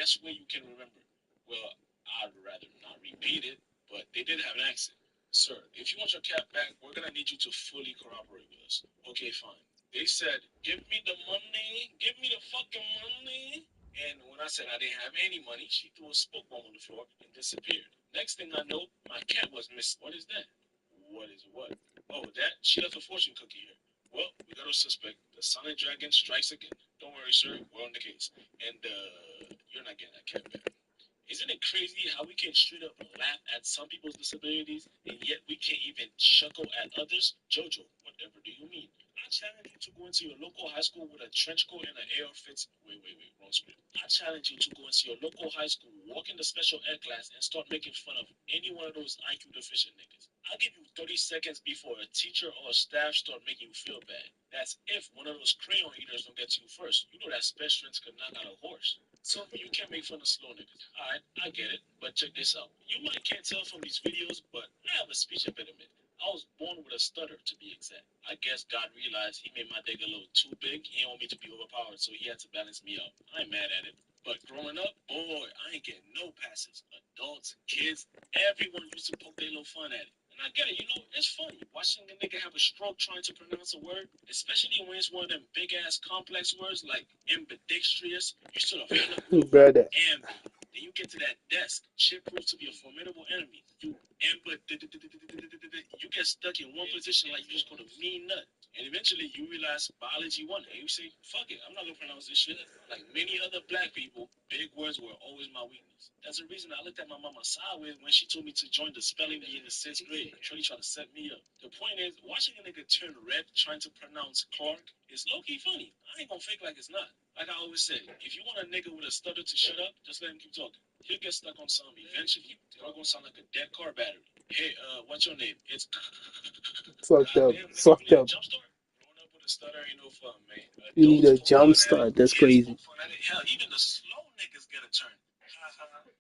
best way you can remember. Well, I'd rather not repeat it, but they did have an accent. Sir, if you want your cat back, we're gonna need you to fully cooperate with us. Okay, fine. They said, give me the money, give me the fucking money. And when I said I didn't have any money, she threw a spoke bomb on the floor and disappeared. Next thing I know, my cat was missing. What is that? What is what? Oh, that? She left a fortune cookie here. Well, we got a suspect. The Sonic Dragon strikes again. Don't worry, sir. We're on the case. And, you're not getting that cat back. Isn't it crazy how we can straight up laugh at some people's disabilities and yet we can't even chuckle at others? Jojo, whatever do you mean? I challenge you to go into your local high school with a trench coat and an AR fits. Wait, wrong script. I challenge you to go into your local high school, walk in the special ed class, and start making fun of any one of those IQ deficient niggas. I'll give you 30 seconds before a teacher or a staff start making you feel bad. That's if one of those crayon eaters don't get to you first. You know that special strength could knock out a horse. So you can't make fun of slow niggas. Alright, I get it, but check this out. You might can't tell from these videos, but I have a speech impediment. I was born with a stutter, to be exact. I guess God realized he made my dick a little too big. He didn't want me to be overpowered, so he had to balance me out. I ain't mad at it. But growing up, boy, I ain't getting no passes. Adults, kids, everyone used to poke their little fun at it. And I get it, it's funny. Watching a nigga have a stroke trying to pronounce a word, especially when it's one of them big-ass complex words like ambidextrous. You sort of feel like brother. Ambi. Then you get to that desk. Shit proves to be a formidable enemy. You get stuck in one position like you're just gonna mean nut. And eventually you realize biology won. And you say, fuck it, I'm not gonna pronounce this shit. Like many other black people, big words were always my weakness. That's the reason I looked at my mama sideways when she told me to join the spelling bee in the 6th grade, truly trying to set me up. The point is, watching a nigga turn red trying to pronounce Clark is low-key funny. I ain't gonna fake like it's not. Like I always say, if you want a nigga with a stutter to shut up, just let him keep talking. He'll get stuck on something eventually. They're all gonna sound like a dead car battery. Hey, what's your name? It's Fucked up. Fucked up. Growing up with a stutter ain't no fun, man. You need a jump start. That's crazy. Hell, even the slow niggas get a turn.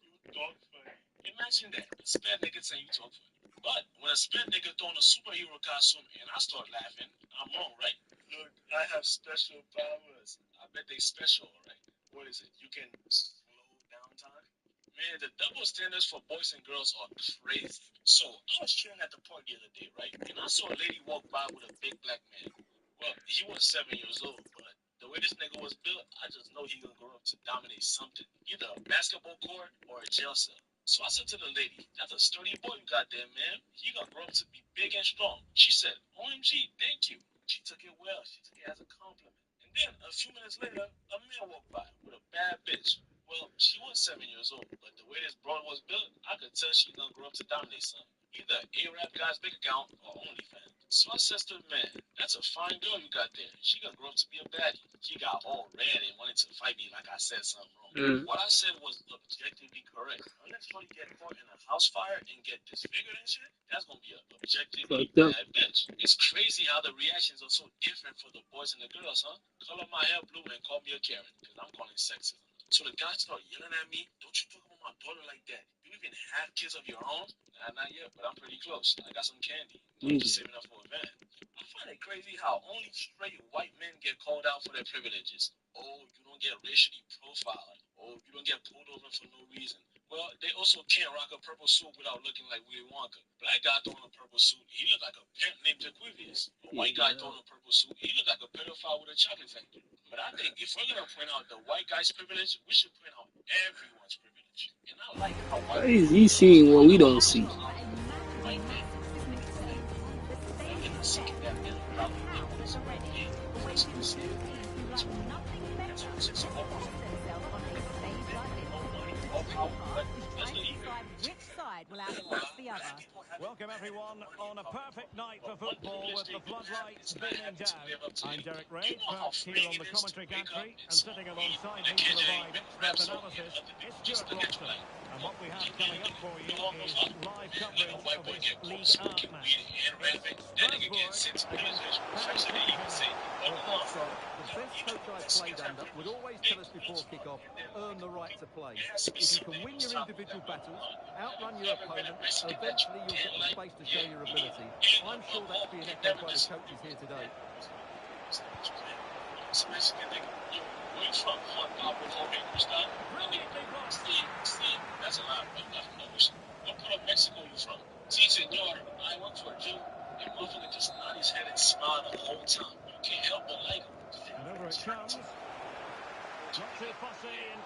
You talk funny. Imagine that. A sped nigga saying you talk funny. But when a sped nigga throw on a superhero costume and I start laughing, I'm wrong, right? Look, I have special powers. I bet they special, right? What is it? You can slow down time? Man, the double standards for boys and girls are crazy. So, I was chilling at the park the other day, right? And I saw a lady walk by with a big black man. Well, he was 7 years old, but the way this nigga was built, I just know he gonna grow up to dominate something. Either a basketball court or a jail cell. So I said to the lady, that's a sturdy boy you got there, man. He gonna grow up to be big and strong. She said, OMG, thank you. She took it well. She took it as a compliment. And then, a few minutes later, a man walked by with a bad bitch. Well, she was 7 years old, but the way this broad was built, I could tell she gonna grow up to dominate something. Either A-Rap guy's big account or OnlyFans. So I says to the man, that's a fine girl you got there. She gonna grow up to be a baddie. She got all red and wanted to fight me like I said something wrong. What I said was objectively correct. Unless you get caught in a house fire and get disfigured and shit, that's gonna be an objectively bad bitch. It's crazy how the reactions are so different for the boys and the girls, huh? Color my hair blue and call me a Karen, because I'm calling sexism. So the guy started yelling at me, don't you talk about my daughter like that. You even have kids of your own? Nah, not yet, but I'm pretty close. I got some candy. I'm just saving up for a van. I find it crazy how only straight white men get called out for their privileges. Oh, you don't get racially profiled. Oh, you don't get pulled over for no reason. Well, they also can't rock a purple suit without looking like Willy Wonka. Black guy throwing a purple suit, he looked like a pimp named Jaquivius. A white guy throwing a purple suit, he looked like a pedophile with a chocolate factory. But I think if we're gonna point out the white guy's privilege, we should point out everyone's privilege. And I like how white he's seeing what we don't see. Welcome everyone on a perfect night for football with the floodlights beaming down. I'm Derek Ray, perched here on the commentary gantry, and sitting alongside me to provide expert analysis is Stuart Robson. And what we have coming up for you is live coverage of this League A match. It's Strasbourg against Paris Saint-Germain. Well, Foxtrot, the best coach I've played under would always tell us before kick-off, earn the right to play. If you can win your individual battles, outrun your opponent, eventually you'll get the space to show your ability. I'm sure that's being echoed by the coaches here today. Brilliantly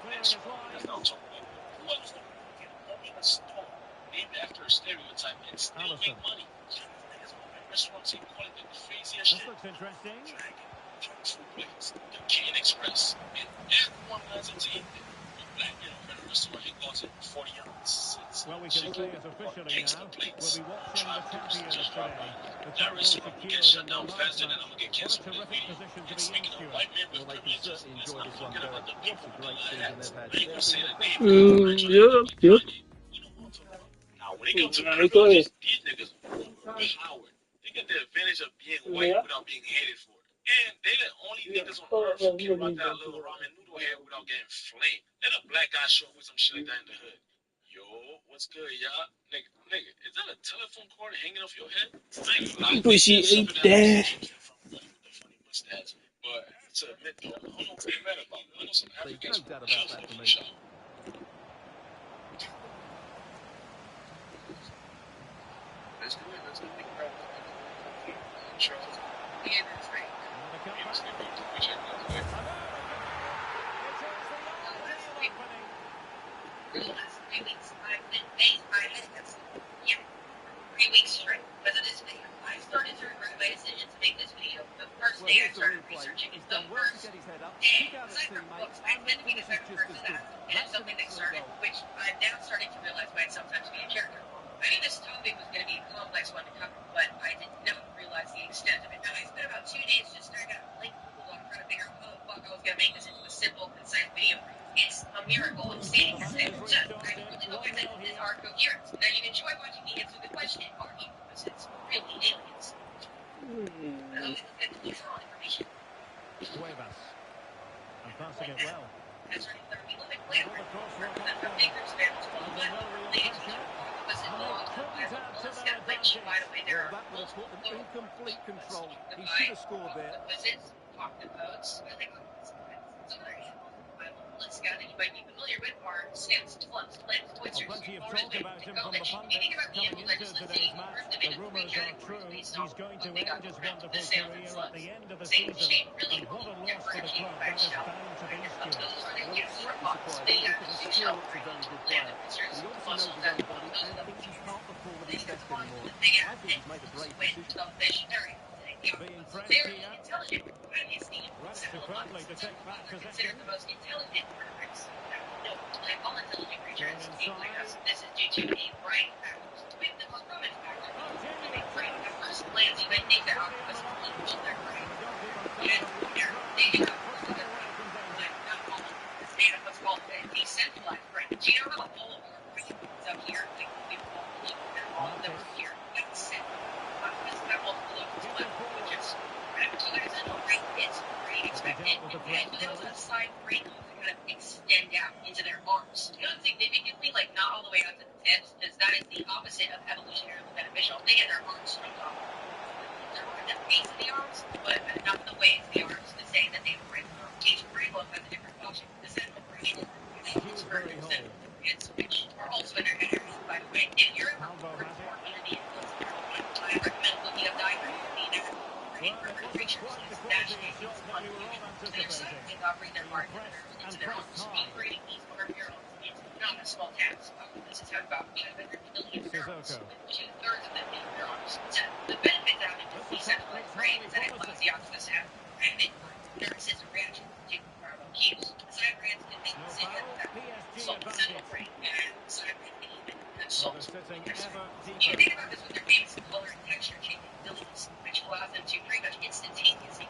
clearing his That's lines. not what I'm talking about. Who else can open a store named after a stereotype and still Allison. make money? Chinese niggas open restaurants and call it the craziest This shit. looks interesting. Dragon, junk food place, the Can Express, and everyone learns it to eat there. A black man opened a restaurant and calls it 40 ounces. Well, we can say it officially now. We'll be watching the champions today. The That title restaurant will get secured shut in their down last faster than I'm match. gonna get What a canceled with this terrific video. position to And be in, speaking of Stuart. white men with Well, they can privileges, certainly let's enjoy not this one, forget about Derek. the What people a with the great light season hats. they've had. I ain't gonna They'll say be the the name best because in the I'm world. not trying to be like Kanye. You know what I'm talking about. Now, when it comes to privileges, these niggas overpowered. They get the advantage of being white without being hated for it. And they the only niggas on earth who can rock that little ramen noodle hair without getting flamed. Let a black guy show up with some shit like that in the hood. Yo, what's good, y'all? Nigga, is that a telephone cord hanging off your head? I ain't gonna lie. Appreciate that. With the funny mustache. But I have to admit, though, I don't know what they're mad about. I know some There's Africans no who doubt kill about that for for a me. shot. Let's do it. Let's go. Charles. Yeah, that's right. It is the last 3 weeks. I've been based my head against it. Yeah. 3 weeks straight. Because of this video. I started to regret my decision to make this video the first day I started researching it. The first day. Because I've read books. I tend to be the type of person that and it's something they started, which I'm now starting to realize might sometimes be a character flaw. I knew this topic was going to be a complex one to cover, but I did not realize the extent of it. Now, I spent about 2 days just staring at a blank Google Doc trying to figure out how the fuck I was going to make this into a simple, concise video. It's a miracle I'm standing here today. So, I really hope I think this art coherence. Now, you enjoy watching me answer the question, are octopuses really aliens? Let me look at the neutral information. Cuevas. And passing it well. That's right, there we live in Cleveland. Another crosswork Represent up our corner. fingers, families, one Under by no one. real Leading to pressure. octopuses And they belong to the couldn't Bible. add to Let's their get which, by the way, there Well, are that was multiple an incomplete control. He octopi, should have scored there. octopuses, octopodes, and they call them some other animals in the Bible. Let's go that you might be familiar with are snails, clubs, lambs, oysters, Plenty of orange talk men, about him from the goldfish. If you think pundits about the coming animals I into just listed, today's you match. group them The into 3 rumours are categories true. based He's on going to what they got end his correct. The wonderful snails and career at slugs. the end of the Same season. shape, really And what a only loss for the differentiated club. by That is shell. bound to be, Stuart. Those are the Well, it's yes, slightly robots. surprising They got because two he still shell looks a very good land player. officers, But he obviously knows muscles his that own body those and are the thinks he can't perform at they his got best the ones anymore. with the big I ass think he's made a great when decision. the fish are Being pressed they're here. intelligent, highly esteemed, Read it simple superbly minds. to take back They're possession. considered the most intelligent vertebrates. No, like all intelligent creatures, Thrown including us. inside. This is due to a brain factor. With the most prominent factor Oh, being the genius big brain. chance. At first glance, you might think that octopuses each their brain. And they do have most of their brain, but not all of them. They have what's called a decentralized brain. Do you know how all of our brain is up here? Like we all look and all of them are here. That's central. Octopuses have multiple levels, but which is correct. So their central brain is brain expected. And they also have side brain lobes that kind of extend out into their arms. Not significantly, like not all the way out to the tips, because that is the opposite of evolutionarily beneficial. They get their arms strung off. They're more at the base of the arms, but not the way it's the arms to say that they have brain lobe. Each brain lobe has a different function. The central brain is for the central nutrients, which are also in their head area, by the way. If you're ever bored or under the influence of marijuana, I recommend looking up diagrams of the brain for creatures. It's fascinating. It's unusual. And their side brains operate their heart and the nerves into their arms. Integrating these arm neurons is not a small task. This is how about 500 million neurons, with 2/3 of them being neurons. So the benefits out of this decentralized brain is that it allows the octopus to have rapid nervous system reactions to hormone cues. The side brains can make decisions that consult the central brain, and the side brain can even consult the next brain. You can think about this with their famous color and texture changing abilities, which allows them to pretty much instantaneously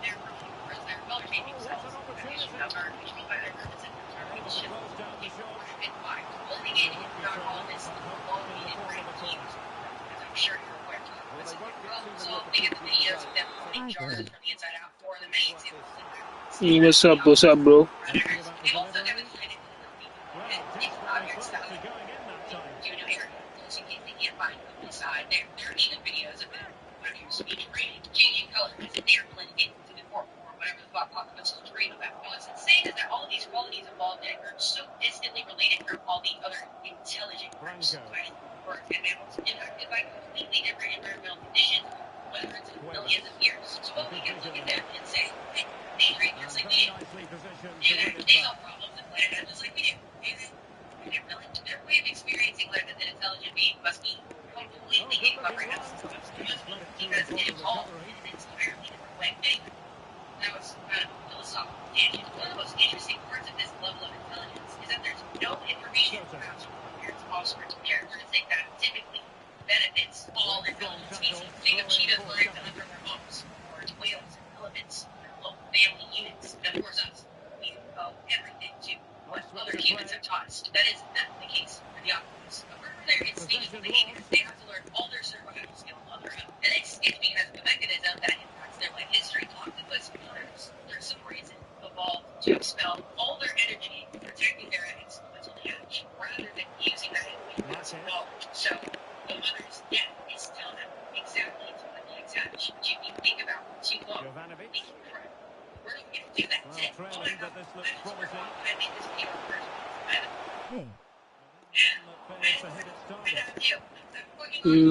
their color changing cells, which mean by their nervous systems are able to shift rapid fire, blending in and not all this elongated brain cues, as I'm sure you're aware. So they get the videos of them opening jars from the inside out for the main examples. What's up? What's up, bro? They've also demonstrated these objects that due to air so they can't find them inside. There are even videos of them speech training, changing colors as if they are blending into the world or whatever the fuck octopuses dream about. And what's insane is that all of these qualities evolved in groups so distantly related from all the other intelligent groups, birds and mammals, impacted by completely different environmental conditions, hundreds of millions of years. So what we can look at them and say, hey, they drink just like we do. They solve problems other humans have taught us. That is not the case for the octopus. But wherever they're instinct behavior, they have to learn all their survival skills on their own. And it's because of a mechanism that impacts their life history. Octopus counters, for some reason, evolved to expel all their energy protecting their eggs until they hatch, rather than using that energy as a wall. So the mother's death is still not exactly to when the eggs hatch. But you can think about too long. Jovanovic. We're not going to do that. Well, trailing, but this looks promising. I made this video first. Hey. One that fails to hit its target.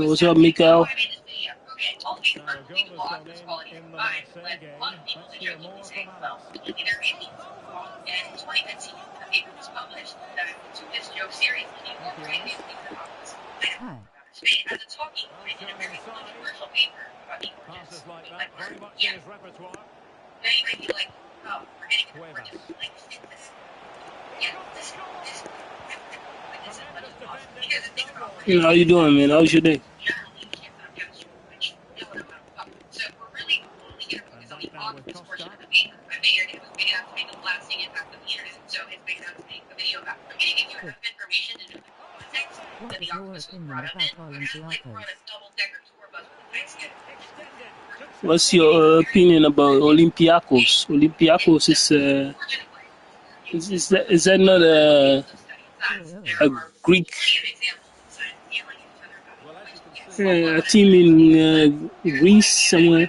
What's up, Mikael? I made this video. Okay, all these Now, a goal has gone in the Marseille game. Let's hear more from Alex. Either in 2015, a paper was published that took this joke seriously and incorporated it into the office. Hi. Spain has a talking point in a very controversial paper about the origins Passes like of that, very much in his repertoire. Now you might be like, oh, we're getting an origin. Like, this. Yeah, this. Like, this is much more awesome. Because the thing about How you doing, man? How's your day? generally we can't find chemistry, which is what I'm about. So we're really only going to focus on the octopus portion of the paper. I figured it was big enough to make a lasting impact on the internet, so it's big enough to make a video about. I'm going to give you enough information to know the context that the octopus was brought up in. Like we're on a double-decker tour bus with a tight schedule. What's your opinion about Olympiacos? Olympiacos is that not a Greek a team in Greece somewhere?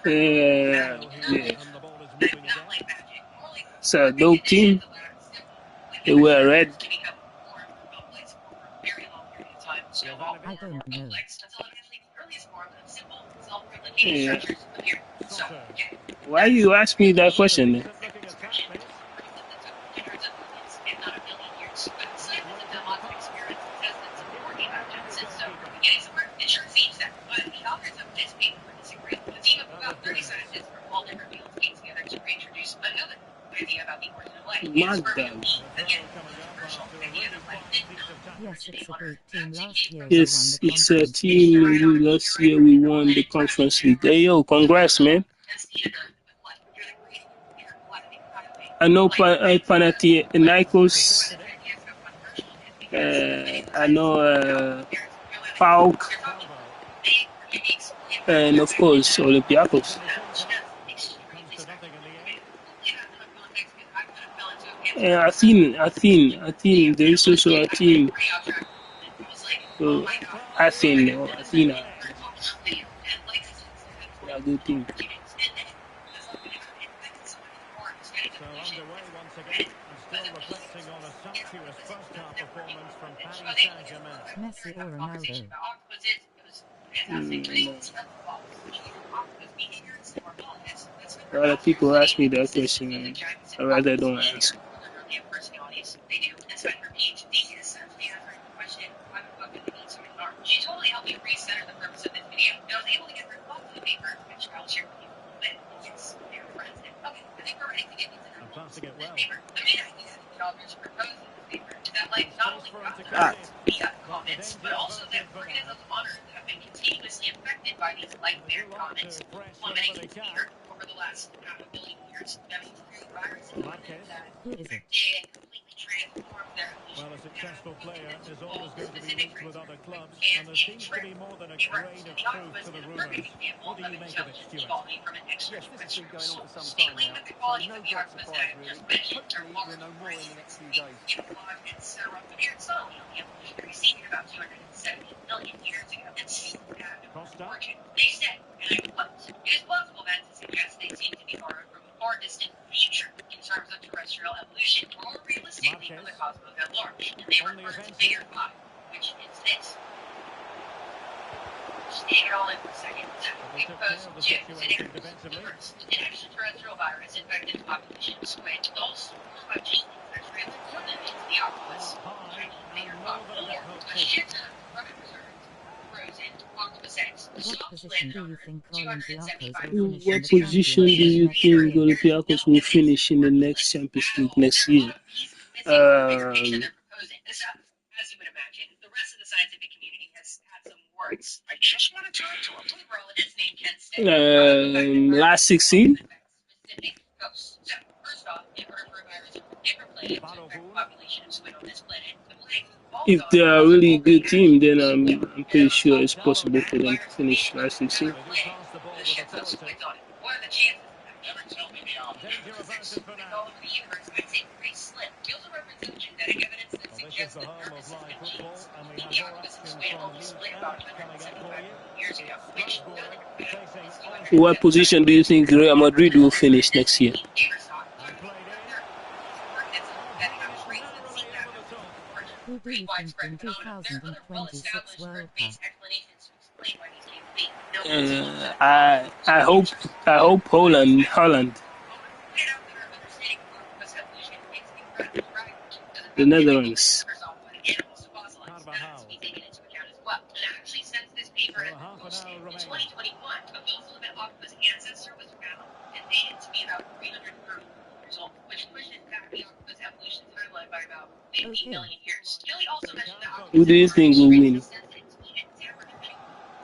Yeah. It's a dope team. They wear red. I don't know. Yeah. Why you ask me that question then? My God. Yes, it's a great team. Last year Yes, we won the it's a conference. team. Last year we won the conference league. Hey, yo, congrats, man. I know Panathinaikos. I know Pauk. And of course, Olympiacos. Athene. There is also a team. So, Athena. A good team. So underway once again, and still reflecting on a sumptuous first half performance from Paris Saint-Germain. Messi or Ronaldo. A lot of people ask me that question, and I rather don't answer. She totally helped me recenter the purpose of this video. I was able to get her thoughts on the paper, which I'll share with you. But yes, they were friends. Okay, I think we're ready to get into the Passing it well. paper. The main idea that the authors proposed in this paper is that, like, not only the comments, but also that organisms on Earth have been continuously affected by these light-bearing comments, plummeting in fear over the last half a billion years. That means through viruses that Who is it? affected and completely transformed their evolution. Well, a successful player is always going to be linked with other clubs, and there seems to be more than a grain of truth to the rumours. What do you make of it, Stuart? Yes, this has been going on for some time now, so no great surprise really. Hopefully we'll know more in the next few days. Costa? They said, and I quote, "It is plausible then to suggest they seem to be borrowed from a far distant future in terms of terrestrial evolution, or more realistically from the cosmos at large." And they refer to figure 5, which is this. Just take it all in for a second. So, we propose two scenarios. The first, an extraterrestrial virus infected the population of squid. Those 4 5 genes that transform them into the octopus. Figure 5. Or a shit ton of frozen octopus eggs. What position do you think Olympiacos will finish What in the position do championship you next think year? Olympiacos will finish in the next Champions League next year? As you would imagine, the rest of the scientific community has had some words. I just want to talk to him. Liberal, its name can stay. Last 16. Specific ghosts. So, first off, in order for a virus from a different planet to affect the population of squid on this planet, the plague If they are a really good team, then I'm pretty sure it's possible for them to finish last 16. They do pass the ball with authority. What are the chances of that? Never tell me they are. Danger averted for With now. all over the universe, I'd say pretty slim. He also references genetic evidence that Well, this is suggests the that home of nervous live system football, genes and we in have the more octopus and action squid from only League split F about coming up for 175 you. million years ago, which Strasbourg facing What position do you think Real Madrid will finish next year? and played in. Betting on Putting it traits that seek narrowly that over the top. origin. Pretty widespread phenomenon. There are other well-established nerve-based explanations to explain why these came to be. No one's looked at I hope Holland, the Netherlands. Carvajal. Actually, since this paper So has been half an posted hour in remaining. 2021, a fossil of an octopus ancestor was found and dated to be about 330 years old, which pushes back the octopus evolution timeline by about 50 million years. Billy also mentioned that Who do you octopuses think will win? sensitive to even temperature.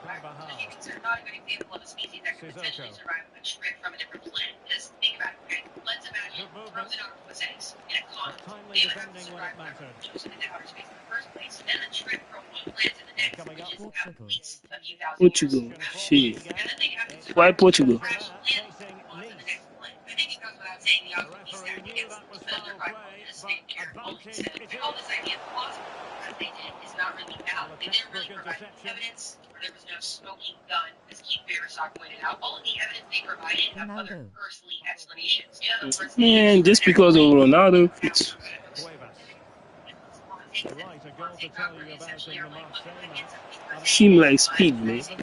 Carvajal. Which he thinks are not a good example of a species that could potentially Sissoko. survive a trip from a different planet. Because think about it, okay? Let's imagine Good movement. frozen octopus eggs in a comet. But timely They would have to defending when survive it mattered. chosen into outer space in the first place. Then the trip from one planet to the next, Coming which up. is at least a few thousand Portugal. years. Shit. And then they have to Why survive Portugal? crash Benzema land facing onto the Nice. next planet. I think it goes without saying the The octopus referee stack knew against that was another foul five play, this but big air only. advantage So it I call is. this idea plausible. That they did is not really Well, valid. a They didn't really textbook provide interception. evidence, or there was no smoking gun, as Keith Beresok pointed out. All of the evidence they provided have other earthly explanations. In other words, Man, just because of Ronaldo, it's Cuevas. Right, a goal to tell you about in the Marseille match. And a seem goal like speed, man. over net.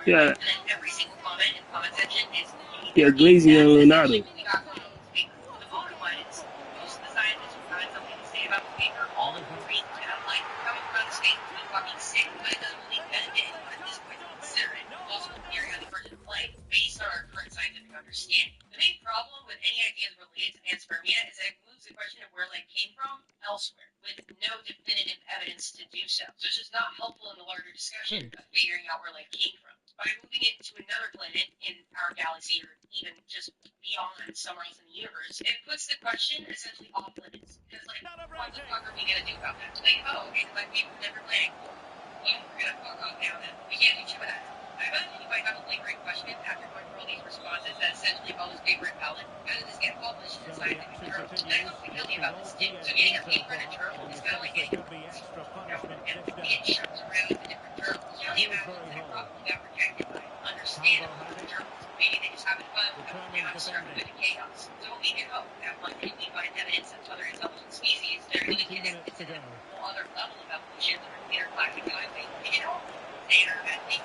Yeah, Every single comment in the comment section is yeah, glazing on Ronaldo. the bottom line is, most of the scientists who find something to say about the paper all agree. And I'm like, coming from the space is fucking sick, but it doesn't really benefit anyone at this point to consider it a plausible theory on the origin of life based on our current scientific understanding. The main problem with any ideas related to panspermia is that it moves the question of where life came from elsewhere, with no definitive evidence to do so. So it's just not helpful in the larger discussion of figuring out where life came from. By moving it to another planet in our galaxy, or even just beyond somewhere else in the universe, it puts the question essentially off limits. Because, like, what the fuck are we gonna do about that? Like, oh, okay, it might be from a different planet. Cool. Well, we're gonna fuck off now then. We can't do shit with that. I imagine you might have a lingering question after going through all these responses that essentially call this paper invalid. How did this get published in a So the scientific action journal? continues. And I hope we guilty Hoping about all this too. So BSG getting a so paper in a far, journal and is you kind of sense like there getting could be extra punishment and dished being out. shuffled around to different journals. You can only Feels imagine very that it whole. probably got rejected by Calvo understandable has it. journals. Maybe they just having fun with Determined abstract defending. bit of chaos. So we can hope that one day we find evidence of other intelligent species that are even 20 minutes connected to to go. a whole other level of evolution through intergalactic highway. We can hope they are at least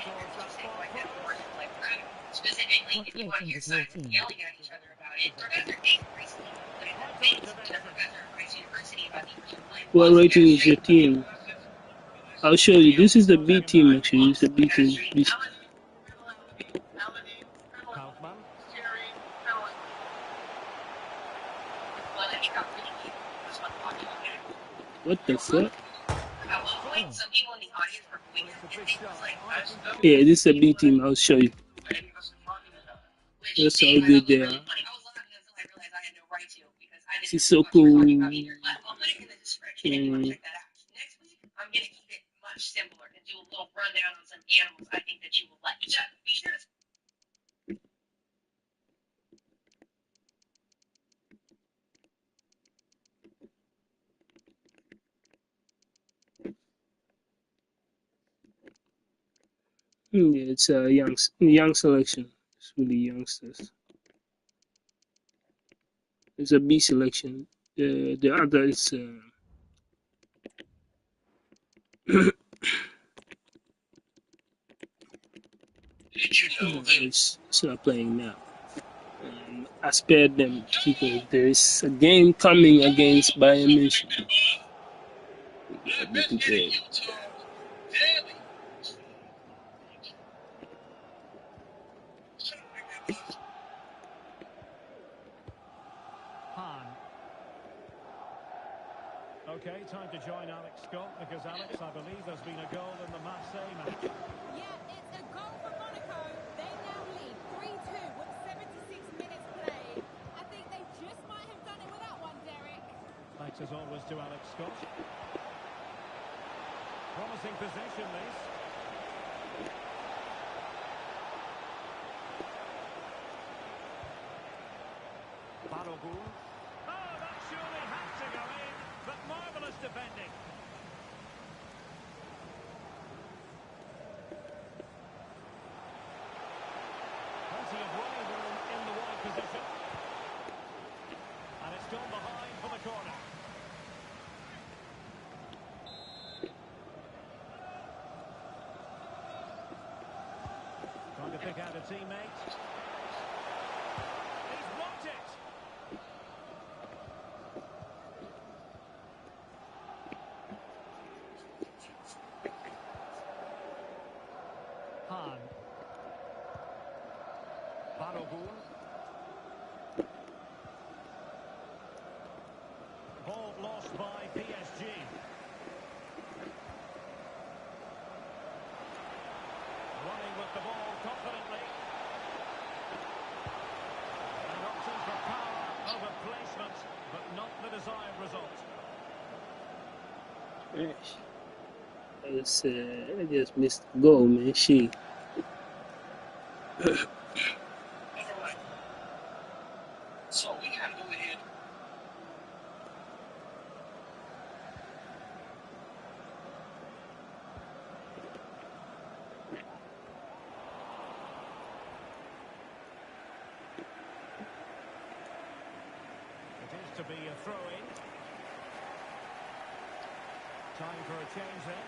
Towards that far post. specifically, if you want to hear scientists yelling at each other about it, Professor Nathan recently completed a debate with a professor at Rice University about the original life. What rating is your team? I'll show you. This is the B team, actually. It's the B team. Kaufman. What the fuck? At one point, some people in the audience were booing him, and Nathan was like, Yeah, this is a B team. I'll show you. That's how good they are. I was laughing until I realized I had no right to, because I didn't Sissoko. I'll put it in the description if you want to check that out. Next week, I'm going to keep it much simpler and do a little rundown on some animals I think that you will like. So be sure to Yeah, it's a young selection. It's really youngsters. It's a B selection. The other is it's not playing now. I spared them because there is a game coming against Bayern Munich. We gotta be prepared. Okay, time to join Alex Scott because, Alex, I believe there's been a goal in the Marseille match. Yeah, it's a goal for Monaco. They now lead 3-2 with 76 minutes played. I think they just might have done it without one, Derek. Thanks as always to Alex Scott. Promising possession, this. Balogun. Oh, that surely has to go in, but marvellous defending. Plenty of running room in the wide position. And it's gone behind for the corner. Trying to pick out a teammate. He's blocked it. Han. Balogun. Ball lost by PSG. Running with the ball confidently. And opting for power over placement, but not the desired result. I just missed the goal, man. She. All right. So we gotta go ahead. It is to be a throw-in. Time for a change then.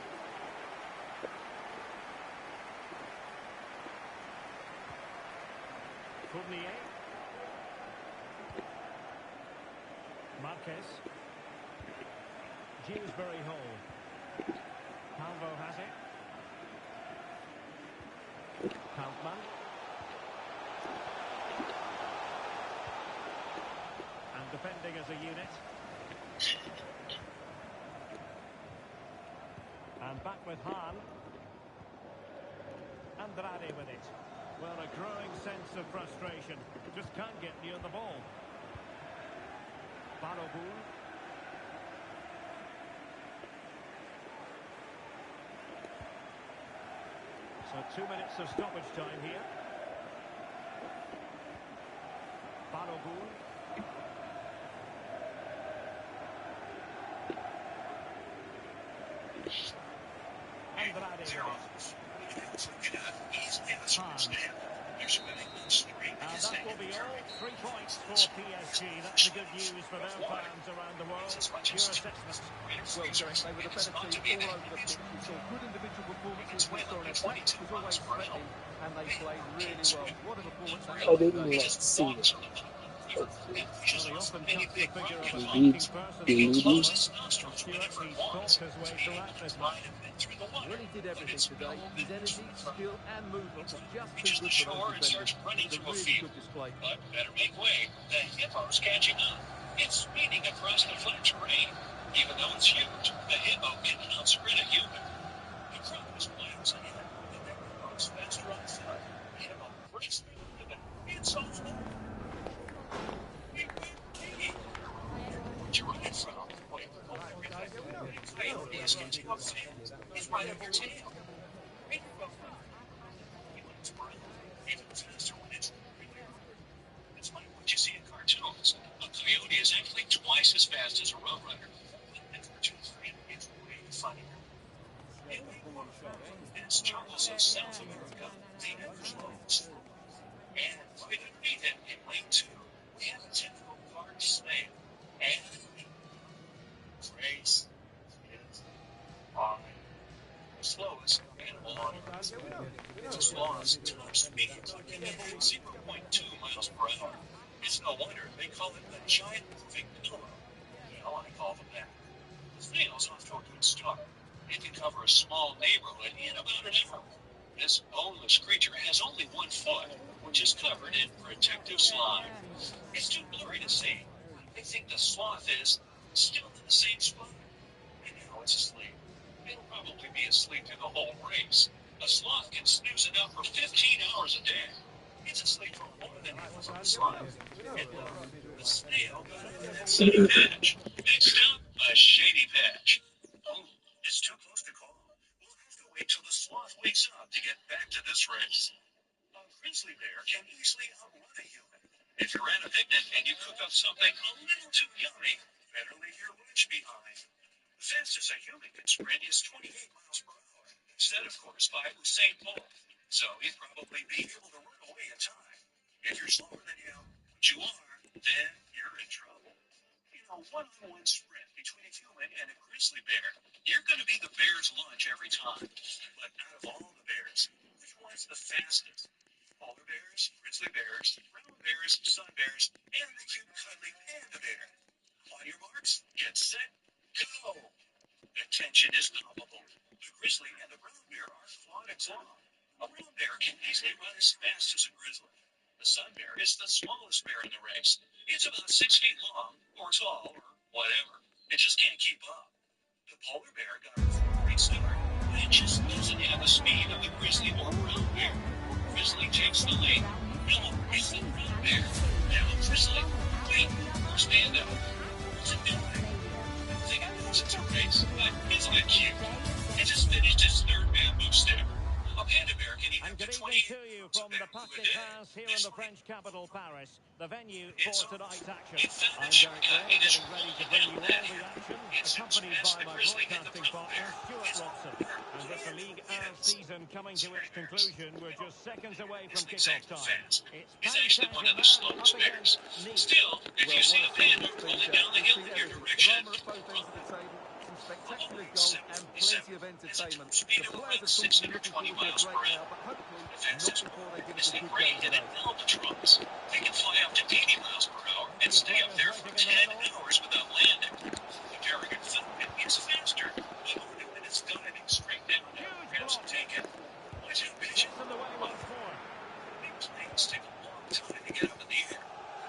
Fournier. Marquez. Dewsbury Hall. Calvo has it. Kaufman. And defending as a unit. And back with Han. Andrade with it. Well, a growing sense of frustration. Just can't get near the ball. Balogun. So 2 minutes of stoppage time here. Balogun. Andrade with it. And that will be all. 3 points for PSG. That's the good news for their fans around the world. Your assessment? Well, Derek, they were the better team all over the pitch. We saw good individual performances. We saw an attack that was always threatening, and they played really well. What a performance that I was didn't today. want to see it. Well, he often cuts the figure of a Indeed. striking person Indeed. to the And Stuart, he's fought his way throughout this match. Well, he did everything today. His energy, skill, and movement were just too good for those defenders. It was a really good display. But better make way. The hippo's catching up. It's speeding across the flat terrain. Even though it's huge, the hippo can outsprint a human. The crowd is miles ahead, and the hippo's faster on foot. The hippo breaks through the ribbon. It's over. What you're running from? Wait, coyote is catching up fast. He's right up your tail. Even faster when it's it's like what you see in cartoons. A coyote is actually twice as fast as a roadrunner. And for children, it's way funnier. In the as Charles of South America, they have clones. And we could beat him in lane 2. We have a typical guard snail. And Grace is on the slowest animal on Earth. The slowest top speed of 0.2 miles per hour. It's no wonder they call it the giant moving pillow. Well, I call them that. The snail's off to a good start. It can cover a small neighborhood in about an hour. This boneless creature has only 1 foot, which is covered in protective slime. It's too blurry to see. I think the sloth is still in the same spot. it's asleep. It'll probably be asleep through the whole race. A sloth can snooze it up for 15 hours a day. It's asleep for more than hours on the sloth. And the snail got into that sunny patch. Next up, a shady patch. Oh, it's too close to call. We'll have to wait till the sloth wakes up to get back to this race. A grizzly bear can easily outrun a human. If you're at a picnic and you cook up something a little too yummy, better leave your lunch behind. The fastest a human can sprint is 28 miles per hour, set, of course, by Usain Bolt. So he'd probably be able to run away in time. If you're slower than him, which you are, then you're in trouble. In a one-on-one sprint between a human and a grizzly bear, you're going to be the bear's lunch every time. But out of all the bears, which one's the fastest? Polar bears, grizzly bears, brown bears, sun bears, and the cute cuddly panda bear. On your marks, get set, go! The tension is palpable. The grizzly and the brown bear are claw to claw. A brown bear can easily run as fast as a grizzly. The sun bear is the smallest bear in the race. It's about 6 feet long, or tall, or whatever. It just can't keep up. The polar bear got a great start, but it just doesn't have the speed of the grizzly or brown bear. Grizzly takes the lead. No, it's the brown bear. Now grizzly. Wait, stand up. What's it doing? It's a race, but isn't it cute? It just finished its third bamboo stick. A panda bear can eat up to 20 to you from the Parc des Princes here in the French capital, Paris, the venue for tonight's action. I'm Derek Ray, getting ready to bring you all the action, accompanied by my broadcasting partner, Stuart Robson. And with the League 1 season coming to its conclusion, we're just seconds away from kickoff time. It's He's actually one of the slowest bears. Still, if you see a panda rolling down the hill in your direction, spectacular goals and plenty of entertainment. The players are talking looking forward to a great now, but hopefully not before they give us a good game today. They can fly up to 80 miles per hour and stay up there for 10 hours without landing. The American Falcon is faster, but only when it's diving straight down aircrafts to take it. Watch out, pigeon. These planes take a long time to get up in the air.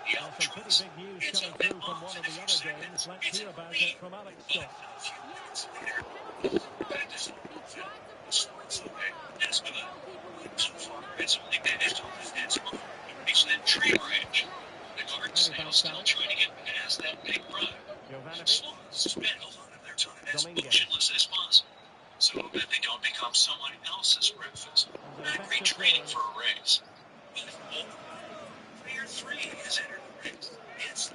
The Albatross, it's up in arms in a few seconds. It's in lead, from Alex but a few minutes later, back to slow. It's okay. That's good. So far, it's only managed to lift its arm and reach that tree branch. The garden snail's still trying to get past that big rug. Sloths spend a lot of their time as motionless as possible, so that they don't become someone else's breakfast. Not great training for a race. But player 3 has entered the race.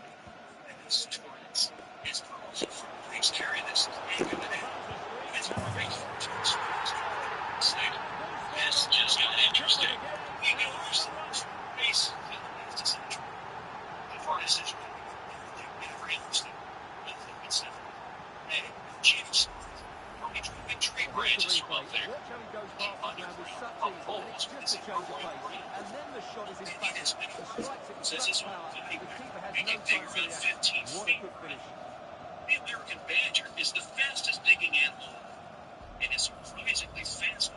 It's Torrance. His powerful front legs carry this big of an animal. It's perfect for turns. This just got interesting. He goes race for the fastest entry. The farthest is every instant. Nothing but stuff. Hey, James. Only dropping tree branches from up there. Watch how he goes past the ground with such ease, and it's just a change of pace. And then the shot is emphatic. He strikes it with such power, the keeper has no time to react. What a good finish. The American badger is the fastest digging animal, and is surprisingly fast.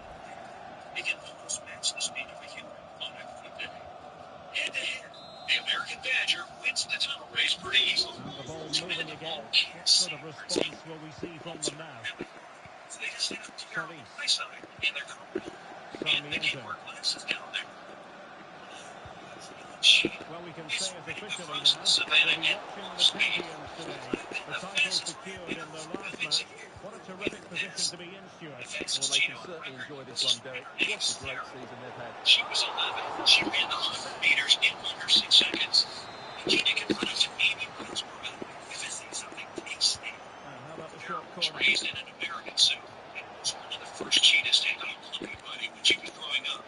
It can almost match the speed of a human on a good day. Head-to-head, the American badger wins the tunnel race pretty easily. The ball moving again. What sort of response will we see from them now? They just have terrible eyesight, and they're comfortable. And they can wear glasses down there. Well, we can say as officially now, we'll be watching the champions today. The title secured in their last match. What a terrific position to be in, Stuart. Well, they can certainly enjoy this one, Derek. What a great season they've had. She was 11. She ran the 100 meters in under 6 seconds. Gina can run up to 80 miles per hour if it sees something tasty. How about the short corner? She was raised in an American suit and was one of the first cheetahs to eat Clumpy Buddy when she was growing up.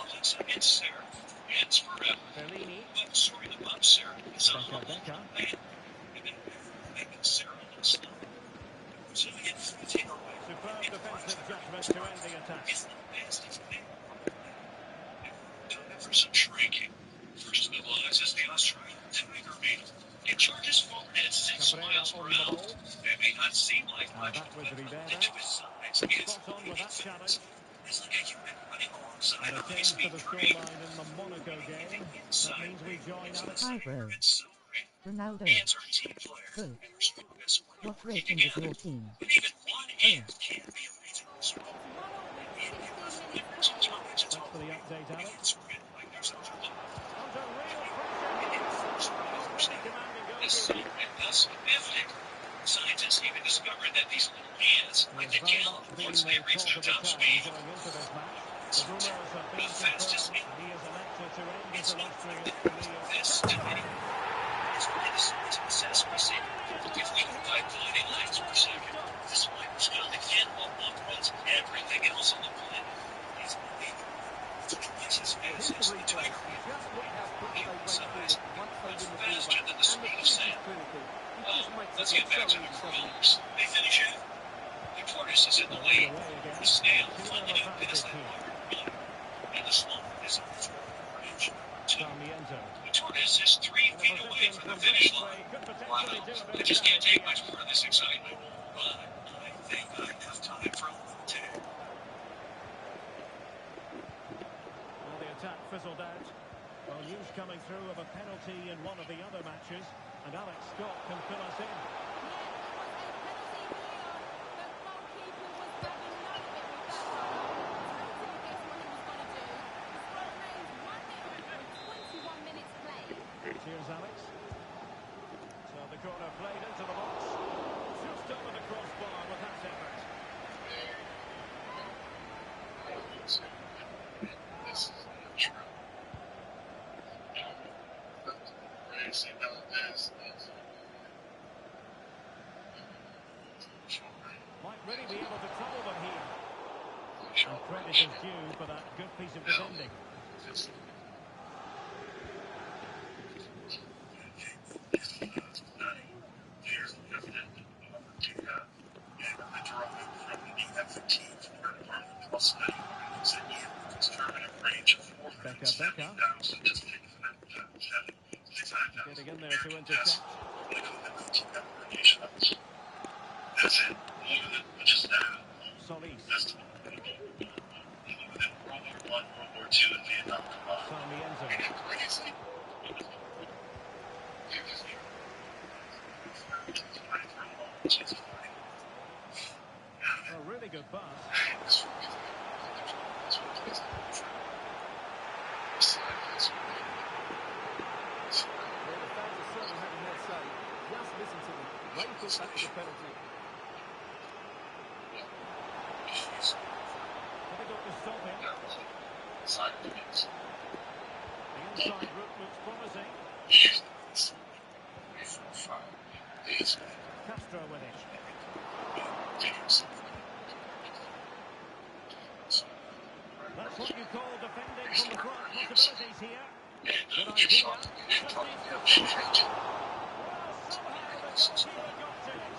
Alexa and Sarah. Hands forever. Bellini. But sorry about Sarah. It's a humble Becca. man. And then making Sarah look slow. So you get free takeaway. Superb defensive judgment to end the attack. It's the fastest thing. Time for some shrinking. First of all, this is the Australian tiger beetle. It charges forward at 6 miles per hour. It may not seem like much, but to his size, it's Spot on with that challenge. It's like a human running alongside And a a change to high-speed the train. scoreline in the Monaco game. That means we join Alex. Hi, bro. Ronaldo. Hands are a team player, Good. and are strongest when What you're working rating is together. your team? But even one Thanks for the update, Alex. Under real pressure here. Oh, really commanding goalkeeping. That's horrific. Scientists even discovered that these little hands, like the Very much been cannons, they the reach talk their of the top town speed. going into this match. The rumours have been confirmed, and he is an actor to end his illustrious career. This to me is why the scientists says we say if we can fight blinding lights per second, this microscopic handball ball runs everything else on the planet. It's unbelievable. Well, here's the replay. Just look how quickly they break forward once they win the ball back. And the finish is clinical. He just makes it look so easy, doesn't he? They finish it. The tortoise is in the way. Again. The snail 2-0 finally advantage passed that here. wire. And the sloth is on its range. Sarmiento. The tortoise is 3 In a feet away position from the from finish which line. they could Wow. potentially do a bit I of just can't damage take here. much more of this excitement. But I think I have time for a little tag. Well, the attack fizzled out. Well, news coming through of a penalty in one of the other matches, and Alex Scott can fill us in. Cheers, Alex. So the corner played into the box. Just over the crossbar with that effort. Might really be able to trouble them here. And credit is due for that good piece of defending. Becca. Getting in there to intercept. Solis. Sarmiento. A really good pass. Well, the fans are certainly having their say. Just listen to them. They thought that was a penalty. Difficult to stop him. The inside route looks promising. Castro with it. That's what you call defending from the front. Possibilities here. Good idea. Just needs to finish it. Well, somehow the goalkeeper got to it.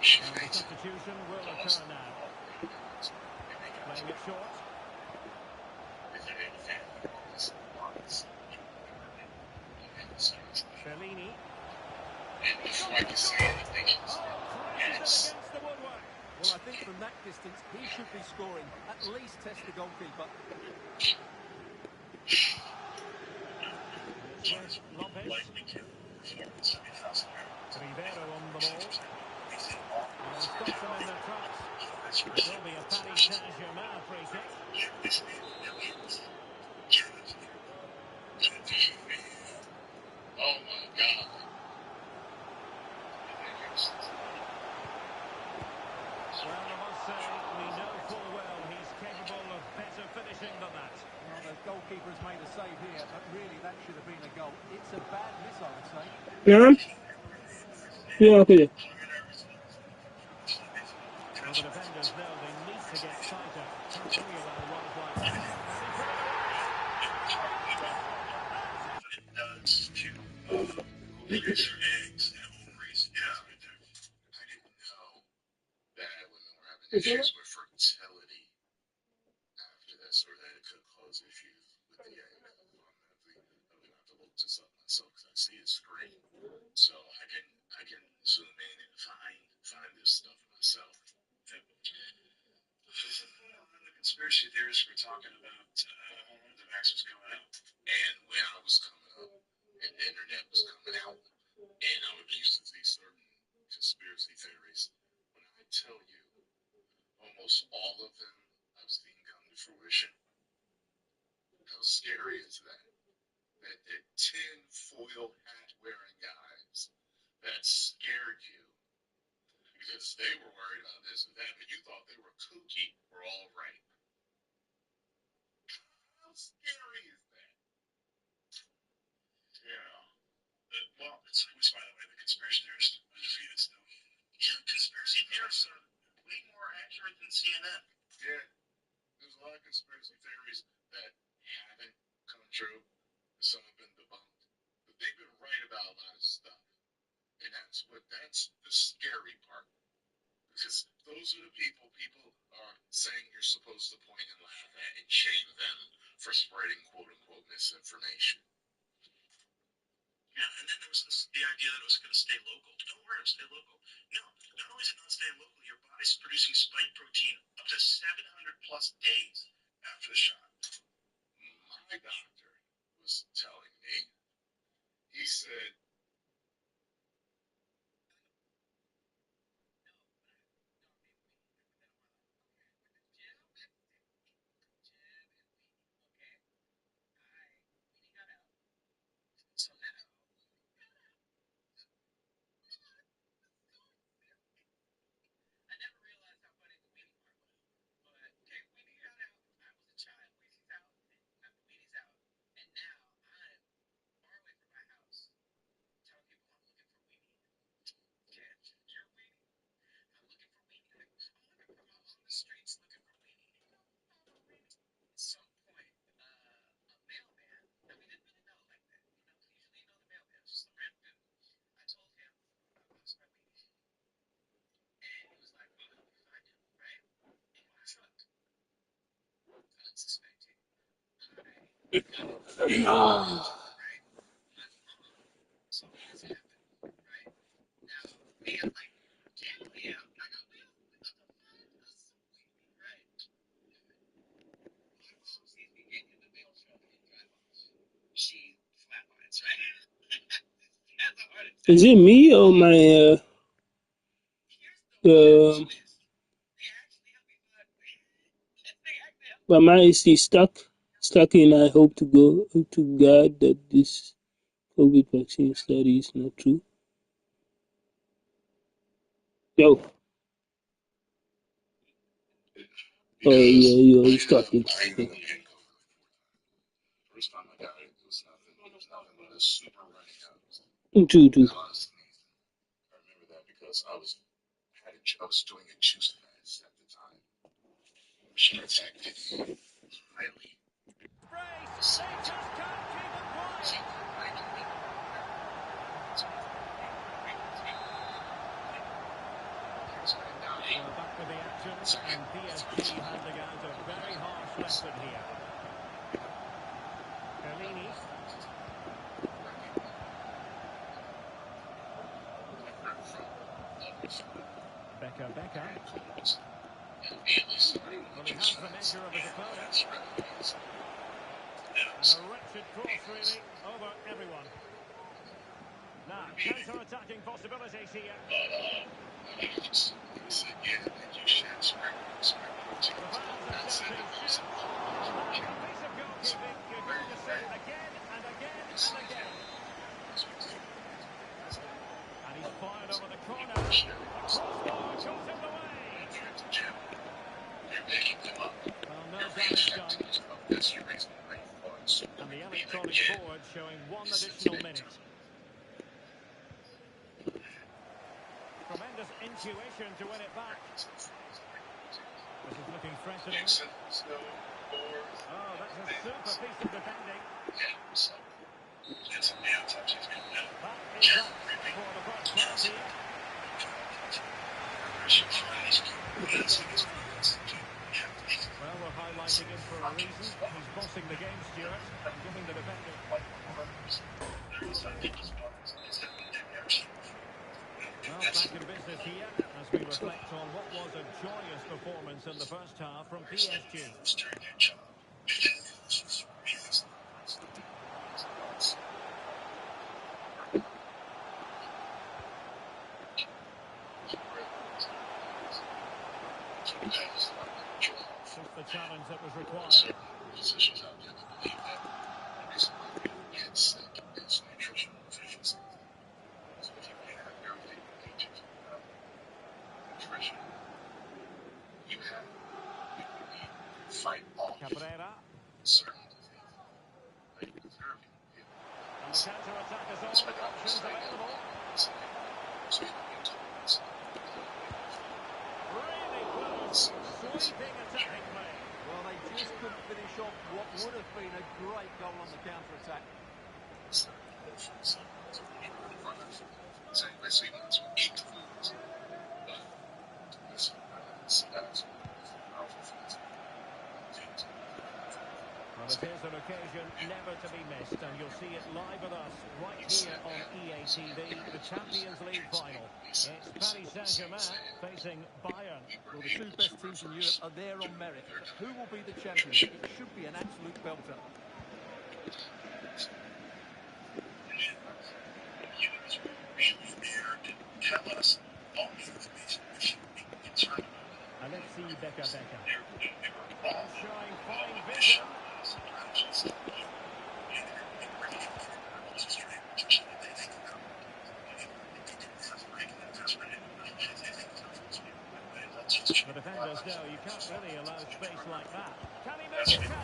And the substitution will occur now. Playing it short. Bellini. Crashes it against the woodwork. Well, I think from that distance, he should be scoring. At least test the goalkeeper. It's with Lopez. Rivero on the ball. And stops them in their tracks. It will be a Paris Saint-Germain free kick. Well, I must say, we know full well he's capable of better finishing than that. Well, the goalkeeper has made a save here, but really that should have been a goal. It's a bad miss, I would say. Yeah. Yeah, okay. Well, the defenders know they need to get tighter. Can't bring you that runs like that. And he put it away. Conspiracy theorists were talking about the vax was coming out. And when I was coming up and the internet was coming out, and I would used to see certain conspiracy theories, when I tell you, almost all of them I've seen come to fruition. How scary is that? That the tin foil hat wearing guys that scared you because they were worried about this and that, but you thought they were kooky, were all right. How scary is that? Yeah. Well, it's who's, by the way, the conspiracy theorist undefeated still. Yeah, conspiracy theorists are way more accurate than CNN. Yeah. There's a lot of conspiracy theories that haven't come true. Some have been debunked. But they've been right about a lot of stuff. And that's the scary part. Because those are the people are saying you're supposed to point and laugh at and shame them for spreading quote unquote misinformation. Yeah, and then there was the idea that it was going to stay local. Don't worry, it'll stay local. No, not only is it not staying local, your body's producing spike protein up to 700 plus days after the shot. My doctor was telling me, he said, Is it me or my IC stuck in? I hope to God that this COVID vaccine study is not true. Yo. Oh yeah, you're talking. first time I got it, it was nothing but a super runny nose. True. I remember that because I was doing a juice fast at the time, which protected highly. Well, back with the action, and PSG handing out a very harsh lesson here. Bellini. Becker. Well, he has the measure of his opponent. And a wretched cross, really, over everyone. Now, counter-attacking possibilities here. The fans are shouting, shoot! And that's a piece of goalkeeping you're going to see again and again and again. And he's fired over the corner. The crossbar goes in the way. Well, no damage done. And the electronic board showing one additional minute. Tremendous intuition to win it back. This is looking threatening. Oh, that's a super piece of defending. That is that for the first pass here. Well, we're highlighting him for a reason. He's bossing the game, Stuart, and giving the defender. Well, back in business here as we reflect on what was a joyous performance in the first half from PSG. And the counter-attack is on with options available. Really close, sweeping attacking play. Well, they just couldn't finish off what would have been a great goal on the counter-attack. Well, it is an occasion never to be missed, and you'll see it live with us right here on EA TV, the Champions League final. It's Paris Saint-Germain facing Bayern. Well, the two best teams in Europe are there on merit, but who will be the champions? It should be an absolute belter. Alexi Becker. Showing fine vision. The defenders know you can't really allow space like that. Can he make it count?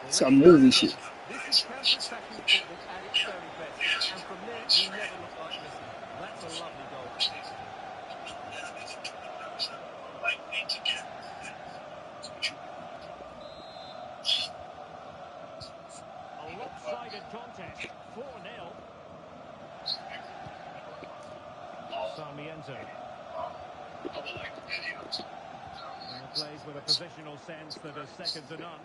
Some movie shit. This is counter-attacking football at its very best, and from there, he never looked like missing. That's a lovely goal. A lopsided contest, 4-0. Sarmiento. Plays with a positional sense that is second to none.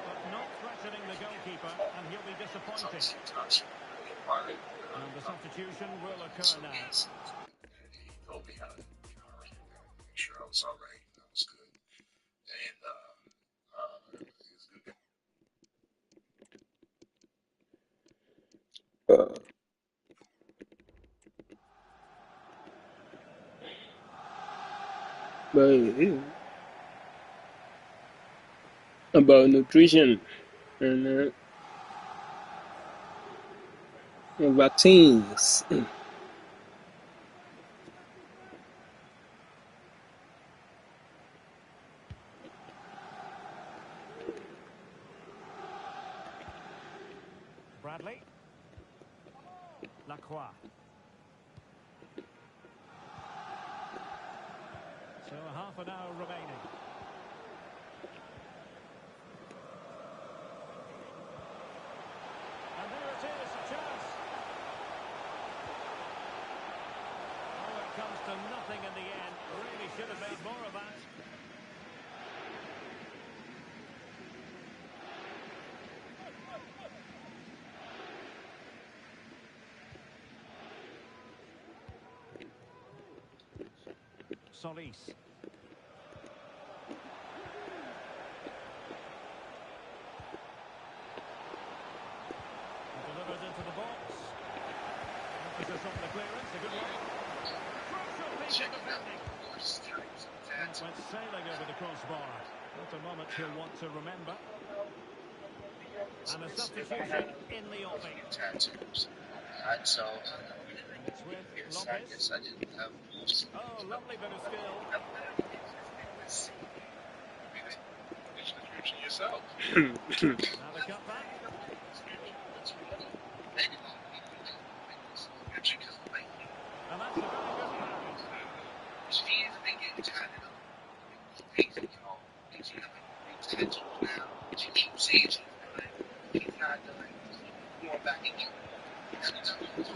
But not threatening the goalkeeper, and he'll be disappointed. And the substitution will occur now. Sure, I was all right. That was good. And about nutrition and vaccines. Bradley. Lacroix. So half an hour remaining. And there it is, a chance. Oh, it comes to nothing in the end. Really should have made more of that. Solis. Delivered into the box. Emphasis on the clearance, a good one. Crucial piece of defending. Went sailing over the crossbar. Not a moment he'll want to remember. And a substitution in the offing. so It's with I Lopez. guess I didn't have moves. Oh, lovely bit of skill. Yourself. Now the cutback. And that's a very good pass.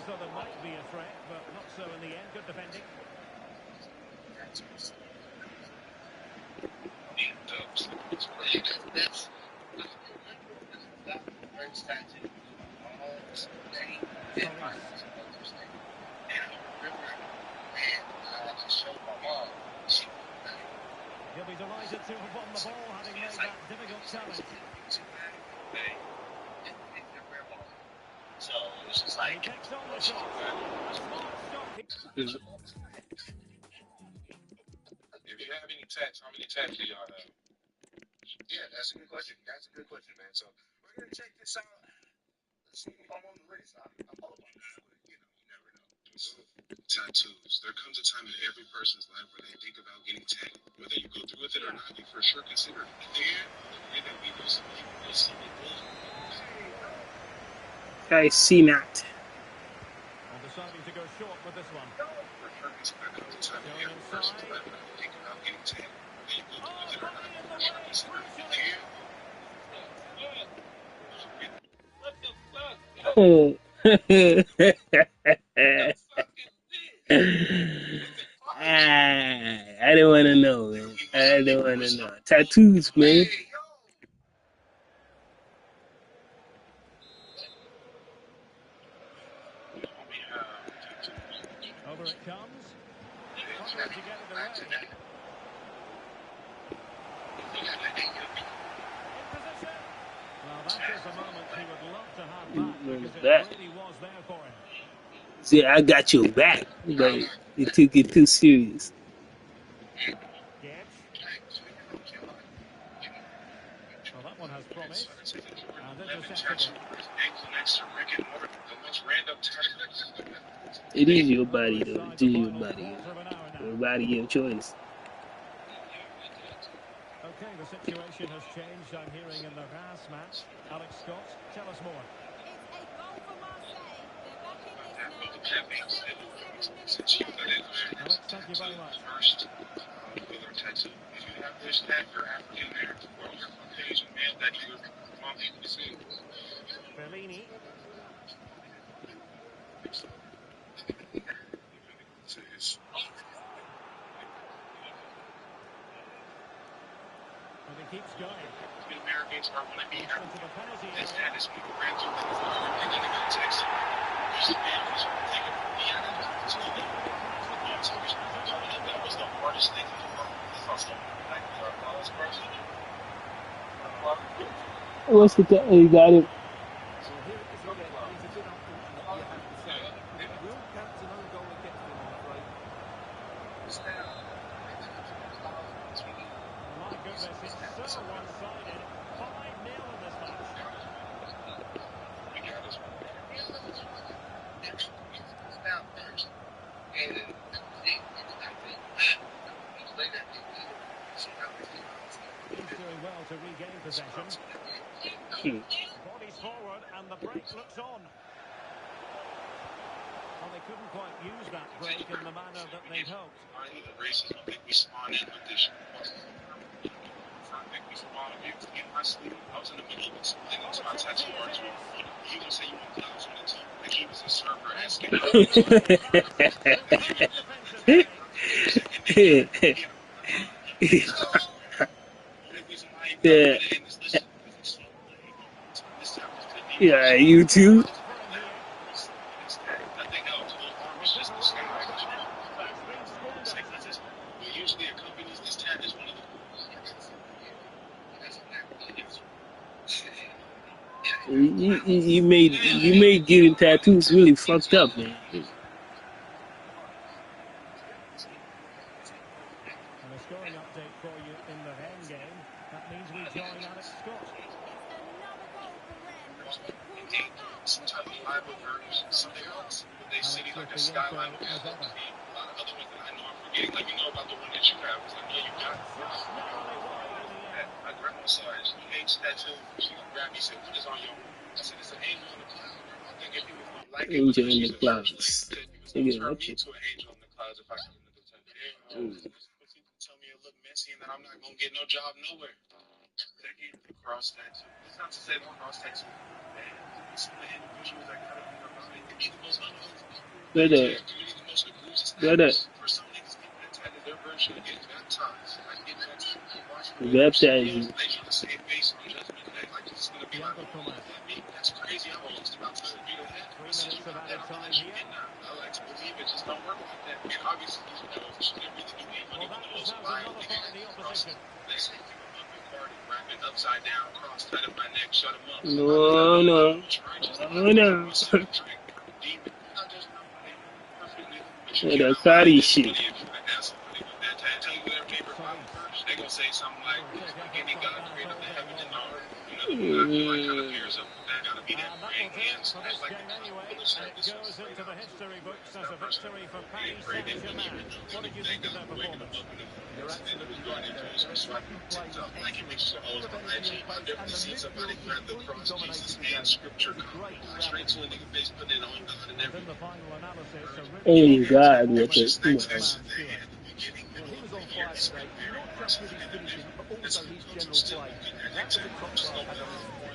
So there might be a threat, but not so in the end. Good defending. He'll be delighted to have won the ball, having made that difficult challenge. So it was just like, He takes on the shot. A smart stop. if you have any tats, how many tats do y'all have? Yeah, that's a good question. That's a good question, man. So we're gonna check this out. Let's see if I'm on the race. I'm all about that, but you never know. Tattoos. There comes a time in every person's life where they think about getting tatted. Whether you go through with it or not, you for sure consider it. And the way that we know some people will see it will. I see not. And deciding to go short with this one. For sure consider it. There comes a time in every person's life where they think about getting tatted. Whether you go through with it or not, you for sure consider it. What the fuck? Oh. I don't want to know, man. I don't want to know. Tattoos, man. Over it comes. Struggling to get it away. In position. Well, that is a moment he would love to have back because it really was there for him. See, I got your back, but you took it too serious. Gibbs. Well, that one has promise. And intercepted it. It is your body, though. It is your body. Your body, your choice. Okay, the situation has changed, I'm hearing, in the Reims match. Alex Scott, tell us more. Alex, thank you very much. If you have this tag, you're African American, or you're Caucasian male that you want people to see. Bellini. And he keeps going. Americans are going to be Into the penalty area. this tag is people ran through the floor, and then they got text. That was the hardest thing in the world. What's the guy? You got it. Well, here it is again, and it's a bit unfortunate, you have to say. It will count to no goal against him, I'm afraid. My goodness, it's so one-sided. 5-0 in this match. He's doing well to regain possession. Bodies forward, and the break looks on. Well, they couldn't quite use that break in the manner that they'd hoped. I was in the middle of explaining to my tattoo artist. He gonna say you want clouds on the team. Like he was a server asking. Yeah, you too. Usually accompanies this tat is one of the. You made getting tattoos really fucked up, man. And a scoring update for you in the Rennes game. That means we join Alex Scott. Some type of Bible verse, something else. They city like a skyline with a lot of other ones that I know I'm forgetting. Let me know about the one that you have, because I know you got it. My grandma saw it. She hates tattoo. She grabbed me and said, "What is on your arm?" I said, "It's an angel in the clouds." I think if you was gonna like it, Angel in the she's clouds. turn me to an angel in the clouds if I come into the tattoo. But people tell me it look messy and that I'm not gonna get no job nowhere. Taking the cross tattoo. It's not to say the cross tattoo. Some of the individuals that got it on their body can be the most Brother, for some niggas getting that tattoo, their version of getting baptized. Like getting baptized. baptize you. They try to save face on Judgment Day. Like it's gonna be like, that's crazy. I'm almost about to read ahead. 3 minutes of added time here. I like to believe it just don't work like that. And obviously, you know, she didn't really do anything Well, with that the was most how to violent nullify the opposition. They say keep him up and party, wrap it upside down, cross, tied up my neck, shut him up. No. The Saudi shit. they gonna say something like, beginning God created the heaven and earth. Another one like kind of pairs up with that. Gotta be that And that praying will do it hands for this like game the anyway, popular and it service was goes played into the out too. history books as a That person victory for Paris prayed in when he Saint-Germain. went through. What did you think of their performance? You're absolutely right. Their attacking play was excellent. All of energy and pace, and the midfield completely dominated the game. It was great all-round performance. And in the final analysis, a really Oh positive God, with performance it. from No. the man Stewart. Well, he was on fire today, not just with his finishing, but also his general play. That was a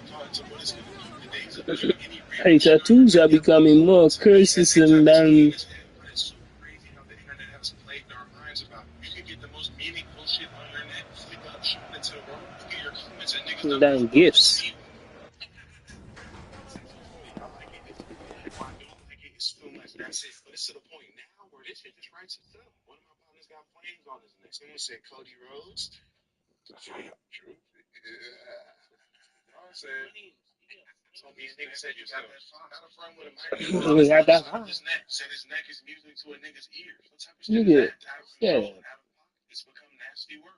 top-class performance. Hey, tattoos are becoming more criticism than Played in our minds about. You can get the most meaningful shit on your net, flick up, shoot it into the world. Look at your comments, and niggas don't gifts. I like it. If I don't like it, it's feeling like that's it. But it's to the point now where this shit just writes itself. One of my partners got flames on his neck. Someone said Cody Rhodes. True. I said. Told me a nigga said you got that fine. Got a friend with a microphone on his neck. Said his neck is music to a nigga's ears. What type of shit is that? Out of control, out of pocket. It's become nasty work.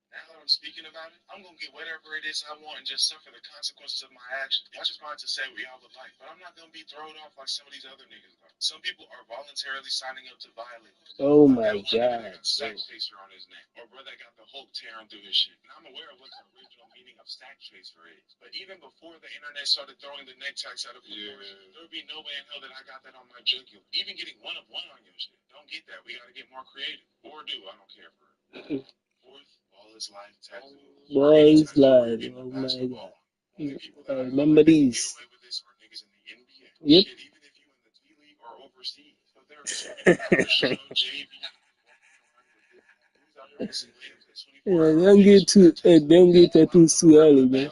Now that I'm speaking about it, I'm gonna get whatever it is I want and just suffer the consequences of my actions. Y'all just wanted to say what y'all would like, but I'm not gonna be thrown off like some of these other niggas are. Some people are voluntarily signing up to violate. Oh my God. Sack chaser on his neck, or brother got the Hulk tearing through his shit. And I'm aware of what the original meaning of sack chaser is. But even before the internet started throwing the neck tags out of proportion, there would be no way in hell that I got that on my jugular. Even getting one of one on your shit. Don't get that. We gotta get more creative. Or do. I don't care for it. Fourth, all his life tattoos. Boys live. Oh my God. Remember these. Yep. Shit, even if you in the G League or overseas. But there are two professional JV. Yeah, don't get tattoos too early, man. I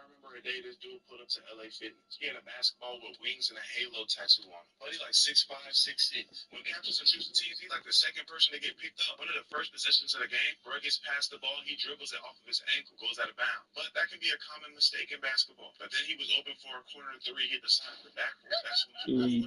remember a day this dude pulled up to LA Fitness. He had a basketball with wings and a halo tattoo on him. But he like 6'5", 6'6". When Captains are choosing teams, he's like the second person to get picked up. One of the first possessions of the game, where he gets past the ball, he dribbles it off of his ankle, goes out of bounds. But that can be a common mistake in basketball. But then he was open for a corner three, hit the side of the backboard. That's when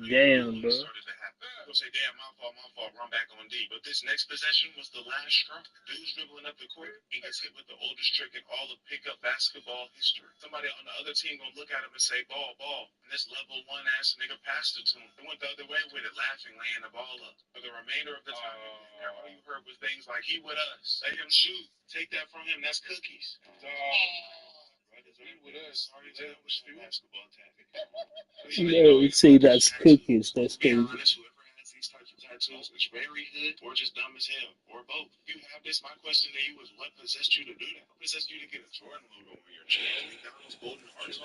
Damn, bro. started to happen. People say, damn, my fault, run back on D. But this next possession was the last straw. Dude's dribbling up the court, he gets hit with the oldest trick in all of pickup basketball history. Somebody on the other team gonna look at him and say, ball. And this level one ass nigga passed it to him. He went the other way with it, laughing, laying the ball up. For the remainder of the time, all you heard was things like, he with us. Let him shoot. Take that from him. That's cookies. He with us. Sorry, that was basketball tactic. They say that's cookies. That's crazy. Honest, whoever has these types of tattoos is very hood or just dumb as hell, or both. If you have this, my question to you is, what possessed you to do that? What possessed you to get a Jordan logo on your chest? McDonald's golden arches.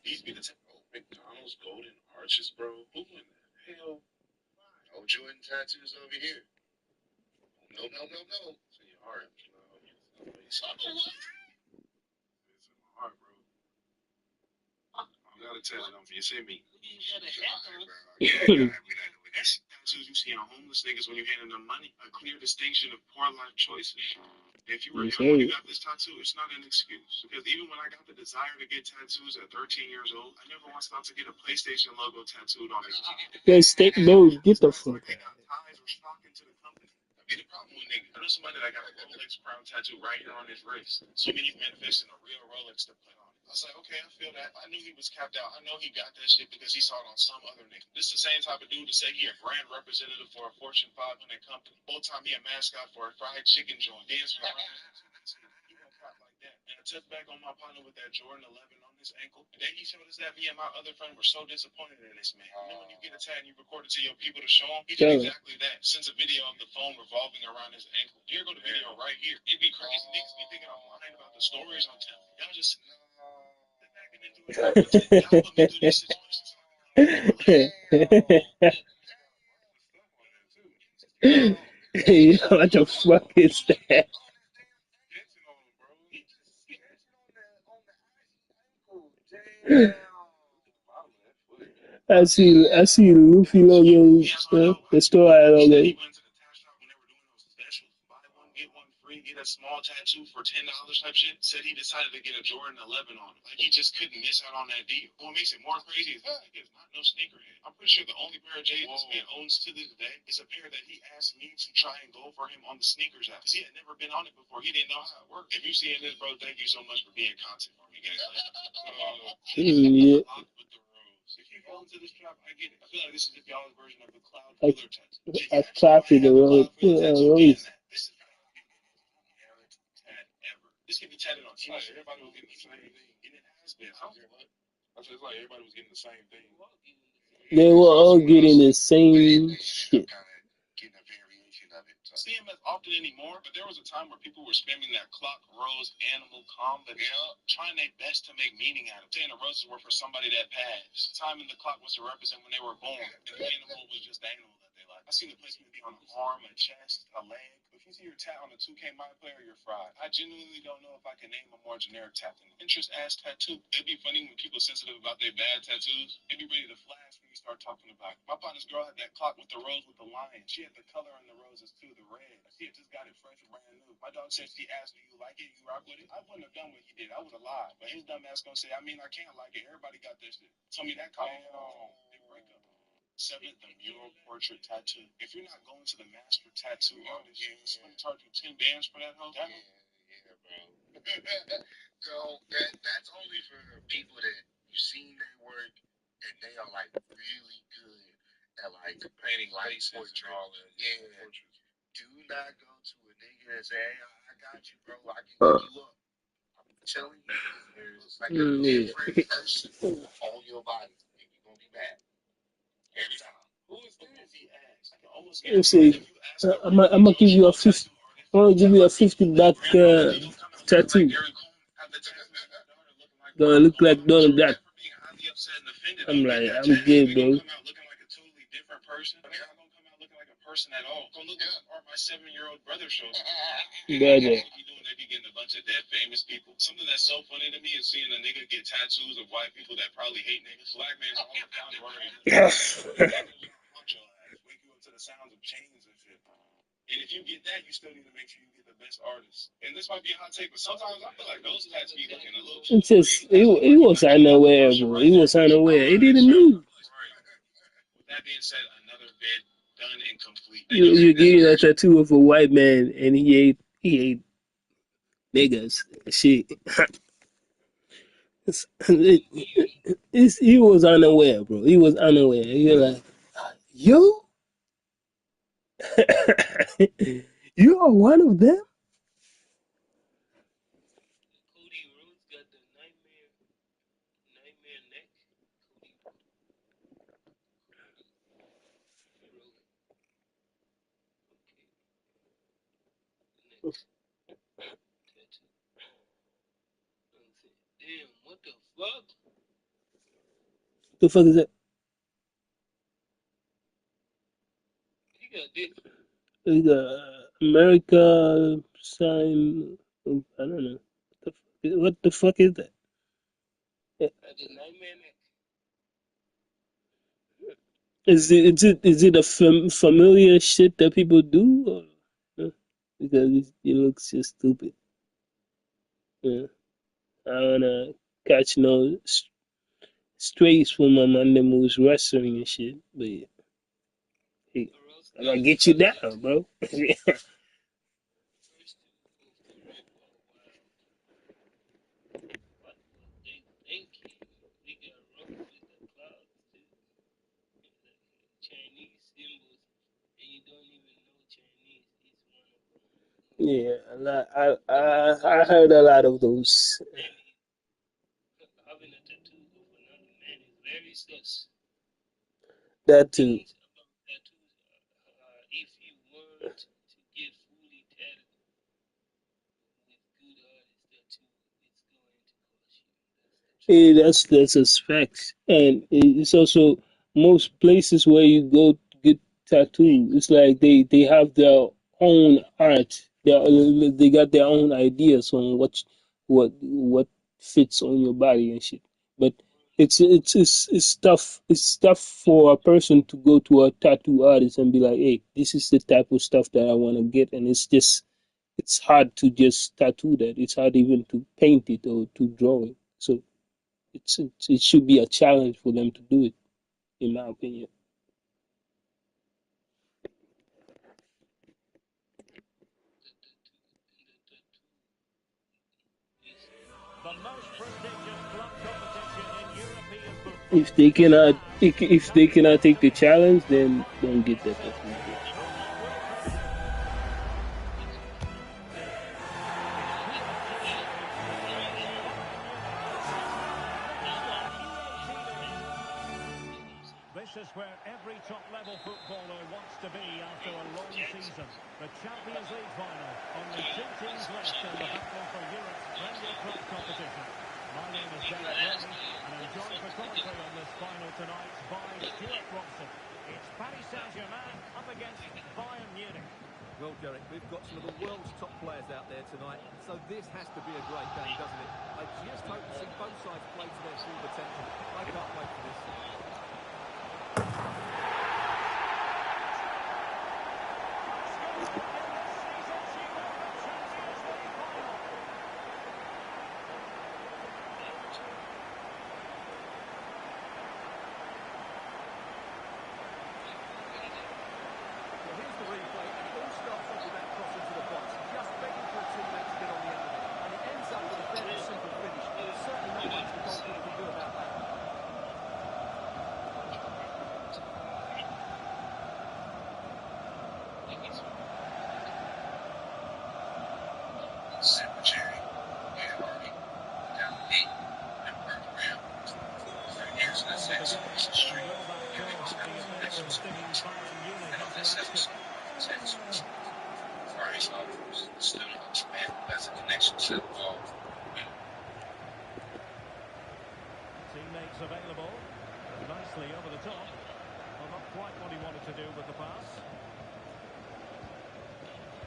These be the McDonald's golden arches, bro. Who in the hell? No Jordan tattoos over here. No. So your heart, it's in my heart, bro. I gotta tell it on me. It's in me. Tattoos you see on homeless niggas when you're handing them money. A clear distinction of poor life choices. If you were young when you got this tattoo, it's not an excuse. Because even when I got the desire to get tattoos at 13 years old, I never once thought to get a PlayStation logo tattooed on me. No, get the fuck They got ties or stock into the company. That'd be the problem with niggas. I know somebody that got a Rolex crown tattoo right here on his wrist. So many manifesting a real Rolex to put on. I was like, okay, I feel that. I knew he was capped out. I know he got that shit because he saw it on some other nigga. This is the same type of dude to say he a brand representative for a Fortune 500 company. Whole time he a mascot for a fried chicken joint. Dancing around. He gonna pop like that. And I took back on my partner with that Jordan 11 on his ankle. And then he showed us that. Me and my other friend were so disappointed in this man. And then when you get a tat and you record it to your people to show him, he did exactly that. Sends a video of the phone revolving around his ankle. Here go the video right here. It'd be crazy. Niggas be thinking I'm lying about the stories on tell. Y'all just sit back and enjoy the content. Y'all put me through these situations. What the fuck is that? I see Luffy logo, the store logo. get one free, get a small tattoo for $10 type shit, said he decided to get a Jordan 11 on him. Like, he just couldn't miss out on that deal. What makes it more crazy is that nigga is not no sneakerhead. I'm pretty sure the only pair of J's this man owns to this day is a pair that he asked me to try and go for him on the sneakers app. Because he had never been on it before. He didn't know how it worked. If you seeing this, bro, thank you so much for being content for me, guys. Yeah. If you fall into this trap, I get it. I feel like this is the y'all's version of the cloud filler tattoo. I copied the road. This is this can be tatted on any shit. Everybody was getting the same thing, and it has been. I feel like everybody was getting the same thing. They were all getting the same shit. Getting a variation of it. I see him as often anymore, but there was a time where people were spamming that clock, rose, animal, combination, trying their best to make meaning out of it. Saying the roses were for somebody that passed. The time in the clock was to represent when they were born, and the animal was just the animal that they like. I seen the placement be on an arm, a chest, a leg. If you see your tat on a 2K My Player, you're fried. I genuinely don't know if I can name a more generic tat than interest ass tattoo. It'd be funny when people sensitive about their bad tattoos. It'd be ready to flash when you start talking about it. My partner's girl had that clock with the rose with the lion. She had the color in the roses too, the red. She had just got it fresh and brand new. My dog said she asked, "Do you like it? You rock with it?" I wouldn't have done what he did. I would have lied. But his dumb ass gonna say, "I mean, I can't like it. Everybody got this shit." Told me that comment. They break up. 7th, the mural portrait tattoo. If you're not going to the master tattoo artist, it's going to charge you 10 bands for that hoe. Yeah, bro. So that's only for people that you've seen their work and they are like really good at like painting light portraits. Yeah. Do not go to a nigga and say, "Hey, I got you, bro. I can hook you up." I'm telling you, there's like a different person on your body, and you're gonna be mad every time. Who is this? He asked. I can almost Let me see. I'm gonna give you a 50. I'm gonna give you a 50 back tattoo. Gonna look like Donald Duck. I'm like, I'm good, bro. Person at all. Go look at my 7-year-old brother shows. Brother. They be getting a bunch of dead famous people. Something that's so funny to me is seeing a nigga get tattoos of white people that probably hate niggas. Black man's all down the road. Wake you up to the sounds of chains and shit. And if you get that, you still need to make sure you get the best artist. And this might be a hot take, but sometimes I feel like those tats be looking a little. It's just he was unaware, bro. He was unaware. He didn't know. With that being said, another bid done and complete. You're getting a tattoo of a white man, and he ate niggas. Shit. He was unaware, bro. He was unaware. You're like, you? You are one of them? Cody Rhodes got the nightmare neck. Cody Rhodes. Okay. Next tattoo. Damn, what the fuck? The fuck is that? He got this. It's America sign. I don't know. What the fuck is that? Got the nightmare neck. Is it a familiar shit that people do? Or, because it looks just stupid. Yeah. I wanna catch no strays from my man them who's wrestling and shit. But yeah, hey, I gotta get you down, bro. First two of the rip. Oh wow. What was they thinking? They got rope with the clouds too. Like Chinese symbols, and you don't even know Chinese. It's one of them. Yeah, a lot, I heard a lot of those. And having a tattoo of another man is very sus. That too. Things about tattoos if you want to get fully tatted with good artists tattoo, it's going to cost you. That's the truth. Yeah, that's a fact, and it's also most places where you go to get tattooed. It's like they have their own art. They got their own ideas on what fits on your body and shit. But it's tough for a person to go to a tattoo artist and be like, hey, this is the type of stuff that I want to get, and it's just it's hard to just tattoo that. It's hard even to paint it or to draw it. So it should be a challenge for them to do it, in my opinion. The most prestigious club competition in European football. If they cannot take the challenge, then don't get that tattoo. This is where every top-level footballer wants to be after a long season. The Champions League final. Only 2 teams left in the battle for Europe's Premier Club competition. My name is Derek Ray, and I'm joined for commentary on this final tonight by Stuart Robson. It's Paris Saint-Germain up against Bayern Munich. Well, Derek, we've got some of the world's top players out there tonight, so this has to be a great game, doesn't it? I just hope to see both sides play to their full potential. I can't wait for this. Teammates available. Nicely over the top. Well, not quite what he wanted to do with the pass.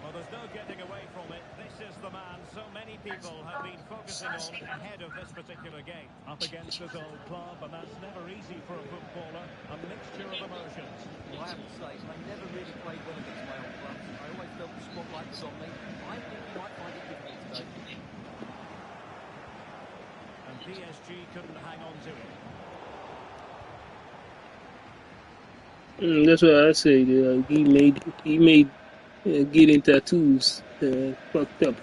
Well, there's no getting away from it. This is the man so many people have been focusing on ahead of this particular game. Up against his old club, and that's never easy for a footballer. A mixture of emotions. Well, I have to say, I never really played well against my old clubs. I always felt the spotlight was on me. I think he might find it difficult today. And PSG couldn't hang on to it. That's what I say. He made getting tattoos fucked up.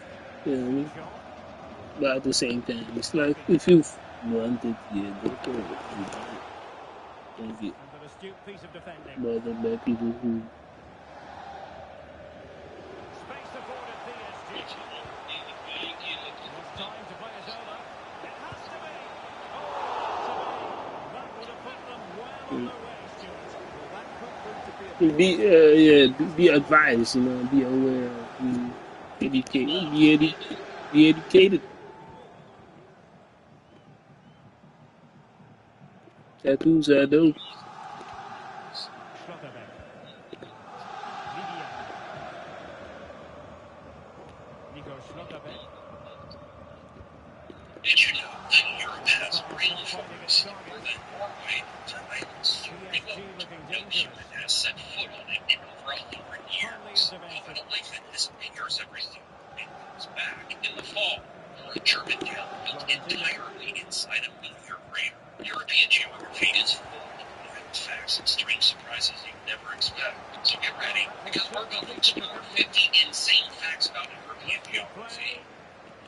You know what I mean? But at the same time, it's like if you wanted, yeah, go for it. Don't get And an astute piece of defending. bothered by people who. Space afforded PSG. It's time to play it over. It has to be. Oh, that would have put them well on their way, Stuart. Well, that could prove to be a Be advised, you know, be aware, be educated. Tattoos are dope. Schlotterbeck. Vivian. Nico Schlotterbeck. Did you know that Europe has rainforests more than Norway to Islands? No human has set foot on it in over 100 years. Even a lake that disappears every few comes back in the fall, or a German town built entirely inside a meteor crater. European geography is full of wild facts and strange surprises you'd never expect. So get ready, because we're going to explore 50 insane facts about European geography.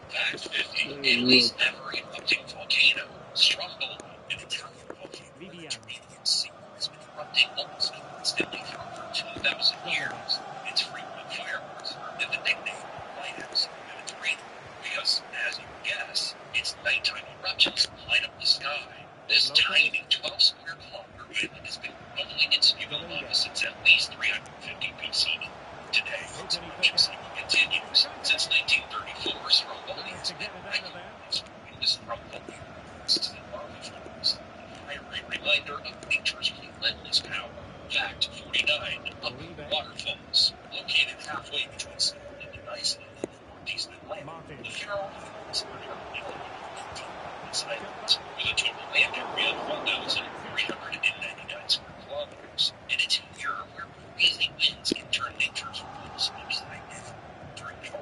Fact 50. Italy's never-erupting volcano, Stromboli, an Italian volcano in the Mediterranean Sea, has been erupting almost constantly for over 2,000 years. Its frequent fireworks earned it the nickname Lighthouse of the Mediterranean, because, as you would guess, its nighttime eruptions light up the sky. This tiny 12-square-kilometer island has been bubbling in spewing lava since at least 350 BCE. Today, its eruption cycle continues. Since 1934, Stromboli has been regularly spewing the Stromboli bursts and lava flows, a fiery reminder of nature's relentless power. Fact 49. Waterfalls.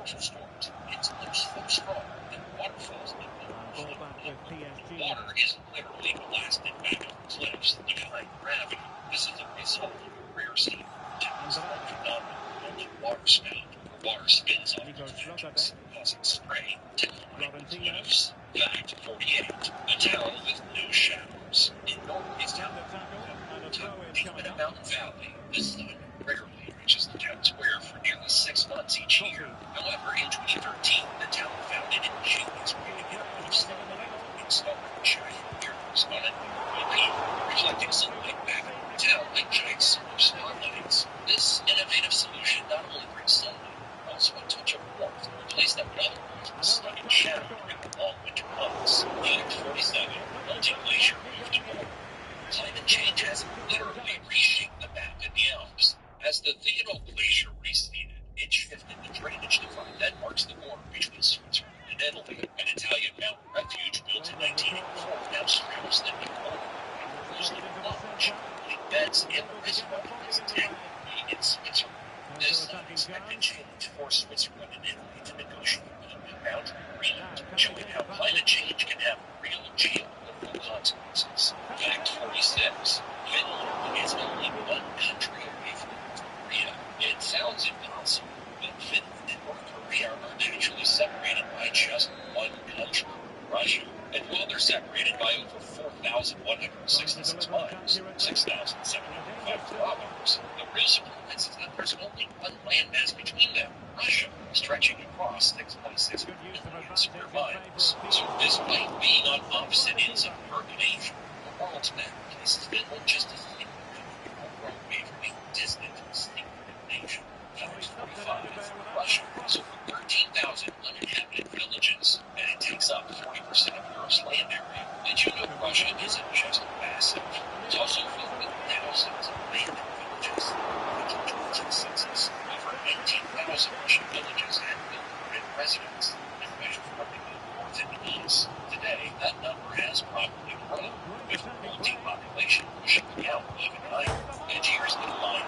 torrential storms. It's so strong that waterfalls that Ball back with PSG. water is literally blasted back up the cliffs, defying gravity. This is a result of a rare sea phenomenon called a water spout, where water spins off Nico the Schlotterbeck. edges, causing spray to climb the Florentino. cliffs. Fact 48. The town with no shadows. In Norway's town, The tackle and a throw in deep coming in a up. mountain valley, the sun rarely reaches the town square for nearly 6 months each year. However, in 2013, the town found an ingenious way to get enough sunlight installing giant mirrors on a new building, reflecting sunlight back into the town like giant solar spotlights. This innovative solution not only brings sunlight, but also a touch of warmth in a place that would otherwise be stuck in shadow during the long winter months. Fact 47. Multi-glacier moved to north. Climate change has literally reshaped the map in the Alps. As the Theodule Glacier receded, it shifted the drainage divide that marks the border between Switzerland and Italy. An Italian mountain refuge built in 1984 now straddles the new border and flows like a plunge, between beds and the reservoir is technically in Switzerland. This unexpected change forced Switzerland and Italy to negotiate a new mountain agreement, showing how climate change can have real geopolitical consequences. Fact 46. Finland is only one country away from North Korea. It sounds impossible, but Finland and North Korea are actually separated by just one country, Russia. And while they're separated by over 4,166 miles, 6,705 kilometers, the real surprise is that there's only one landmass between them, Russia, stretching across 6.6 million square miles. So despite being on opposite ends of urban Asia, the world's map places Finland just as a single country far away from a distant, secretive nation. Fact 45. Russia has over 13,000 uninhabited villages, and it takes up 40% of Europe's land area. Did you know Russia isn't just massive? It's also filled with thousands of abandoned villages. In the 2020 census, over 19,000 Russian villages had no permanent residents, and measured from the north and east. Today, that number has probably grown, with rural depopulation pushing the count even higher. As years go by,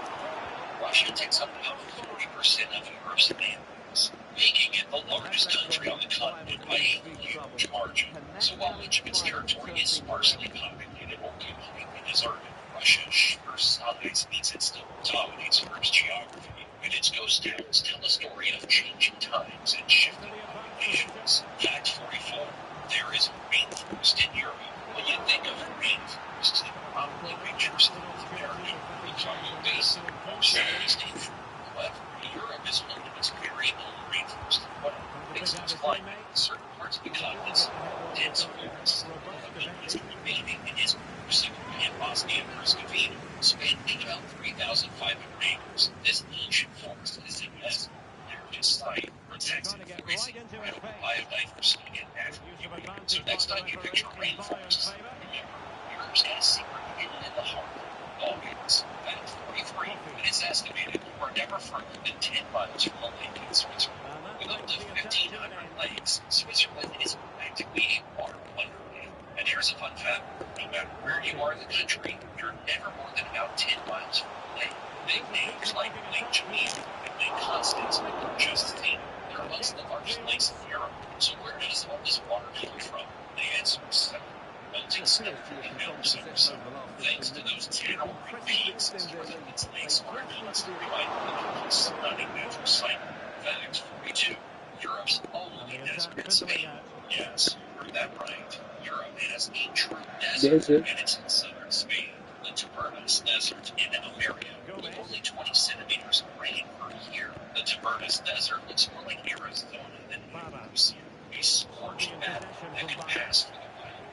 Russia takes up about 40% of Europe's land mass, making it the largest country on the continent by a huge margin. So while much of its territory is sparsely populated or completely deserted, Russia's sheer size means it still dominates Europe's geography, and its ghost towns tell a story of changing times and shifting populations. Fact 44. There is a rainforest in Europe. When you think of rainforests, it probably pictures North America, the Congo Basin, or Southeast Asia. However, Europe is home to its very own rainforest as well. Thanks to its climate, certain parts of the continent's dense forests, one of the least remaining in its Corsica and Bosnia and Herzegovina, spanning about 3,500 acres. This ancient forest is a UNESCO heritage site, protected for its incredible biodiversity and natural beauty. So next time you picture rainforests, remember, Europe's got a secret hidden in the heart of the Balkans. Fact 43. It is estimated you are never further than 10 miles from a lake in Switzerland. With up to 1,500 lakes, Switzerland is practically a water wonderland. And here's a fun fact. No matter where you are in the country, you're never more than about 10 miles from a lake. Big names like Lake Geneva and Lake Constance are just as neat. They're amongst the largest lakes in Europe. So where does all this water come from? The answer is simple. Melting snow from the Alps over summer. Thanks to those towering peaks, its lakes are constantly vital in stunning natural cycle. Fact 42. Europe's only desert in Spain. Yes, you heard that right. Europe has a true desert, and it's in southern Spain, the Tabernas Desert in Almeria, with only 20 centimeters of rain per year. The Tabernas Desert looks more like Arizona than Andalusia, a scorched map that can pass for the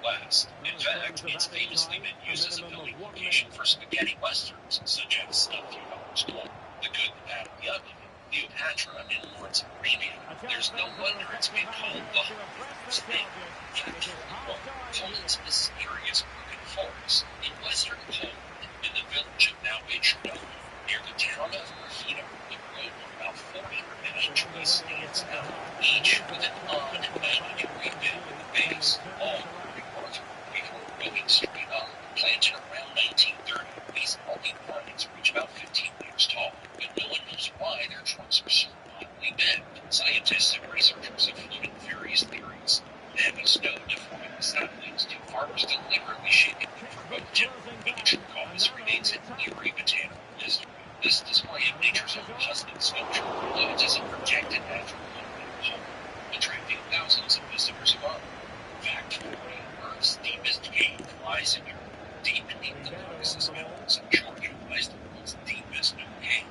Wild West. In fact, it's famously been used as a filming location for spaghetti westerns, such as A Few Dollars Gold, The Good, the Bad, and the Ugly, Cleopatra, and Lawrence of Arabia. There's no wonder it's been called the Holy Thing. Fact 41. Poland's mysterious broken forest in western Poland, in the village of Nowy Chernobyl, near the town of Krafina, the road where about 409 trees stands out, each with an odd 90-degree bend at the base, all moving northward before going straight up. Planted around 1930, these healthy pines reach about 15 meters tall, but no one knows why their trunks are so oddly bent. Scientists Scientists and researchers have floated various theories. The heavy snow deforming the satellites to farmers deliberately shaping them for both timber, but the true cause remains an eerie botanical mystery. This display of nature's own cosmic sculpture includes as a protected natural whole, attracting thousands of visitors a month. Fact 40, Earth's deepest cave lies in Europe. Deep beneath the Caucasus Mountains in Georgia lies the world's deepest known cave.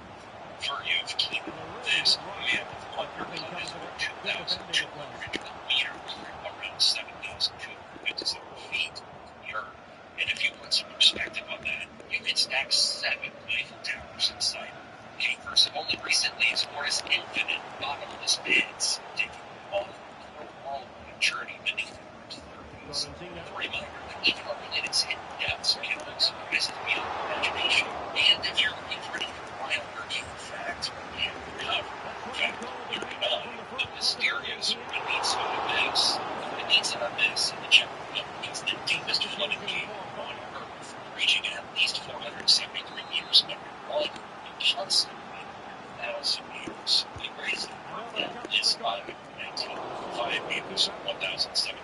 For you of Kino, this mammoth undercut is over 2,212 meters, around 7,257 feet from the Earth. And if you put some perspective on that, you can stack 7 Eiffel Towers inside it. Cavers have only recently explored its infinite bottomless pits, taking on a worldwide journey beneath the Earth's surface. For a reminder that even our planet's hidden depths can hold surprises beyond imagination. And if you're looking for any wilder cave fact, we have covered. Fact 39, the mysterious Peninsula Abyss. The Peninsula Abyss in the Czech Republic is the deepest flooded cave on Earth, reaching at least 473 meters underwater and constantly 1,000 meters. The greatest depth is 519.5 meters, 1,700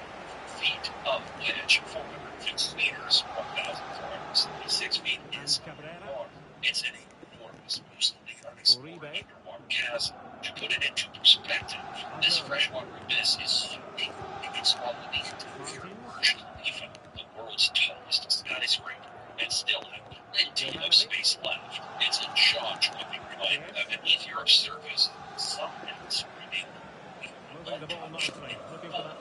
feet, of which 450 meters, 1,476 feet, is underwater. It's an enormous, mostly unexplored underwater chasm. To put it into perspective, this freshwater abyss is so deep it can swallow the entire Burj Khalifa, the world's tallest skyscraper, and still have plenty of space left. It's a jaw-dropping reminder that beneath Europe's surface, some depths remain untouched and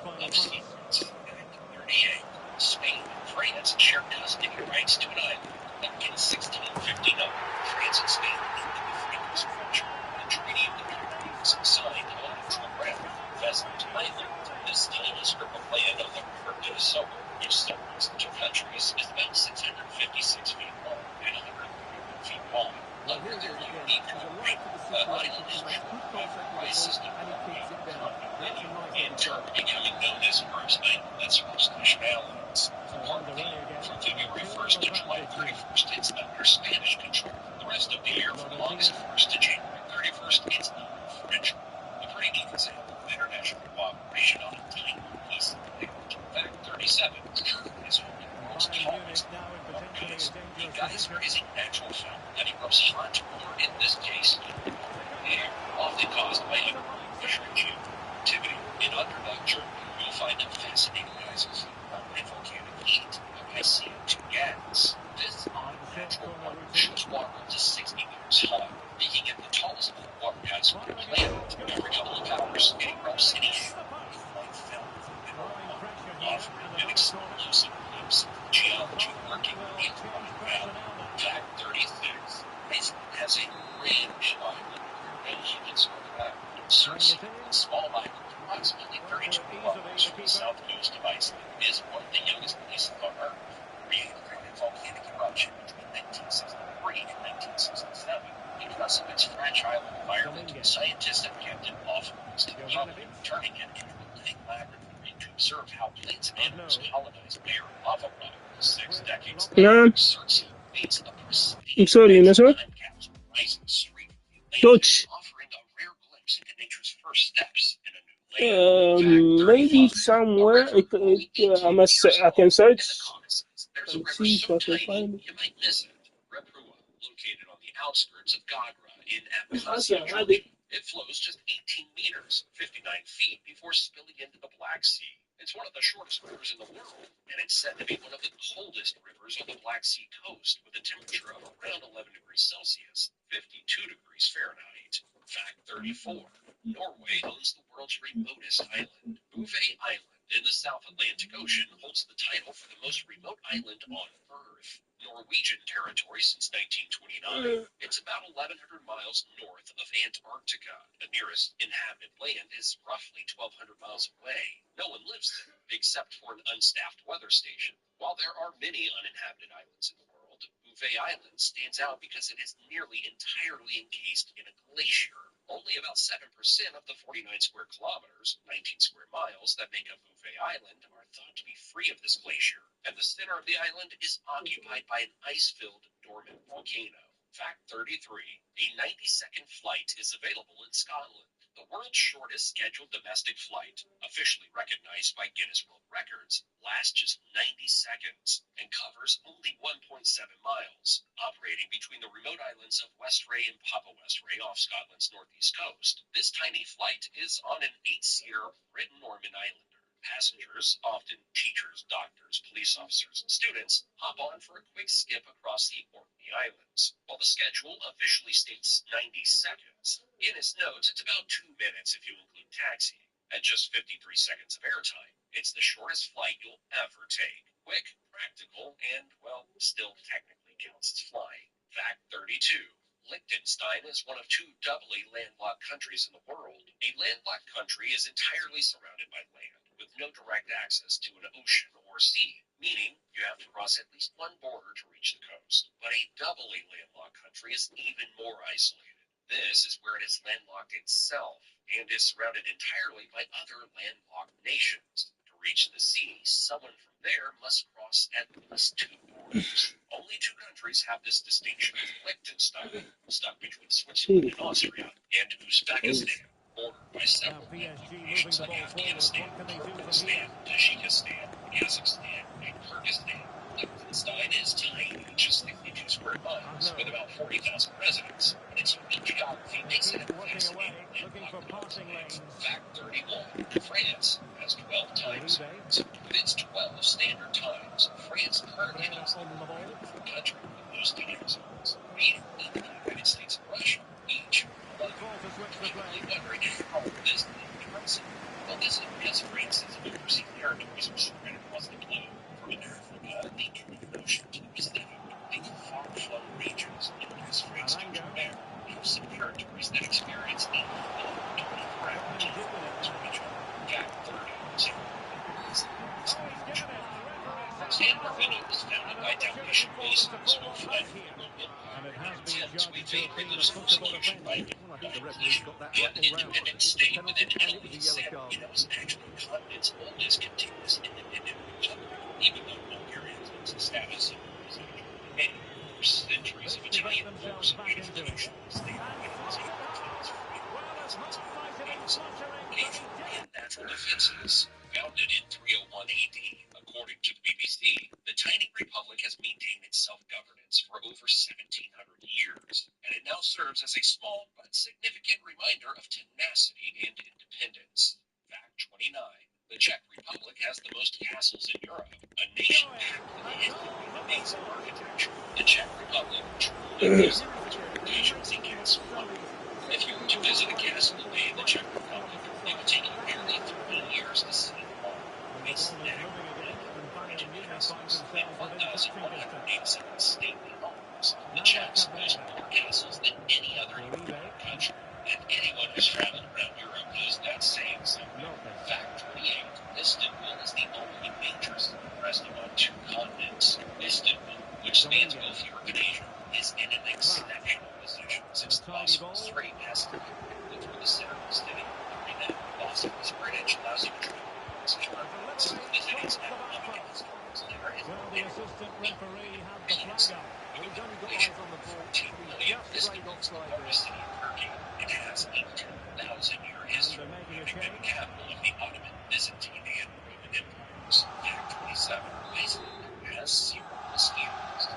full of secrets. Fact 38. Spain and France share custody rights to an island. In 1659, France and Spain ended the Frankish culture. The Treaty of the Pyrenees signed on neutral ground. Pheasant Island, this tiny strip of land on the river Minnesota, which separates the two countries, is about 656 feet long and 131 feet wide. Under their unique right, the island is governed by a system in turn becoming known as Europe's island that serves nationalities. Part B, from February 1st to July 31st, it's under Spanish control. The rest of the year, from August 1st to January 31st, it's under French rule. A pretty neat example of international cooperation on a tiny piece of land. Fact 37, Germany is home to the world's tallest water ice. The geyser is a natural fountain that erupts hot, or in this case, air, often caused by underground pressure and geoactivity. In Underdog, Germany, you'll find a fascinating geyser formed by volcanic heat, by CO2 gas. This unnatural water shoots water up to 60 meters high, making it the tallest water geyser on the planet. Every couple of hours, it erupts in a like fountain of mineral water, offering an explosive glimpse of the geology lurking beneath the valley. Fact 36. Iceland has a range island where no humans are allowed. Circe, a small island approximately 32 kilometers from the south coast of Iceland, is one of the youngest places on Earth. Created during a volcanic eruption between 1963 and 1967. Because of its fragile environment, scientists have kept it off limits to the public, turning it into a living laboratory to observe how plants and animals colonize barren lava rock. 6 decades later, Circe remains a pristine time capsule rising straight from the Atlantic, offering a rare glimpse into nature's first steps in a new land. Maybe somewhere I can search and see if I can find it. You might miss it. Reprua, located on the outskirts of Gagra in Abkhazia, Georgia. It flows just 18 meters, 59 feet, before spilling into the Black Sea. It's one of the shortest rivers in the world, and it's said to be one of the coldest rivers on the Black Sea coast, with a temperature of around 11 degrees Celsius, 52 degrees Fahrenheit. Fact 34. Norway owns the world's remotest island. Bouvet Island in the South Atlantic Ocean holds the title for the most remote island on Earth. Norwegian territory since 1929. It's about 1,100 miles north of Antarctica. The nearest inhabited land is roughly 1,200 miles away. No one lives there, except for an unstaffed weather station. While there are many uninhabited islands in the world, Bouvet Island stands out because it is nearly entirely encased in a glacier. Only about 7% of the 49 square kilometers, 19 square miles, that make up Bouvet Island are thought to be free of this glacier, and the center of the island is occupied by an ice-filled dormant volcano. Fact 33. A 90-second flight is available in Scotland. The world's shortest scheduled domestic flight, officially recognized by Guinness World Records, lasts just 90 seconds and covers only 1.7 miles, operating between the remote islands of Westray and Papa Westray off Scotland's northeast coast. This tiny flight is on an 8-seater Britten Norman Islander. Passengers, often teachers, doctors, police officers, and students, hop on for a quick skip across the Orkney Islands. While the schedule officially states 90 seconds, Guinness notes it's about 2 minutes if you include taxiing. At just 53 seconds of airtime, it's the shortest flight you'll ever take. Quick, practical, and, well, still technically counts as flying. Fact 32. Liechtenstein is one of 2 doubly landlocked countries in the world. A landlocked country is entirely surrounded by land, with no direct access to an ocean or sea, meaning you have to cross at least one border to reach the coast. But a doubly landlocked country is even more isolated. This is where it is landlocked itself and is surrounded entirely by other landlocked nations. To reach the sea, someone from there must cross at least 2 borders. Only 2 countries have this distinction: Liechtenstein, stuck between Switzerland and Austria, and Uzbekistan, bordered by several landlocked nations like Afghanistan, Turkmenistan, Tajikistan, Kazakhstan, and Kyrgyzstan. Liechtenstein is tiny, just 62 square miles, with about 40,000 residents, and its unique geography makes it a fascinating landlocked island. Fact 31. France has 12 time zones. With its 12 standard times, France currently holds the record for a country with those time zones, beating even the United States and Russia, each 11. Probably wondering how this is possible. Well, this is because France's overseas territories are spread across the globe, from Africa and the Indian Ocean to the Pacific. These far-flung regions, known as France d'outre-mer, have some territories that experience a 24 hours of temperature. Fact 30. San Marino was founded by Dalmatian masons who fled from the Roman Empire and attempt to evade religious persecution by an independent state within Italy. San Marino is actually the continent's oldest continuous independent republic, even though Bulgaria claims the status of for centuries of Italian wars and unification. The state was and natural defenses. Founded in 301 AD, according to the BBC, the tiny republic has maintained its self-governance for over 1,700 years, and it now serves as a small but significant reminder of tenacity and independence. Fact 29. The Czech Republic has the most castles in Europe, a nation packed with history and amazing architecture. The Czech Republic truly is a country castle. If you were to visit a castle in the Czech Republic, it would take you nearly 3 years to see them all. A stack of castles and 1,187 stately homes. The Czechs boast more castles than any other European country, and anyone who's traveled around Europe knows that saying something. Fact 28. Istanbul is the only major city resting on 2 continents. Istanbul, which spans both Europe and Asia, is in an exceptional position since the Bosphorus Strait passes directly through the center of the city. The Bosphorus Bridge allows you to travel visiting economic historians there is The assistant referee had the flag up. Well, he's only got eyes on the ball. He's just playing offside there. It has a 2,000-year history, having been the capital of the Ottoman, Byzantine, and Roman empires. Fact 27. Iceland has 0 mosquitoes.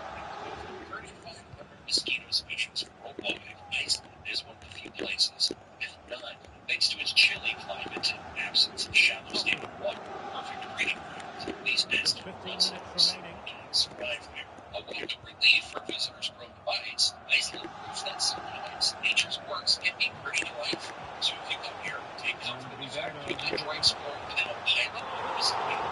With 3,500 mosquito species worldwide, Iceland is one of the few places, if none, thanks to its chilly climate and absence of shallow standing water, perfect breeding grounds. These pests are survive there. A welcome relief for visitors prone to bites, Iceland proves that sometimes nature's quirks can be pretty delightful. So if you come here, take comfort in the fact you can enjoy exploring without a pilot or mosquito.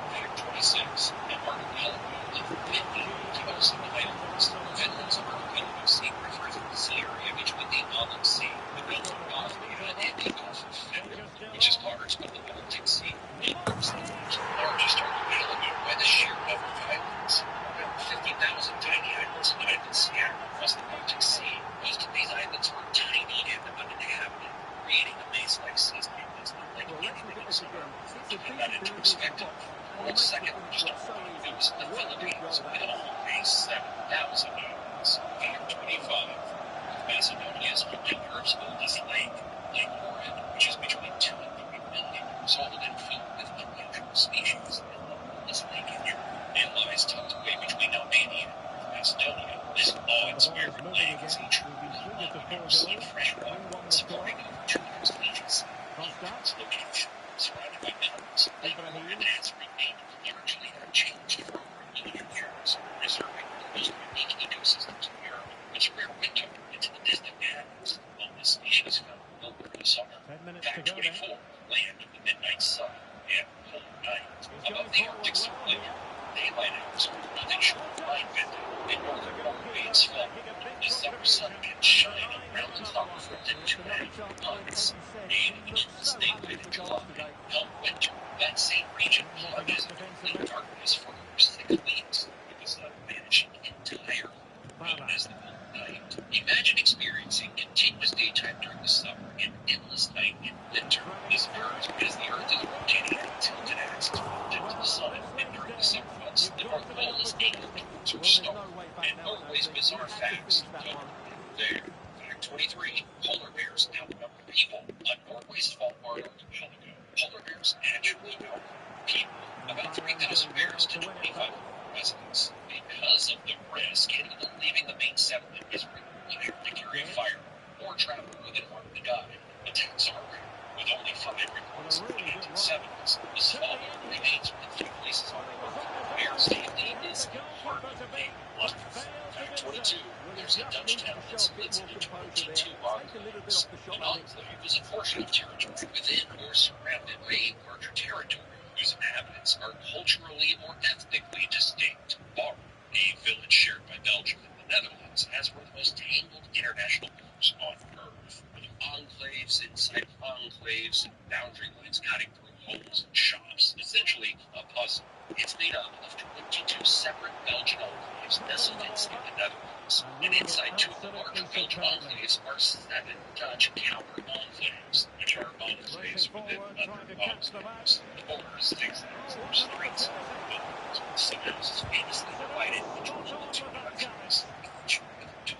Fact 26. An archipelago of 50 coastal islands. Finland's archipelago sea refers to the sea area between the Baltic Sea, the Gulf of Bothnia, and the Gulf of Finland, which is part of the Baltic Sea. It marks the world's largest archipelago by the sheer number of islands. Around 50,000 tiny islands and islands scattered across the Baltic Sea. Most of these islands are tiny and uninhabited, creating a maze-like seascape that's unlike anything else on Earth. To put that into perspective, the world's second largest archipelago is in the Philippines, with a whole 7,000 islands. Fact 25. Macedonia is home to Europe's oldest lake, Lake Ohrid, which is between 2 and 3 million years old and filled with unusual species, and the oldest lake in Europe. It lies tucked away between Albania and North Macedonia. This awe-inspiring lake is a truly wondrous sea of fresh water, supporting over 200 species. Its location, surrounded by mountains, Lake Ohrid has remained largely unchanged for over a million years, preserving the most unique ecosystems in Europe, which rare window into the distant heavens. Longest species found over the summer. Fact 24. Land of the midnight sun and polar night. Above the Arctic Circle, daylight hours are nothing short of mind-bending. In northern Norway's fall, the summer sun can shine on mountain tops into magical months, made into the daylight in July. Come winter, that same region plunges into complete darkness for over 6 weeks, with the sun vanishing entirely, known as the polar night. Imagine experiencing continuous daytime during the summer and endless night in winter. This occurs because the Earth is rotating on a tilted axis relative to the sun, and during the summer months, the North Pole is angled towards our star. And Norway's bizarre facts don't end there. Fact 23. Polar bears outnumber people on Norway's Svalbard archipelago. Polar bears actually outnumber people. About 3,000 bears to 2,500 residents. Because of the risk, anyone leaving the main settlement is required to carry a firearm or travel with an armed guide. Attacks are rare, with only 5 reports in the 1970s. The Svalbard remains one of the few places on Earth where bear safety is hardly a bluff. Fact 22. There's a Dutch town that splits into 22 enclaves. An enclave is a portion of territory within or surrounded by a larger territory, whose inhabitants are culturally or ethnically distinct. Bar, a village shared by Belgium and the Netherlands, has one of the most tangled international borders on Earth, with enclaves inside enclaves and boundary lines cutting through homes and shops. Essentially, a puzzle. It's made up of 22 separate Belgian enclaves nestled inside the Netherlands, and inside 2 of the larger Belgian enclaves are 7 Dutch counter enclaves, which are enclaves within other enclaves. The border zigzags through streets and buildings, with some houses famously divided between the 2 countries, each with 2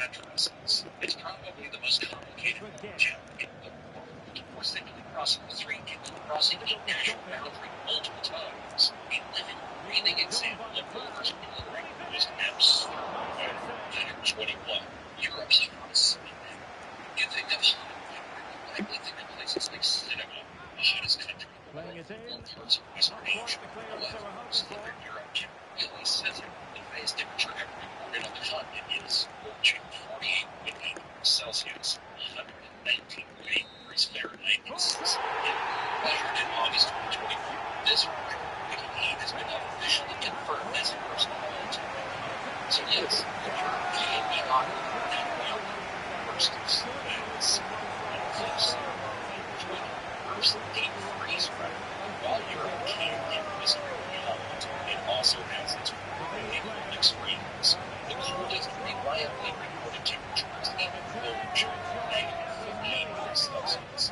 addresses. It's probably the most complicated town in the world. We're simply crossing the street and crossing a national boundary multiple times. A living, breathing example of borders blurring the most absurd way. Fact 21. Europe's hottest spot. You think of hot weather, you likely think of places like Senegal, the hottest country in the world, or parts of Western Asia. However, Southern Europe can really sizzle. The highest temperature ever recorded on the continent is scorching 48.8 degrees Celsius, 119.8 degrees Fahrenheit in Sicily, measured in August 2024. This record-breaking heat has been officially confirmed as a personal holiday. So yes, Europe can be hot, not well. First, facts. Close. Earth's deep freeze record. While Europe can get miserably hot, it also has its really cold extremes. The coldest reliably recorded temperatures in Belgium, -58 degrees Celsius,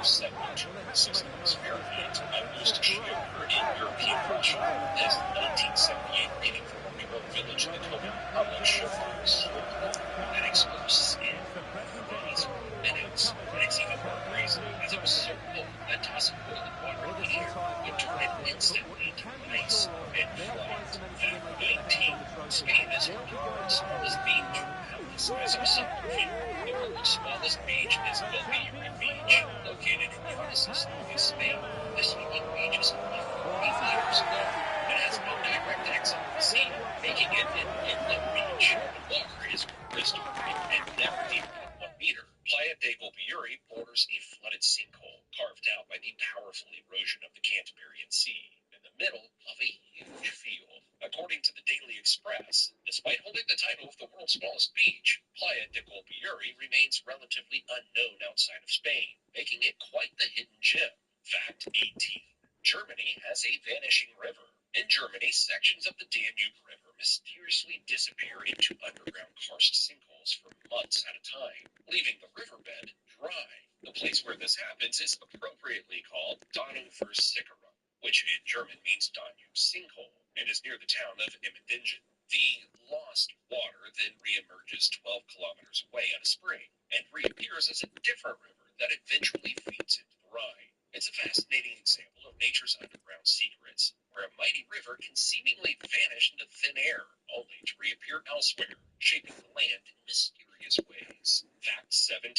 -72.6 degrees Fahrenheit, a most sheer in European Russia. This 1978 reading from a remote village in the Kovan Republic showed so cold that exposed skin would freeze for minutes. And it's even more crazy, as it was so cold that tossing boiling water in the air would turn it instantly to ice and flat. Fact 19. Spain is home to the world's smallest beach, about the size of a softball field. The world's smallest beach is Bobiri Beach, located in Cádiz, Spain. This unique beach is only 40 meters long and has no direct exit to the sea, making it an inlet beach. The water is crystal clear and never deeper than 1 meter. Playa de Gobierri borders a flooded sinkhole carved out by the powerful erosion of the Cantabrian Sea in the middle of a huge field. According to the Daily Express, despite holding the title of the world's smallest beach, Playa de Gobierri remains relatively unknown outside of Spain, making it quite the hidden gem. Fact 18. Germany has a vanishing river. In Germany, sections of the Danube River mysteriously disappear into underground karst sinkholes for months at a time, leaving the riverbed dry. The place where this happens is appropriately called Donauversickerung, which in German means Danube sinkhole, and is near the town of Emmendingen. The lost water then reemerges 12 kilometers away at a spring and reappears as a different river that eventually feeds into the Rhine. It's a fascinating example of nature's underground secrets, where a mighty river can seemingly vanish into thin air, only to reappear elsewhere, shaping the land in mysterious ways. Fact 17.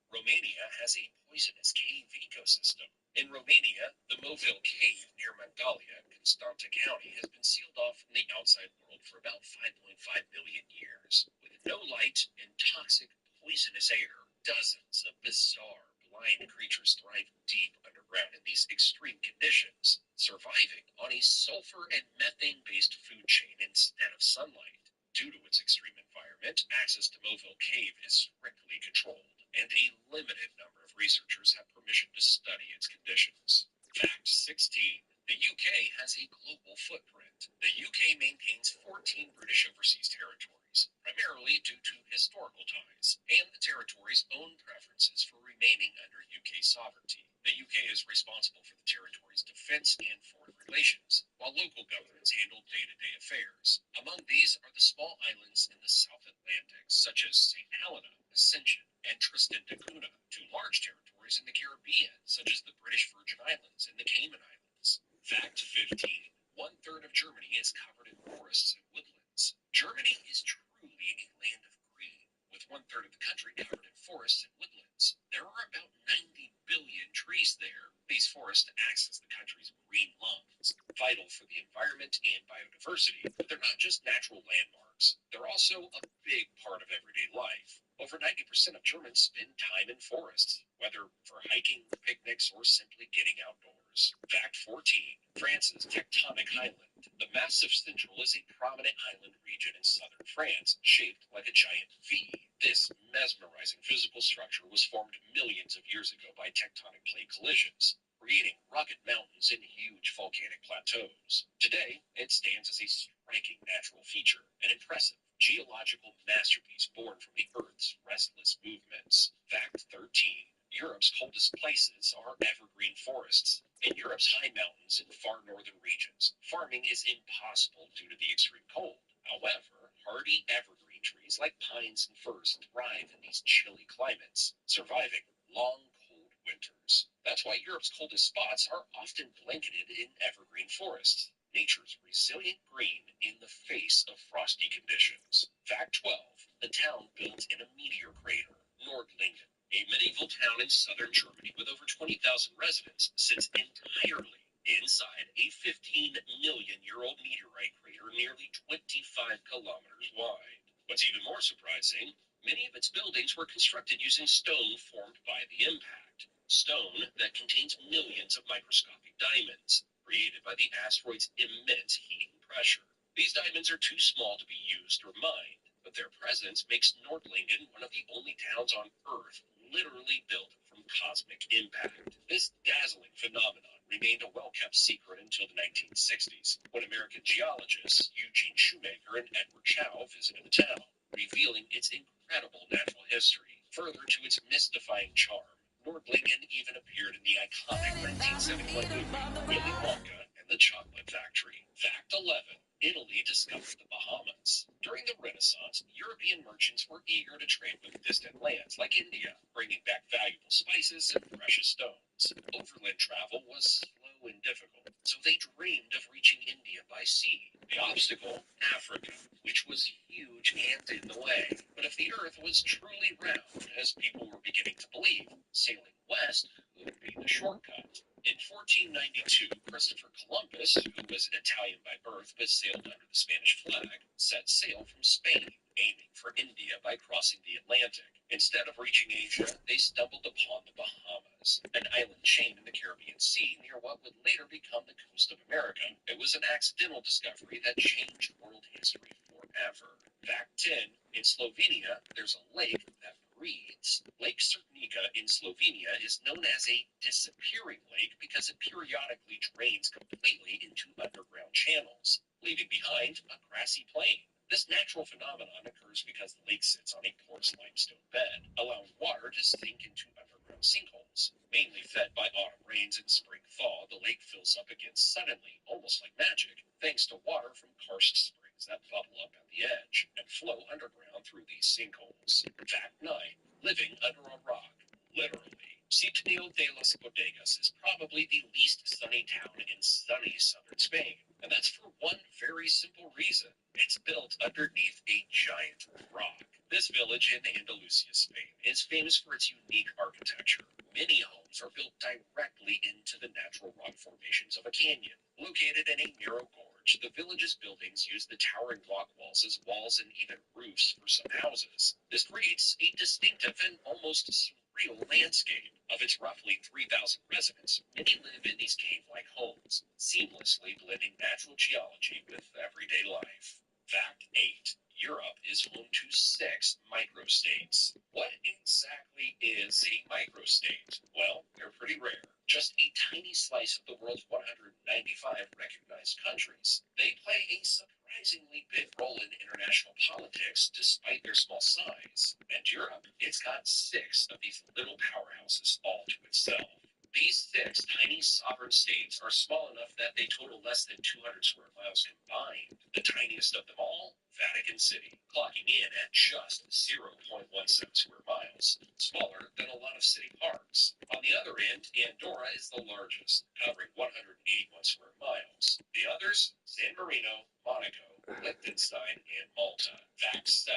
Romania has a poisonous cave ecosystem. In Romania, the Movil Cave near Mangalia, Constanta County, has been sealed off from the outside world for about 5.5 million years. With no light and toxic, poisonous air, dozens of bizarre, blind creatures thrive deep underground in these extreme conditions, surviving on a sulfur and methane-based food chain instead of sunlight. Due to its extreme environment, access to Movil Cave is strictly controlled, and a limited number of researchers have permission to study its conditions. Fact 16. The UK has a global footprint. The UK maintains 14 British overseas territories, primarily due to historical ties, and the territories' own preferences for remaining under UK sovereignty. The UK is responsible for the territory's defense and foreign relations, while local governments handle day-to-day affairs. Among these are the small islands in the South Atlantic, such as St. Helena, Ascension, and Tristan da Cunha, to large territories in the Caribbean, such as the British Virgin Islands and the Cayman Islands. Fact 15. 1/3 of Germany is covered in forests and woodlands. Germany is truly a land of green, with 1/3 of the country covered in forests and woodlands. There are about 90 billion trees there. These forests act as the country's green lungs, vital for the environment and biodiversity. But they're not just natural landmarks. They're also a big part of everyday life. Over 90% of Germans spend time in forests, whether for hiking, picnics, or simply getting outdoors. Fact 14. France's tectonic highland. The massive Central is a prominent highland region in southern France, shaped like a giant V. This mesmerizing physical structure was formed millions of years ago by tectonic plate collisions, creating rugged mountains and huge volcanic plateaus. Today, it stands as a striking natural feature, an impressive geological masterpiece born from the Earth's restless movements. Fact 13. Europe's coldest places are evergreen forests. In Europe's high mountains and far northern regions, farming is impossible due to the extreme cold. However, hardy evergreen trees like pines and firs thrive in these chilly climates, surviving long, cold winters. That's why Europe's coldest spots are often blanketed in evergreen forests, nature's resilient green in the face of frosty conditions. Fact 12. The town built in a meteor crater, Nordlingen. A medieval town in southern Germany with over 20,000 residents sits entirely inside a 15-million-year-old meteorite crater nearly 25 kilometers wide. What's even more surprising, many of its buildings were constructed using stone formed by the impact. Stone that contains millions of microscopic diamonds, created by the asteroid's immense heat and pressure. These diamonds are too small to be used or mined, but their presence makes Nordlingen one of the only towns on Earth literally built from cosmic impact. This dazzling phenomenon remained a well-kept secret until the 1960s, when American geologists Eugene Shoemaker and Edward Chow visited the town, revealing its incredible natural history. Further to its mystifying charm, Nordlingen even appeared in the iconic 1971 movie Willy Wonka and the Chocolate Factory. Fact 11. Italy discovered the Bahamas. During the Renaissance, European merchants were eager to trade with distant lands like India, bringing back valuable spices and precious stones. Overland travel was slow and difficult, so they dreamed of reaching India by sea. The obstacle, Africa, which was huge and in the way. But if the earth was truly round, as people were beginning to believe, sailing west would be the shortcut. In 1492, Christopher Columbus, who was Italian by birth but sailed under the Spanish flag, set sail from Spain, aiming for India by crossing the Atlantic. Instead of reaching Asia, they stumbled upon the Bahamas, an island chain in the Caribbean Sea near what would later become the coast of America. It was an accidental discovery that changed world history forever. Fact 10. In Slovenia, there's a lake that breathes. Lake Cernica in Slovenia is known as a disappearing lake because it periodically drains completely into underground channels, leaving behind a grassy plain. This natural phenomenon occurs because the lake sits on a porous limestone bed, allowing water to sink into underground sinkholes. Mainly fed by autumn rains and spring thaw, the lake fills up again suddenly, almost like magic, thanks to water from karst springs springs that bubble up at the edge and flow underground through these sinkholes. Fact 9. Living under a rock. Literally. Sitio de las Bodegas is probably the least sunny town in sunny southern Spain, and that's for one very simple reason. It's built underneath a giant rock. This village in Andalusia, Spain, is famous for its unique architecture. Many homes are built directly into the natural rock formations of a canyon. Located in a narrow gorge, the village's buildings use the towering rock walls as walls and even roofs for some houses. This creates a distinctive and almost surreal landscape. Of its roughly 3,000 residents, many live in these cave-like homes, seamlessly blending natural geology with everyday life. Fact 8. Europe is home to 6 microstates. What exactly is a microstate? Well, they're pretty rare. Just a tiny slice of the world's 195 recognized countries. They play a surprisingly big role in international politics despite their small size. And Europe, it's got 6 of these little powerhouses all to itself. These 6 tiny sovereign states are small enough that they total less than 200 square miles combined. The tiniest of them all, Vatican City, clocking in at just 0.17 square miles, smaller than a lot of city parks. On the other end, Andorra is the largest, covering 181 square miles. The others, San Marino, Monaco, Liechtenstein, and Malta. Fact 7.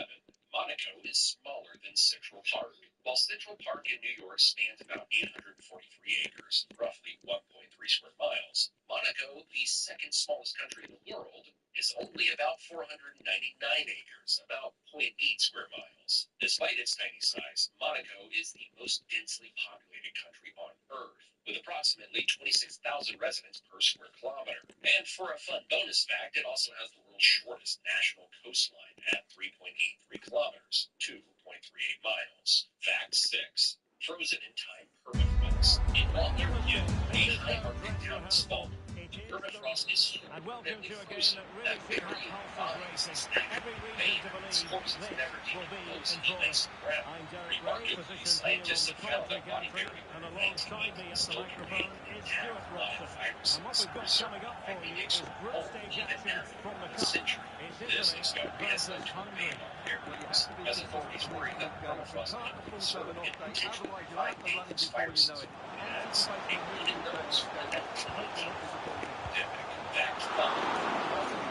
Monaco is smaller than Central Park. While Central Park in New York spans about 843 acres, roughly 1.3 square miles, Monaco, the second smallest country in the world, is only about 499 acres, about 0.8 square miles. Despite its tiny size, Monaco is the most densely populated country on Earth, with approximately 26,000 residents per square kilometer. And for a fun bonus fact, it also has the world's shortest national coastline at 3.83 kilometers, 2.38 miles. Fact 6. Frozen in time permafrost. In Bulgaria, a high Arctic town is falling. The permafrost is so permanently frozen that very bodies stack veins, corpses never decompose and eat nice and brown. Remarkably, scientists have found that body barrier in 1980 still contained intact live viruses, preserved by being able to hold even after 1 century. This discovery has led to a debate on barriers, as authorities worry that permafrost may conserve and potentially provide dangerous viruses, as a good nose for the pandemic. Fact 5.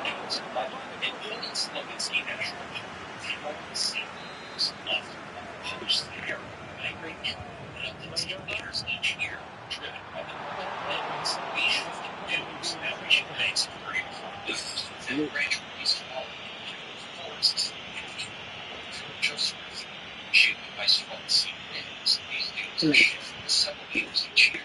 Names like in Poland's Slovinsky National Park, the only seabirds often host the area migrate in at up to 10 meters each year, driven by the northern winds. We shift news now reaching heights of 30 to 40 meters, then gradually swallowed into forests and from just shaped by strong sea winds. These dunes are shifted to several meters each year,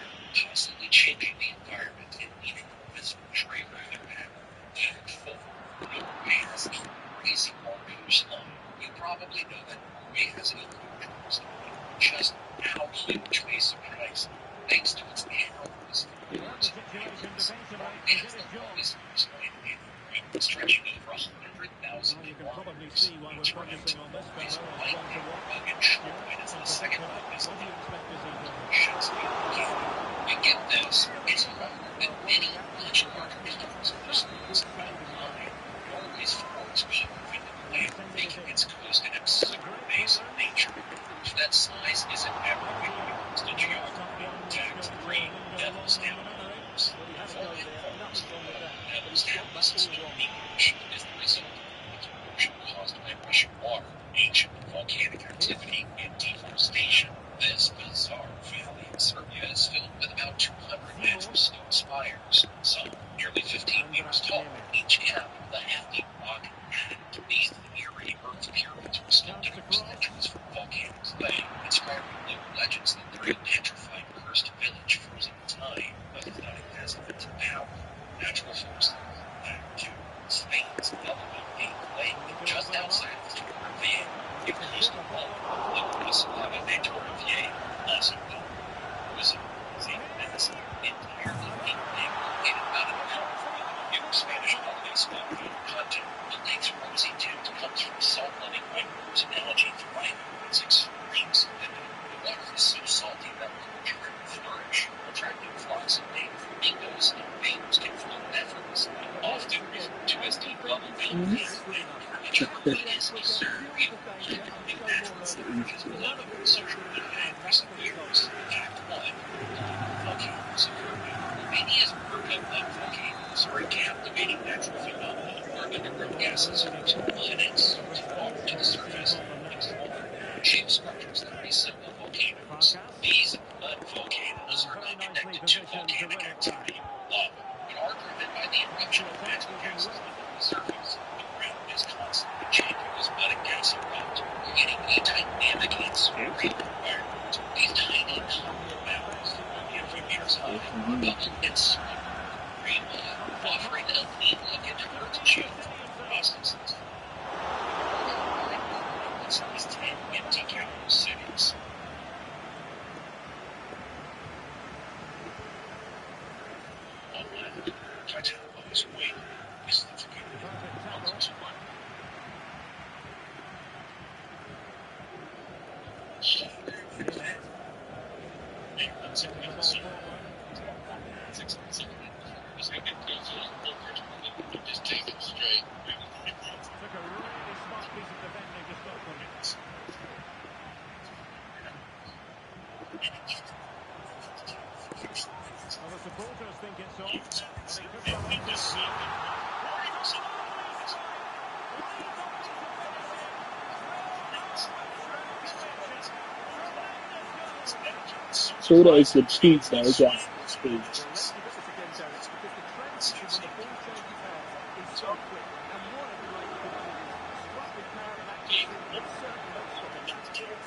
Defence would get fueled with danger and show more urgency. None of this has been, and that's the result. Act 1. Volcanoes. Albania's group of volcanoes are a captivating natural phenomenon where underground gases form planets to fall to the surface and form geostructures that resemble volcanoes. These mud volcanoes are not connected to volcanic activity, lava, but are driven by the eruption of natural gases under the surface. The ground is constantly changing as mud and gas erupt, creating a dynamic and swirling environment. These tiny columnar mounds, only a few meters high, bubble and swirl green mud, offering a neat look into Earth's geothermal processes. It's these 10 empty capital cities. On land, Titano's wing is the forgettable Uncle to one. Just take it straight. Took a really smart piece of defending to stop them. Well, the supporters think it's on, but it could come up this year. Soda is the pizza. I got Well, let's look at this again, Derek, because the transition when the ball changes hands is so quick, and whatever rate you can do is struck with power and accuracy, it's certainly not stopping that.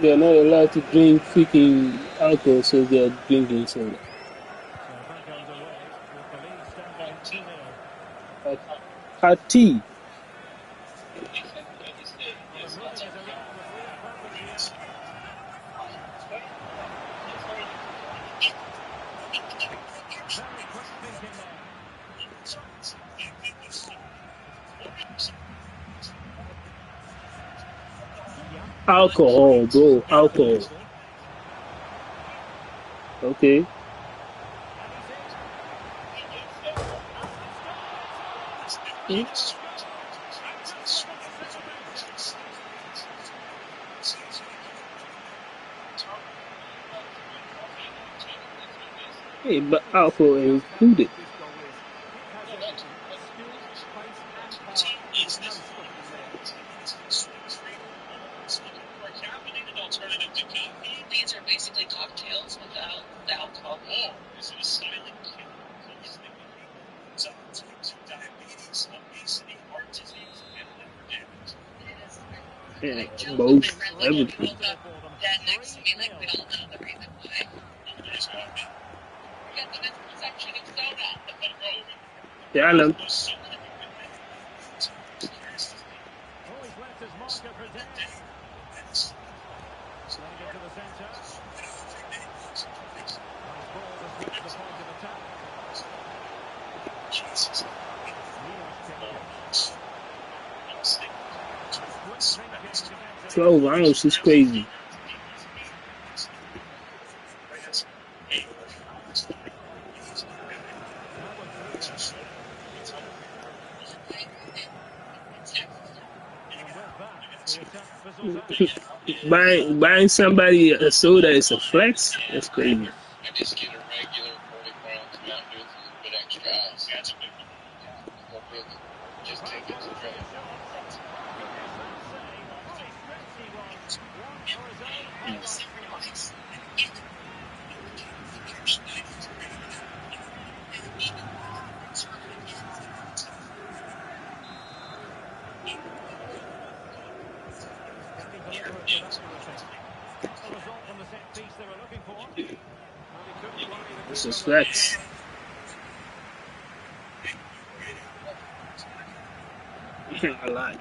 they're not allowed to drink freaking alcohol, so they're drinking soda. So back underway with the lead standing at 2-0. Hot tea. Well, the moving is around with real purpose here. Very quick thinking there. Alcohol, bro. Alcohol. Okay. Hey, but alcohol included. These are basically cocktails without the alcohol. Is it a silent killer? Signs include diabetes, obesity, heart disease, and liver damage. Yeah, I joke both, with my friend everything. rolled up dead next to me like we don't know the reason why. There's one bit. Forget the misperception of soda. Yeah, I know. There's so many good men. So curious to see. Oh, he's left his marker for dead. Playing it to the centre. Nice ball to switch the point of attack. Jesus. Quick thinking defensive. 12 rounds is crazy. Buying somebody a soda is a flex? That's crazy. I just get a regular 44 ounce Mountain Dew with a little bit extra ice. That's a big one. Just take it straight. This is flex. A lot.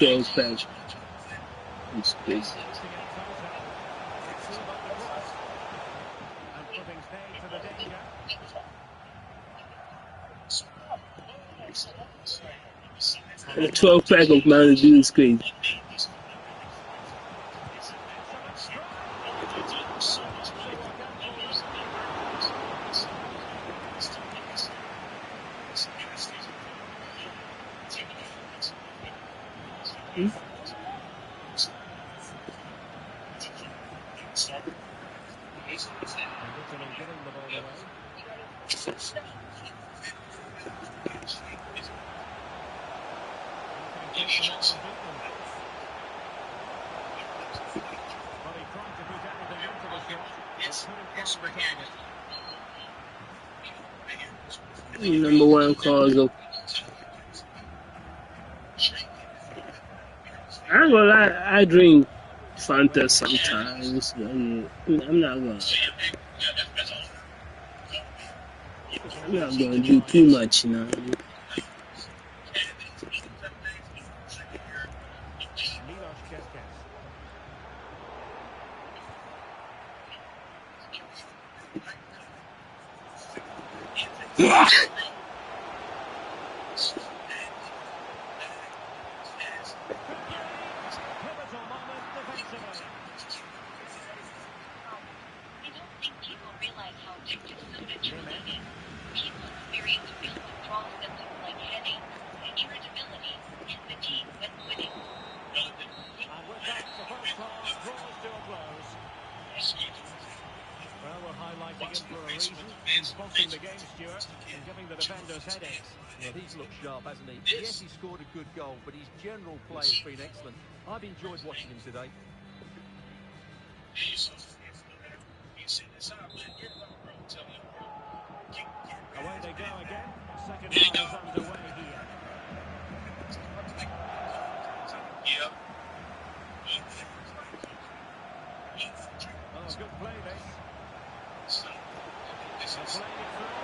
12 pack. It's crazy. To get Toto. Let's see about the cross. And footing's made for the danger. A 12 pack of Mountain Dew is crazy. Excellent strike. To work out for Italy giving the ball away. He can take them on and beat them. Well, he tried to put everything into the shot, but couldn't find the target. Number one cause of. I ain't gonna lie, I drink Fanta sometimes. I'm not gonna do too much, you know. Milos Kerkez. Pivotal moment defensively. I don't think people realize how addictive soda truly is. People experience real withdrawal symptoms like headache, irritability, and fatigue when quitting. And with that, the first half draws to a close. Well, we're highlighting him for a reason. He's bossing the game, Stuart, and giving the defenders headaches. Well, he's looked sharp, hasn't he? Yes, he scored a good goal, but his general play has been excellent. I've enjoyed watching him today. Away they go again. Second half is underway here. Oh, good play this. They're playing it through.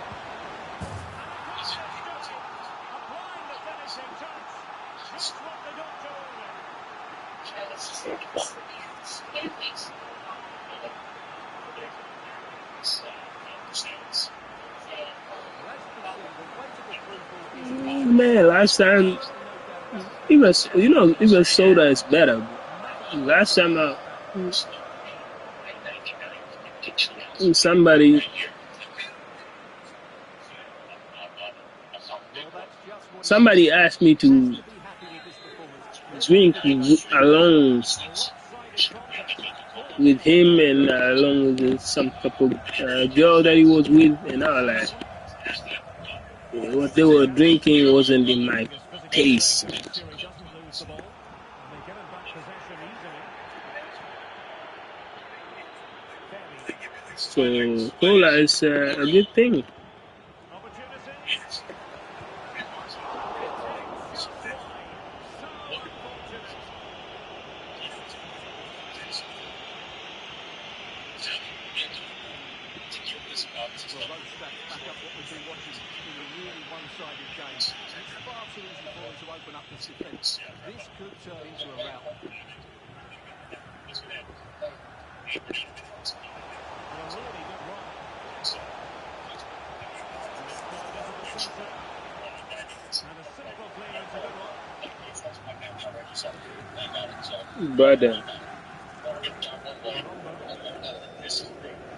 Applying the finishing touch. Just what the doctor ordered. Man, last time even soda is better. Last time somebody asked me to drink alone with him and along with some couple girl that he was with, and I was like, what they were drinking wasn't in my taste. So cola is a good thing. Well, those stats back up what we've been watching. It's been a really one-sided game. It's far too easy for them to open up this defence. This could turn into a rout. Brother,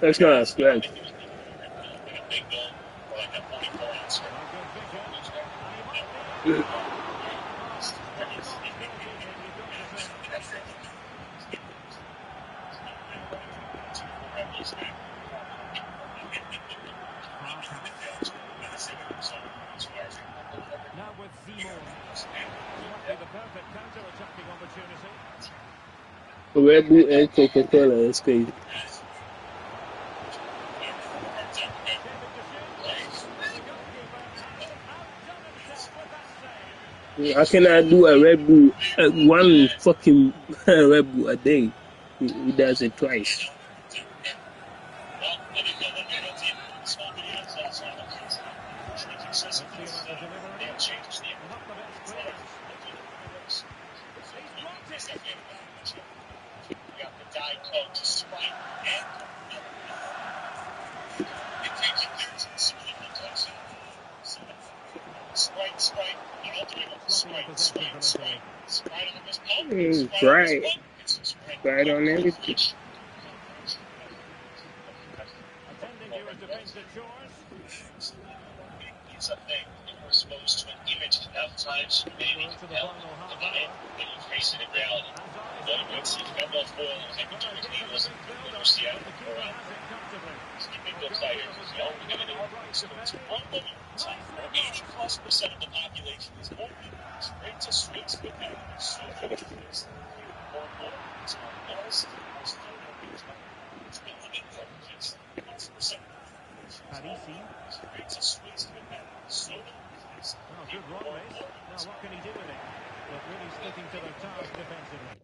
that's not a strength. Now with Zimon. Might be the perfect counter-attacking opportunity. Red Bull and Coca-Cola is crazy. How can I do a Red Bull, one fucking Red Bull a day? He does it twice. You got the Diet Coke, Sprite, and it takes you there to Sprite. You know, Sprite on this pump. Right. Right on everything. Attending to his defensive chores. It's a thing. You were exposed to an image enough times, you may Into the final half deny it, hour. but you face it in reality. Has eyes Once you got that foil, I think Jimmy Eagles or Seattle the keeper or has it comfortably. Sleeping Bill players is the only going to do it's unbelievable. 80+% of the population is only straight to sweets with that. So it's more it's not else. It's still Parisi. straight to sweets with that. So Oh, good run this. Now what can he do with it? But really sticking to their task defensively.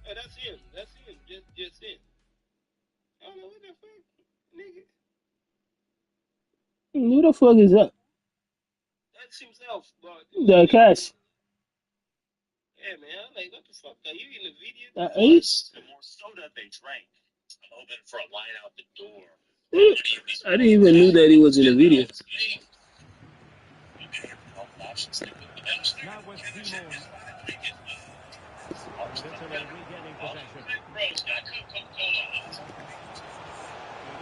Oh, that's him. That's him. Just him. I don't know what the fuck, nigga. Who the fuck is that? That's himself, bro. The Cash. Yeah, man. I'm like, what the fuck? Are you in the video? the more soda they drank, I'm hoping for a line out the door. I didn't even know that he was in the video. Now with Simon. And Italy regaining possession.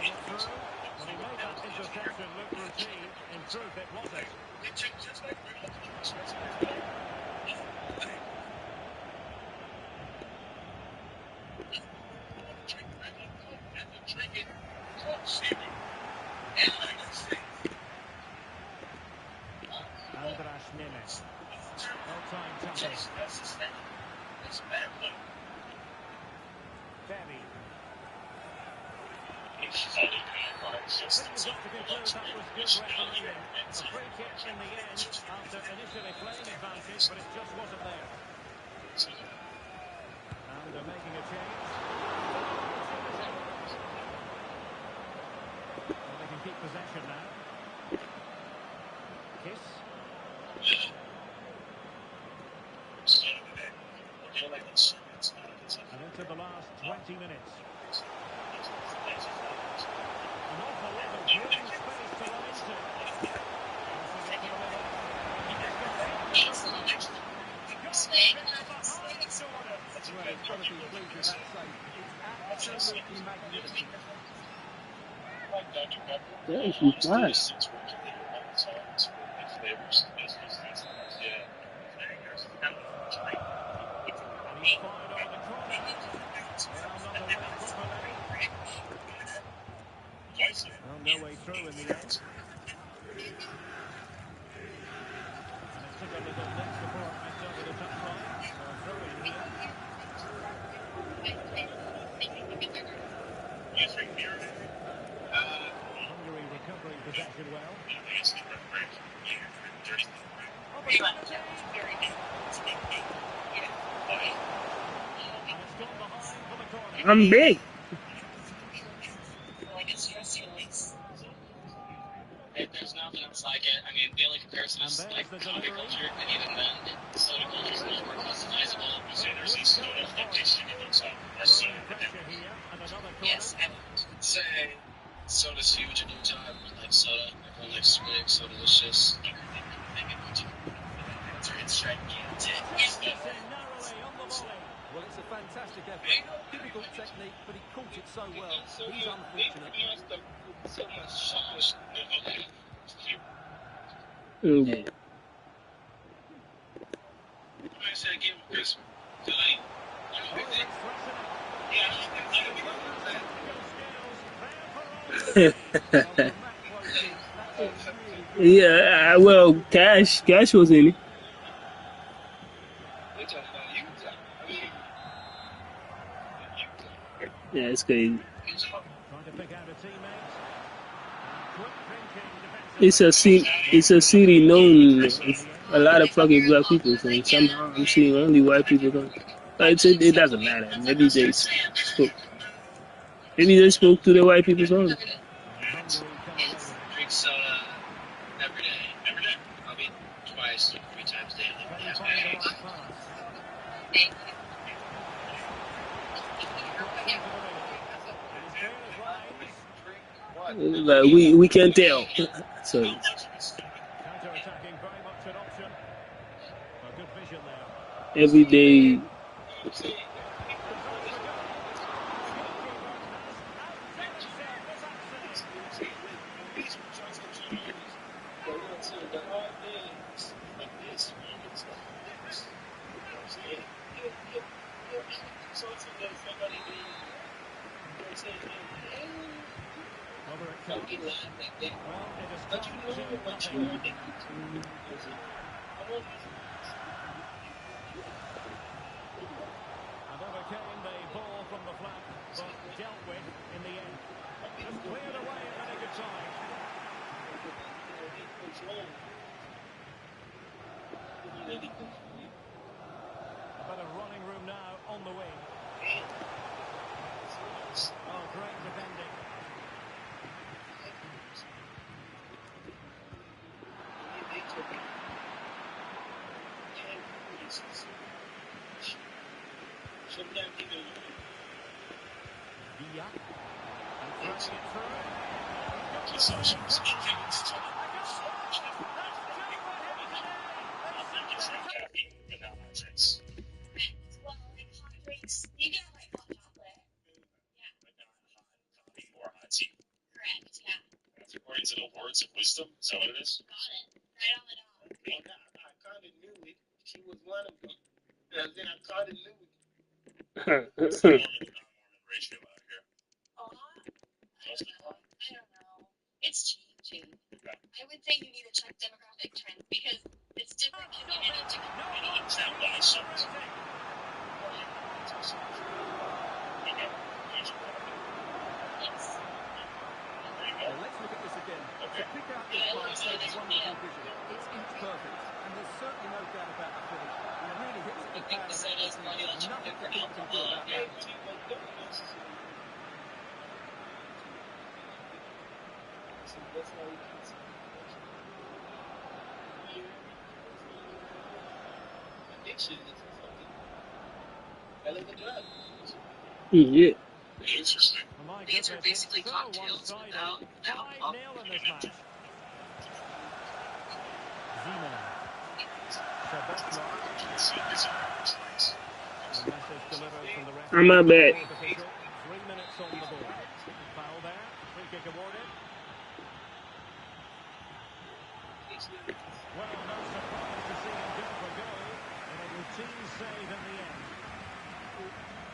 Leading it through. When he made that interception look routine, in truth it wasn't. Andras Nemes. Well-timed tackle. Ferry. Fingers up to conclude that was good refereeing. A free kick in the end after initially playing advantage, but it just wasn't there. And they're making a change. Well, they can keep possession now. Kiss. And into the last 20 minutes. An awful lot of breathing space to run into. Well, it's got to be pleased with that save. It's absolutely magnificent. Yeah, she's fine. And he's fired over the corner. Well, not away properly. Well, no way through in the end. And it took a little net support right over the touchline. So a throw in here. Hungary recovering possession well. Opportunity. And it's gone behind for the corner. I'm big. There's nothing else like it. I mean, the only comparison is like coffee culture, and even then, soda culture is much more customizable. Growing pressure here. And another corner. Yes, I would say soda's huge in Utah. Everyone likes soda. Everyone likes Swig. So delicious. It's gigantic. Gets in narrowly on the volley. Well, it's a fantastic effort. Difficult technique, but he caught it so well. He's unfortunate. So much sauce. Okay. I said give him Chris. Oh, it's threatening. Yeah, well, Cash was in it. We're talking about Utah. I mean, Yeah, it's crazy. Trying to pick out a teammate. Quick thinking It's a city known with a lot of fucking black people. So somehow I'm seeing only white people come. But it doesn't matter. Maybe they spoke to the white people only. Hungary come away with it. Drink soda every day. I'll be twice, 3 times daily. Can he find the right pass? Like we can't tell. So Counter-attacking, very much an option. A good vision there. every day. Whether it comes, well, it has come to nothing. And overcame the ball from the flank, but dealt with in the end. Just cleared away at any good time. A bit of running room now on the wing. Oh, great defending. Villa. And throwing it through. According to the words of wisdom, is that what it is? Got it. Right on the dot. Well, I kind of knew it. She was one of them. And then I kind of knew it. What's the Mormon to non-Mormon ratio out here? Oh, I don't know. It's changing. Okay. I would say you need to check demographic trends because it's different community to community. Is that why someone's okay. Yes. Well, let's look at this again. Okay. To pick out this pass takes wonderful vision. It's inch perfect, and there's certainly no doubt about the finish. He really hits it with power and accuracy. Nothing the keeper can do about that. Yeah. Interesting. My These are goodness, basically it's so cocktails one-sided. without 5-0 in this match. Zima. Sabotla. The message delivered from the I'm not bad. fourth official. 3 minutes on the board. Foul there. Free kick awarded. Well, no surprise to see him go for goal. And a routine save in the end.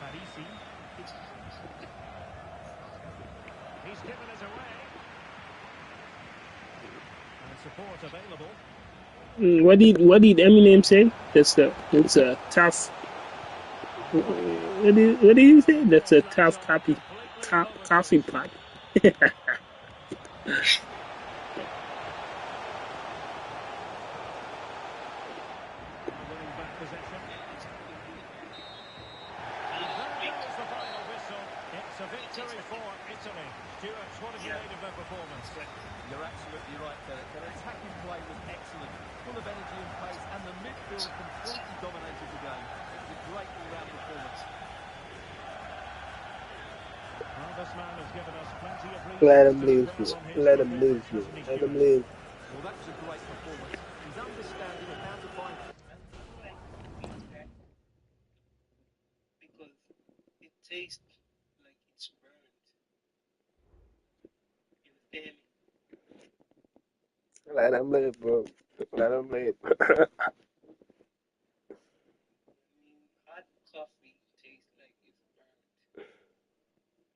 Parisi. He's given it away. And support available. What did Eminem say? It's a tough. What did he say? That's a tough coffee pot. Winning back possession. And there goes the final whistle. It's a victory for Italy. Stuart, what have you made of their performance? You're absolutely right, Derek. Their attacking play was excellent, full of energy and pace, and the midfield completely dominated the game. It was a great all-round performance. Well, this man has given us plenty of Let reasons him to live, dwell on his let him live, performance, hasn't he, let him Stuart? live. Well, that was a great performance. His understanding of how to find... Because it tastes like it's burned. You understand me? Let him live, bro. Let him live. Hot coffee tastes like it's burned.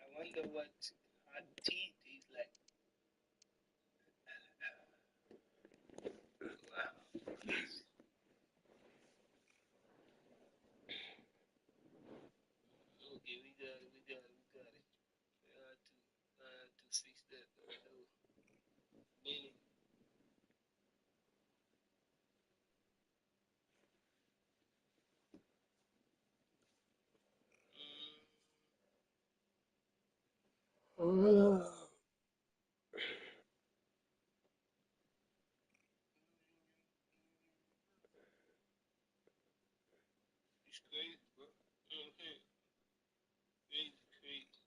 I wonder what hot tea tastes like. Wow. Okay, we got it. We got it. I had to fix that. Meaning, crazy, bro. You know what I'm saying? Crazy, crazy.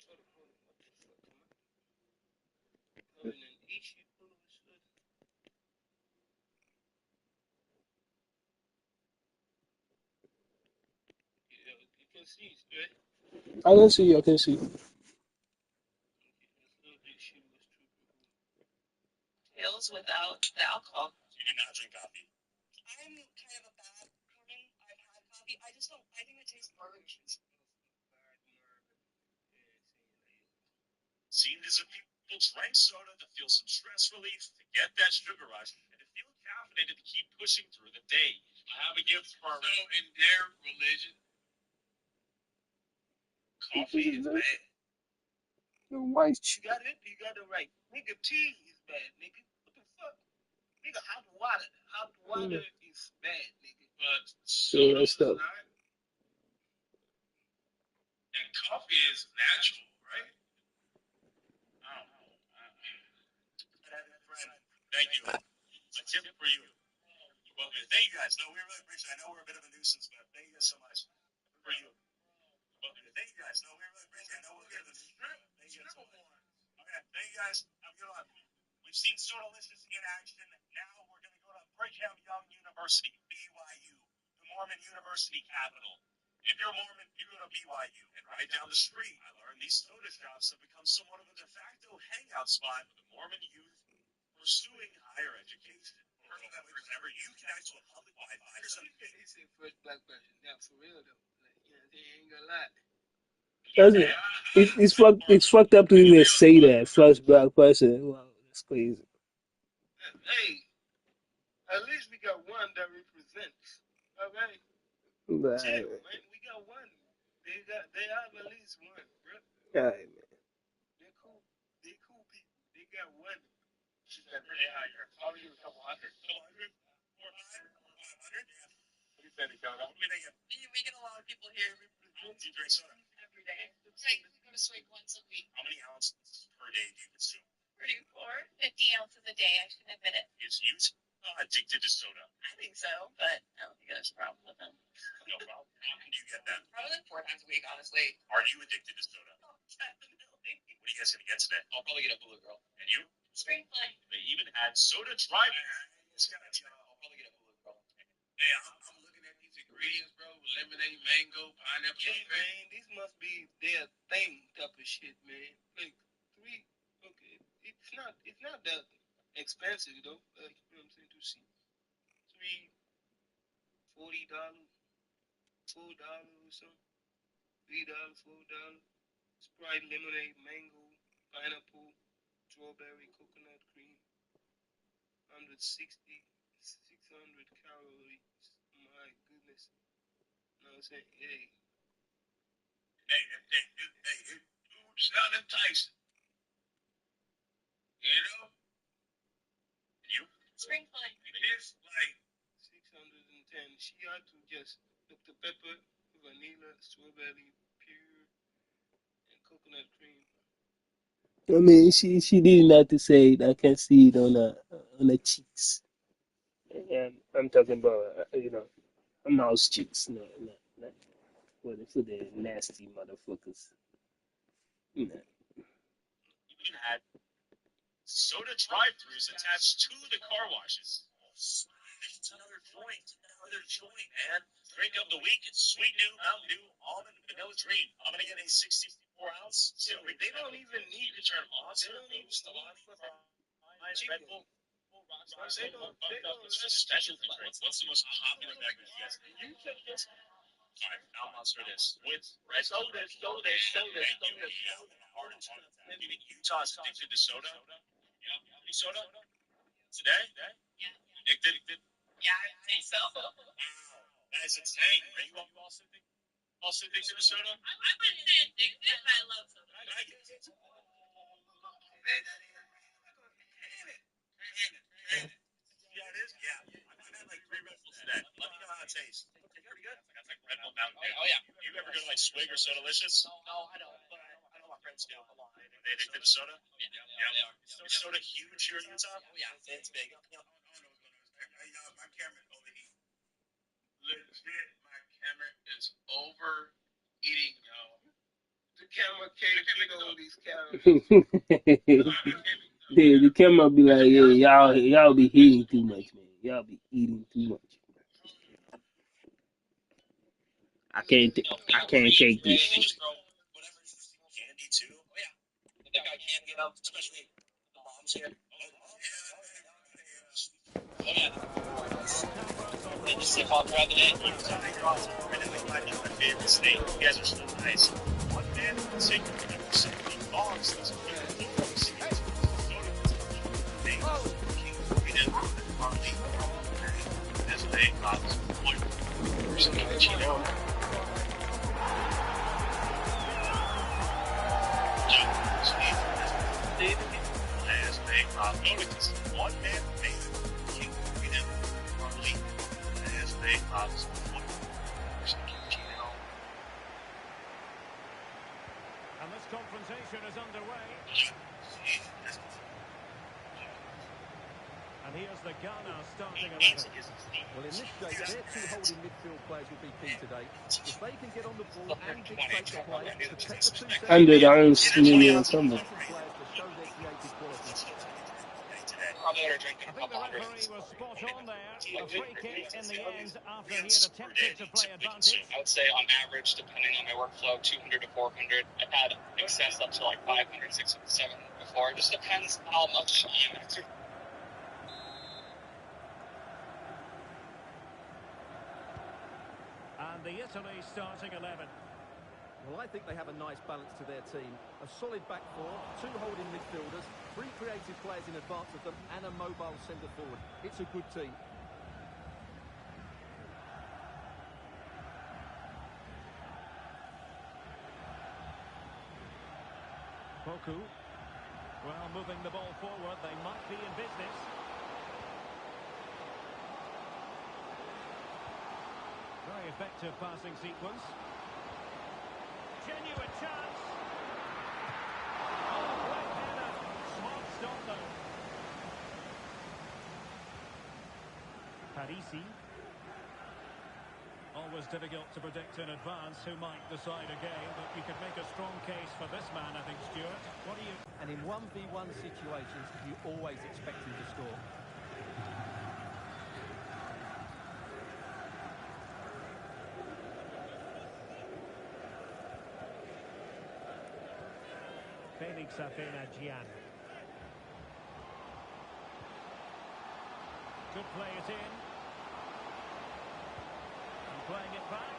Hold on. What the fuck? Am I having an issue all of a sudden? Yeah, you can see it, right? I can see. I can see. Okay, let's load this shit was true. Pills without the alcohol. You do not drink coffee. I'm kind of a bad woman. I've had coffee. I just don't. I think it tastes garbage. Seen as if people drank soda to feel some stress relief, to get that sugar rush, and to feel caffeinated to keep pushing through the day. I have a gift for So in their religion, coffee is bad. White. You got it. You got it right. Nigga, tea is bad, nigga. What the fuck? Nigga, hot water. Hot water is bad, nigga. But soda is not. And coffee is natural, right? I don't know. Thank you. A tip for you. Well, thank you guys. No, we really appreciate it. I know we're a bit of a nuisance, but thank you guys so much. For you. Well, thank you guys. No, we really appreciate it. I know we're a bit of a nuisance. Thank you guys so much. Okay, thank you guys. Have a good one. We've seen Sodalicious in action. Now we're going to go to Brigham Young University, BYU, the Mormon University capital. If you're Mormon, you go to BYU. And right down the street, I learned these soda shops have become somewhat of a de facto hangout spot for the Mormon youth pursuing higher education. Whenever you connect to a public Wi-Fi or something. He said first black person. Now, for real, though. Like, you know, they ain't gonna lie. It's fucked up to even say that. First black person. Wow, that's crazy. Hey, at least we got one that represents. All right. Right. Chill, man. We got one. They have at least one, bro. Right, man. They're cool. They cool people. They got one. She's got pretty high here. Probably a couple hundred. 400? 500? Yeah. What do you say, Dakota? What do you think? We get a lot of people here. Do you drink soda? Every day. Like, we go to Swig once a week. How many ounces per day do you consume? 50 ounces a day, I should admit it. Is you addicted to soda? I think so, but I don't think there's a problem with them. No problem. How often do you get that? Probably like 4 times a week, honestly. Are you addicted to soda? Oh, definitely. What are you guys going to get today? I'll probably get a Hula Girl. And you? Screenplay. They even had soda drive. I'll probably get a Hula Girl. Hey, I'm looking at these ingredients, bro. Lemonade, mango, pineapple. Hey, man, these must be their thing type of shit, man. Like, okay. It's not that expensive, though. Like, you know what I'm saying? To see. $40, $4 or something. $3, $4. Sprite, lemonade, mango, pineapple, strawberry, coconut cream. 160, 600 calories. My goodness. You know what I'm saying? Hey. Hey, dude, sound enticing. You know? You? Screenplay. It is like 610. She had to just Dr. Pepper, vanilla, strawberry, pure, and coconut cream. I mean, she did not to say it. I can see it on her cheeks. And I'm talking about a mouse cheeks, not for the nasty motherfuckers. You know. even had soda drive-thrus attached to the car washes. It's another joint, man. Drink of the week, Sweet New Mountain Dew Almond Vanilla Dream. I'm gonna get a 64 ounce. So they don't even need to turn monster boost on Red Bull. They don't Specialty drinks. What's the most popular beverage you guys? You take this. Alright, now Monster this. With red soda. You think Utah's addicted to soda? Yeah. Any soda? Today? Yeah. Addicted? Yeah, I think so. Wow. That is insane. Are you also addicted to soda? I wouldn't say addicted, but I love soda. I get it. Yeah, it is. Yeah. I've had like 3 Red Bulls today. Let me know how it tastes. Pretty good. That's like Red Bull Mountain Dew. Oh, yeah. You ever go to like Swig or Sodalicious? No, I don't. But I know my friends do a lot. They addicted to soda? Yeah, they are. Is soda huge here in Utah? Oh, yeah, it's big. My cameraman over here. Legit, my camera is overeating, y'all. The camera can't keep on these cameras. Yeah, the camera be like, yeah, y'all be eating too much, man. Y'all be eating too much. I can't take this shit. Candy too. Oh yeah, that guy can get up, especially the moms here. Oh yeah. Did the sick all throughout the day. You're awesome. That's my favorite state. You guys are so nice. One man can take so many dogs. That's what we did monthly. That's what they got. One person got a Chino. As they notice, one man made King Freedom monthly. As they one person got Chino. And this confrontation is underway. And here's the Ghana starting 11. Well, in this shape, their two holding midfield players will be key today. If they can get on the ball and dictate the play, protect the 2 100 ounce million coming. players to show their creative quality. I think the referee was spot on there. A free kick in the end after he had attempted to play advantage. I would say on average, depending on my workflow, 200 to 400. I've had excess up to like 500, 600, 700 before. It just depends how much I'm exercising. And the Italy starting 11. Well, I think they have a nice balance to their team. A solid back four, 2 holding midfielders, 3 creative players in advance of them, and a mobile centre forward. It's a good team. Poku. Well, moving the ball forward, they might be in business. Very effective passing sequence. Genuine chance. Oh, great header. Smart stop though. Parisi. Always difficult to predict in advance who might decide a game, but you could make a strong case for this man, I think, Stuart. What do you... And in 1v1 situations, you always expect him to score. Felix Afena-Gyan. Could play it in. And playing it back.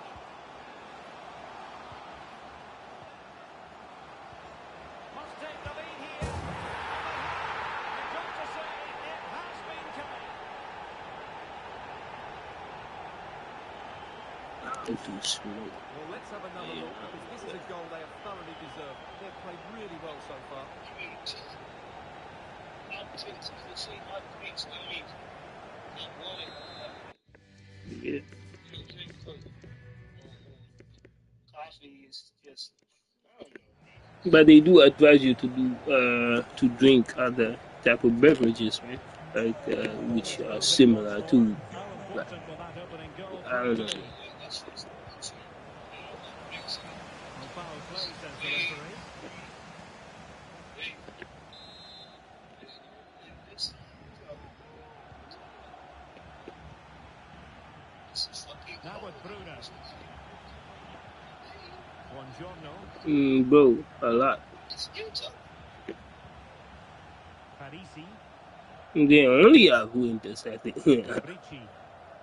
Must take the lead here. You've got to say it has been coming. Well, let's have another look, because this is a goal they have thoroughly deserved. They've played really well so far. Yeah. Coffee is just, I don't know. But they do advise you to drink other type of beverages, right? Like which are similar to, like, I don't know. Foul play, says the referee. Now with Bruno. Buongiorno. Bro, a lot. Parisi. They only have who intercepted. Ricci.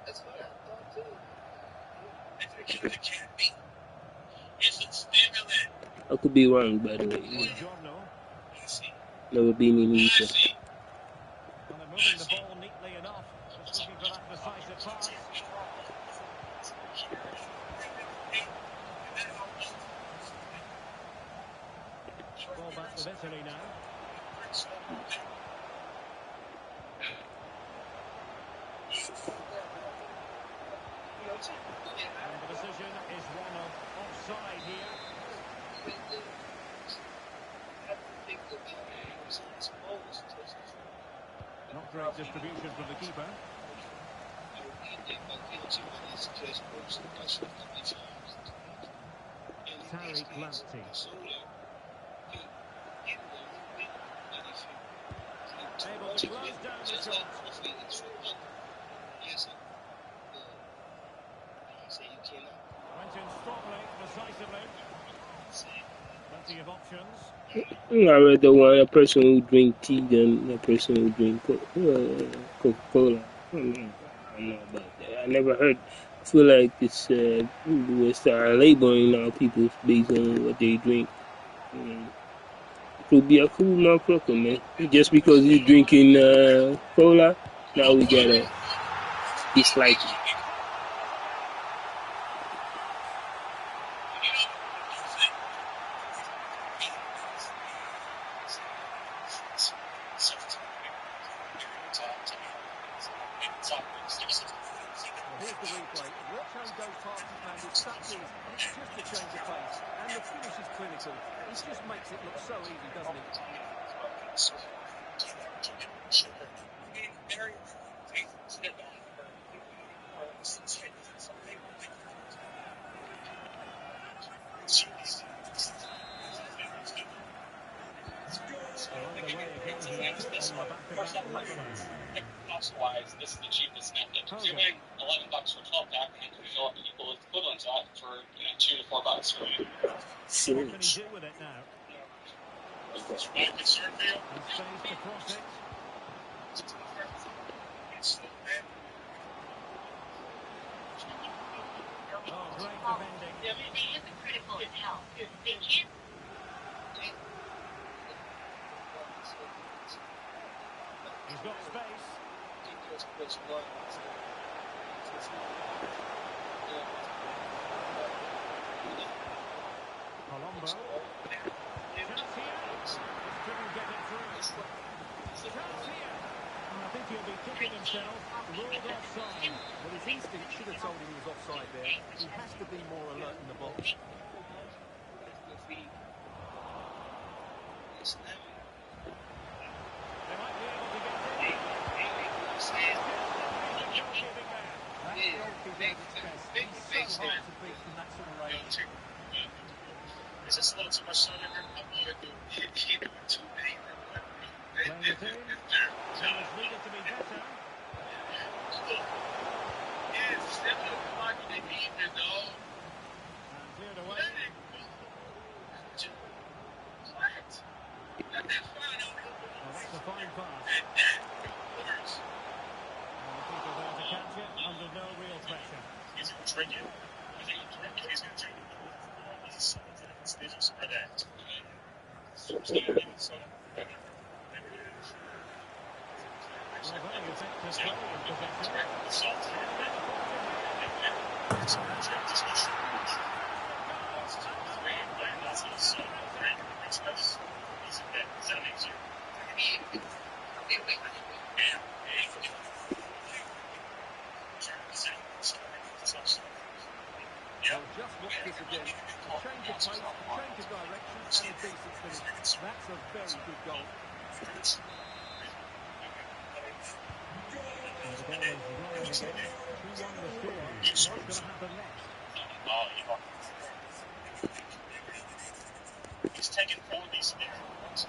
That's what I thought too. If it can't be, it's a stimulant. I could be wrong, by the way. Buongiorno. Never been in Easter. Well, they're moving the ball neatly enough. Just looking for that decisive pass. Ball back with Italy now. And the decision is one of offside here. Not great distribution from the keeper. Tariq Lamptey. Able to close down the shot. Went in strongly, decisively. Plenty of options. I read the one, a person who drink tea than a person who drink Coca-Cola. I don't know about that. I never heard. I feel like we start labeling now people based on what they drink. It could be a cool motherfucker, man. Just because he's drinking cola, now we gotta dislike him. Here's the replay. Watch how he goes past his man with such ease. It's just a change of pace. And the finish is clinical. He just makes it look so easy, doesn't he? Cost-wise, this is the cheapest method. Doing $11 for 12 pack and usual equal equivalent to that for $2 to $4 for you. What can he do with it now? It's my concern, Bill. And space to cross it. Oh, great defending. They have the critical in health. They can't. He's got space. Colombo. Chance here. Couldn't get it through. Chance here. I think he'll be kicking himself. Ruled offside. Well, his instinct should have told him he was offside there. He has to be more alert in the box. They might be able to get it. He's so hard to beat from that sort of range. Is this a little too much sun in there? I'm going to do too many. Playing the team. It's needed to be better. Yes, step up the pocket, they beat me, dog. And cleared away. What? Well, that's a fine pass. And that works. And the keeper there to catch it under no real pressure. He's going to drink it. I think he's going to drink it. He's a spread act. Well, very effective play in possession. Well, just watch this again. A change of pace, a change of direction, and a decent finish. That's a very good goal. And the ball is rolling again. 2-1 the score. What's going to happen next? He's taking 4 of these things.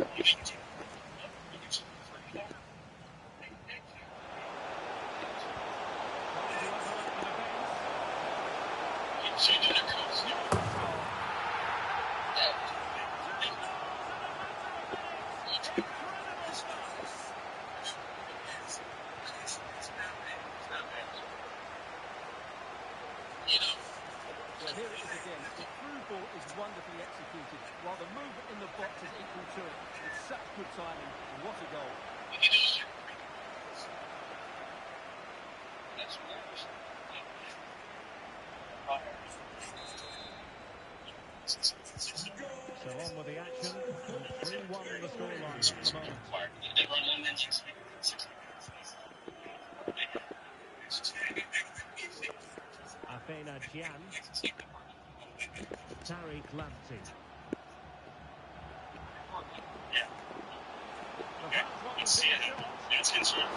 Well, here it is again. The through ball is wonderfully executed, while the movement in the box is equal to it. It's such good timing. What a goal. So on with the action. 3-1 the scoreline at the moment. Afena Gian. Tariq Lamptey. Yeah. The fans want to Let's see see a it. shot. That's concerned.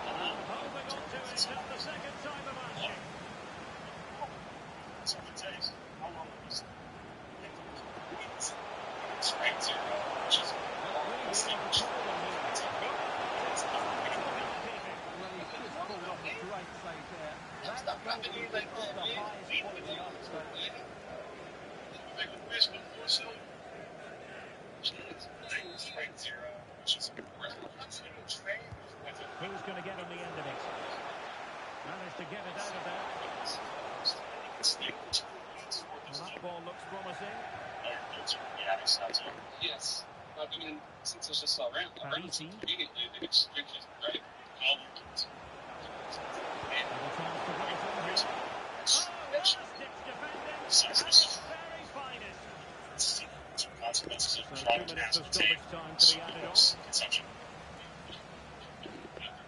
And holding on to it at the second time of asking. It's on the taste. How long was it? It's right zero, which is Well, he's just pulled off a great save there. That Stop goal dropping me is like of that, the man. highest Beat quality me, offside. man. Like a fish before so. Jeez, it's right zero, which is Who's going to get on the end of it? Managed to get it out of there. Well, that ball looks promising. Yes. I mean, since it's just around Parisi. conveniently, they just drink it, right? And a chance to get it in here. Oh, last-ditch defending at its very finest. Consequences So of 2 drawing minutes past of the stoppage tape. time to be added on. Consumption.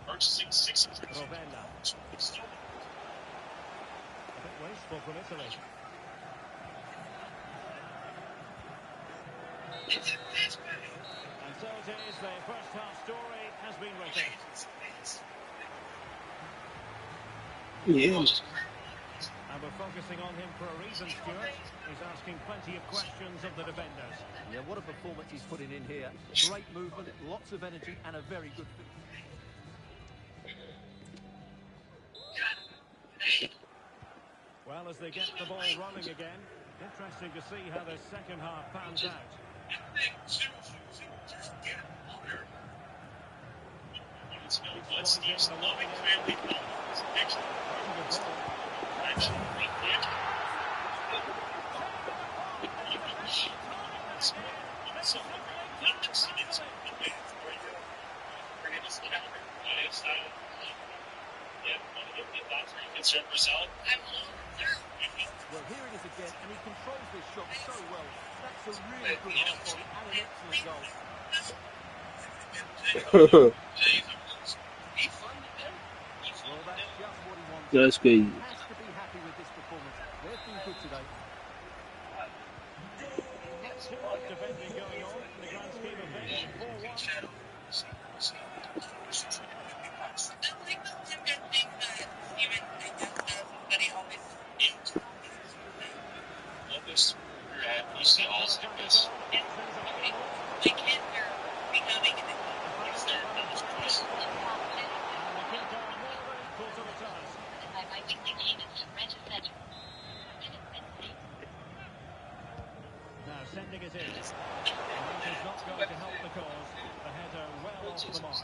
Purchasing 6 Rovella. A bit wasteful from Italy. And so it is, the first half story has been written. Yeah. And we're focusing on him for a reason, Stuart. He's asking plenty of questions of the defenders. Yeah, what a performance he's putting in here. Great movement, lots of energy, and a very good fit. Well, as they get the ball rolling again, interesting to see how the second half pans out. Exploiting the wide area. Part of the ball. Well, here it is again, and he controls this shot so well. That's a really good half volley and an excellent goal. Well, that's just what he wants. That's crazy. He has to be happy with this performance. They've been good today. Too much defending going on in the grand scheme of things. 4-1. You see all sickness. Now sending it in. And that is not going to help the cause. The header well off the mark.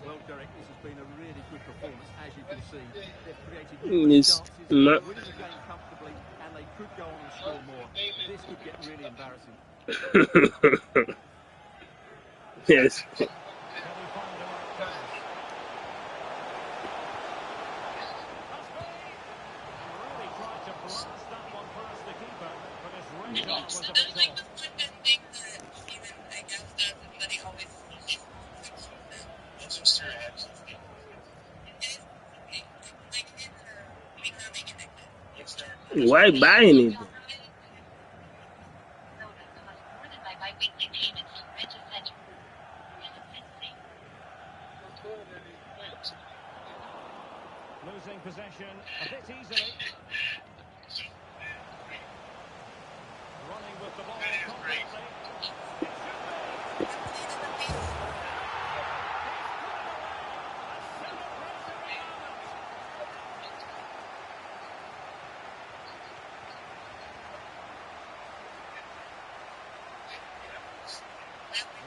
Well, Derek, this has been a really good performance, as you can see. They've created It's chances, not. winning the game comfortably, and they could go on and score more. This could get really embarrassing. Yes. Can he find the right pass? He really tried to blast that one past the keeper, but his radar was a bit off. Why buying it? Losing possession a bit easily. Running with the ball confidently.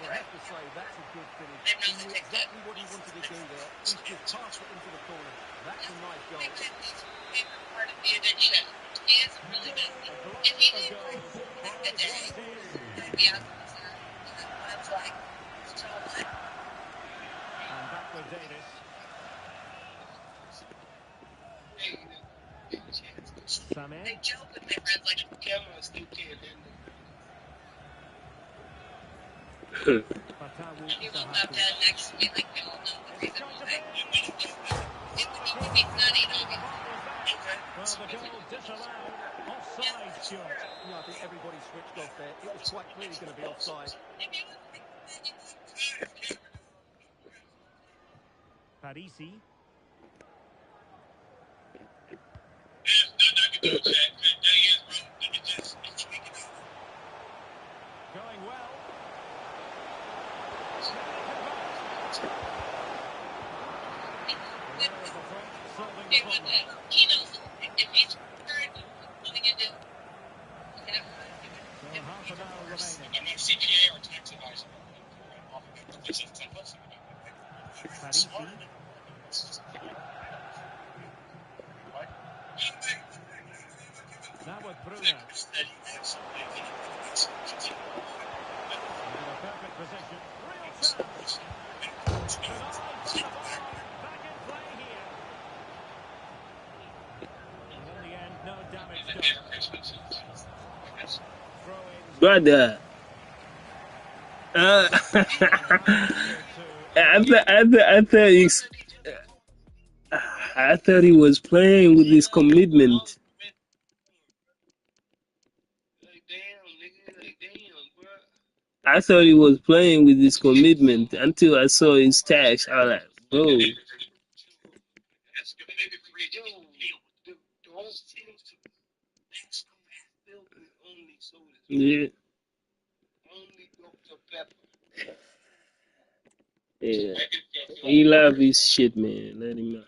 We'll have to say that's a good finish. He knew exactly what he wanted to do there. He's just passed it into the corner. That's a nice goal. And back with Davis. Samed. Fatawu Sahaki. It's going to be. Well, the goal disallowed. Offside, Stuart. Yeah, I think everybody switched off there. It was quite clearly going to be offside. Parisi. Going well. Aware of the threat, solving the problem. He knows if he's turned going into So half an hour remaining. I'm not CPA or tax advisor. Parisi. Now with Bruno. Into a perfect position. Real chance. Denied from the bar. Back in play here. And in the end, no damage done. Throw-in. Brother. I thought he was playing with his commitment. I thought he was playing with his commitment until I saw his tax. I was like, bro. Yeah. Yeah. He love his shit, man. Let him know.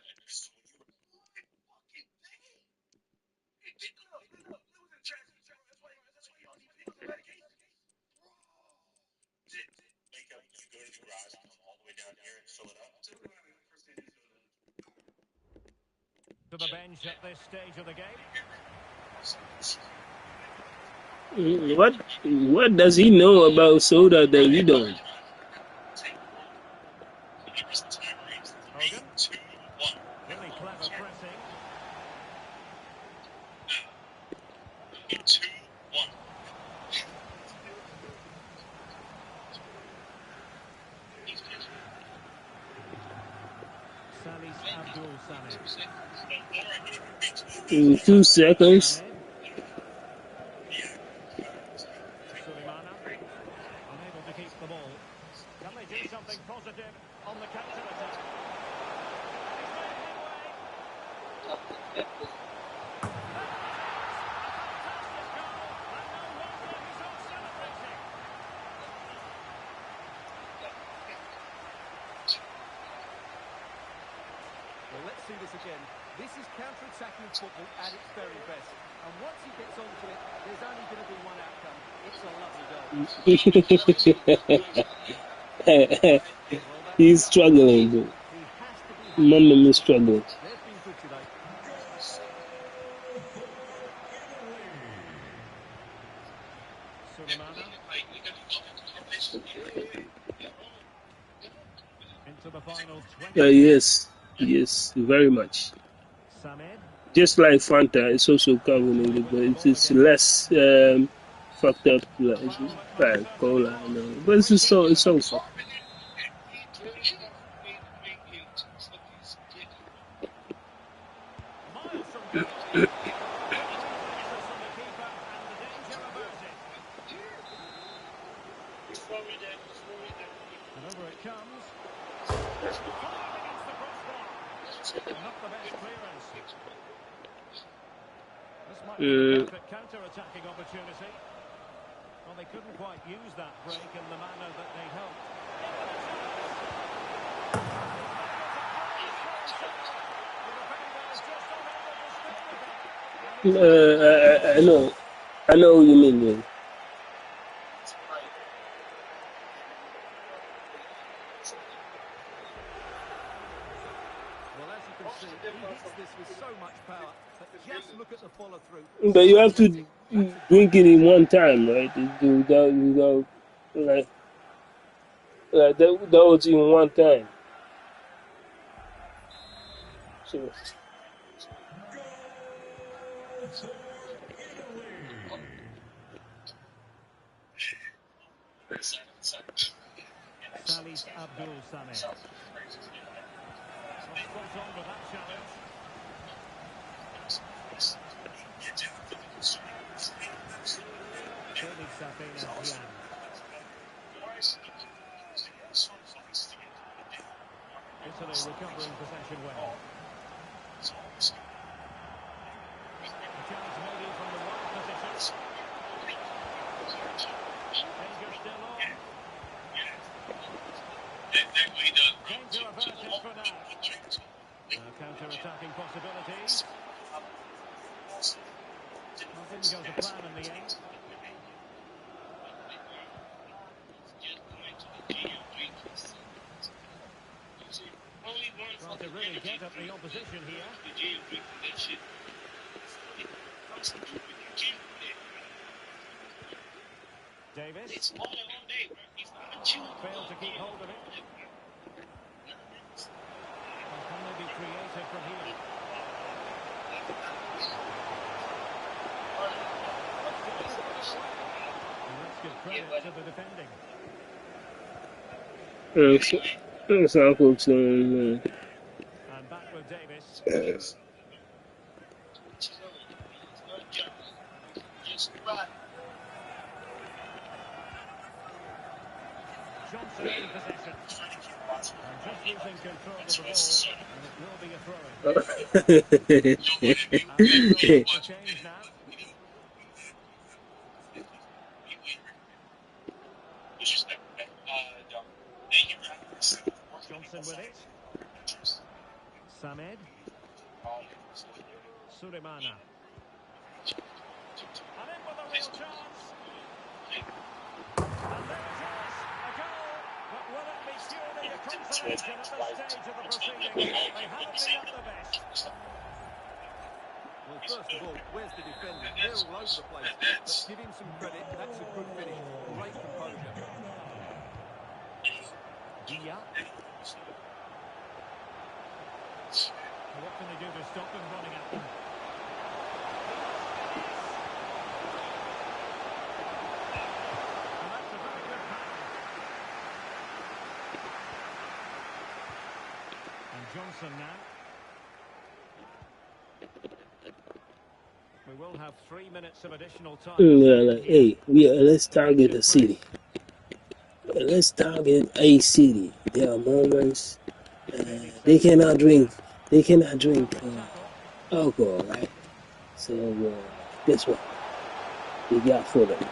To the bench at this stage of the game. What does he know about soda that we don't? Hogan. Really clever pressing. Salis Abdul Sameh. In 2 seconds. Suleimana. Unable to keep the ball. Can they do something positive on the counter-attack? Well, let's see this again. This is counter-attacking football at its very best. And once he gets onto it, there's only going to be one outcome. It's a lovely goal. He's struggling, bro. Mama is struggling. They've been good today. Suleimana. Into the final 20. Yes, very much. Sameh. Just like Fanta, it's also carbonated, but it's less fucked up like cola, you know. But it's so fucked. Miles from goal. Quick reflexes from the keeper and the danger averted. And over it comes. Fired against the crossbar. Not the best clearance. This might be the perfect counter-attacking opportunity. Well, they couldn't quite use that break in the manner that they hoped. I know what you mean, man. Well, as you can see, he hits this with so much power, but just look at the follow-through. But you have to drink it in one time, right? That was in one time. So. Salis Abdul Sameh. Spot on with that challenge. Certainly Safina Dian. Italy recovering possession well. A chance to really get at the opposition here. Davis failed to keep hold of it. And can they be creative from here? And let's give credit to the defending. It's Uncle Tom. And back with Davis. Johnson in possession. And just losing control of the ball. And it will be a throw-in. And that will make the change now. Johnson with it. Samed. Sulemana. And in with a real chance. And there it is. A goal. But will it be purely a consolation at this stage of the proceedings? They haven't been at their best. Well, first of all, where's the defender? They're all over the place. But give him some credit. That's a good finish. Great composure. Dia. What can they do to stop them running at them? And that's a very good pass. And Johnson now. We will have 3 minutes of additional time. Hey, let's target the city. Let's target a city. There are moments they cannot drink. They cannot drink alcohol, right? So guess what? You got for them.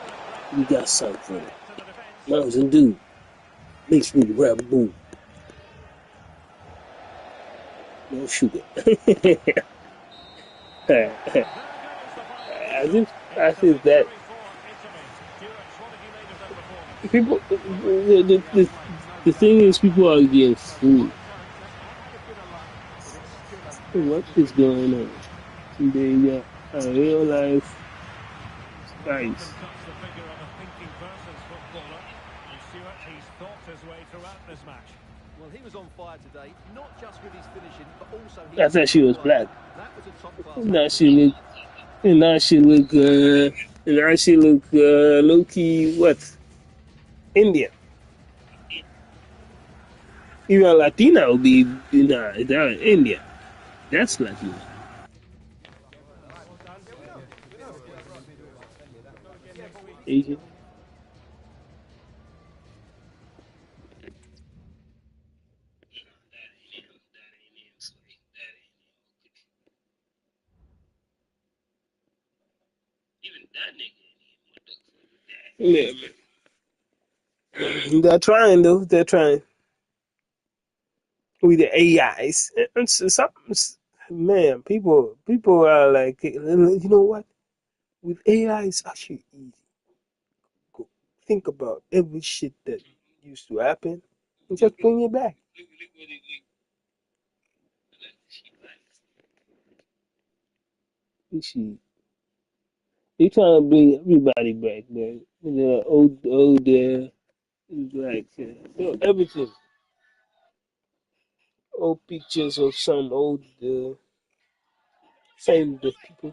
You got something for them. Mountain Dew mixed with Red Bull. No sugar. I think that people, the thing is, people are getting fooled. What is going on? They got a real life guys. Well, he was on fire today, not just with his finishing, but also his... I thought she was black. That was a top-class... Now she look low-key, what? Indian. Even Latina would be, Indian. That's Latina. Asian. Yeah, man. They're trying though. They're trying with the AIs. Man, people are like, you know what? With AI, it's actually easy. Go think about every shit that used to happen and just bring it back. You see, they trying to bring everybody back, man. The old, like everything. Old pictures of some old famous people.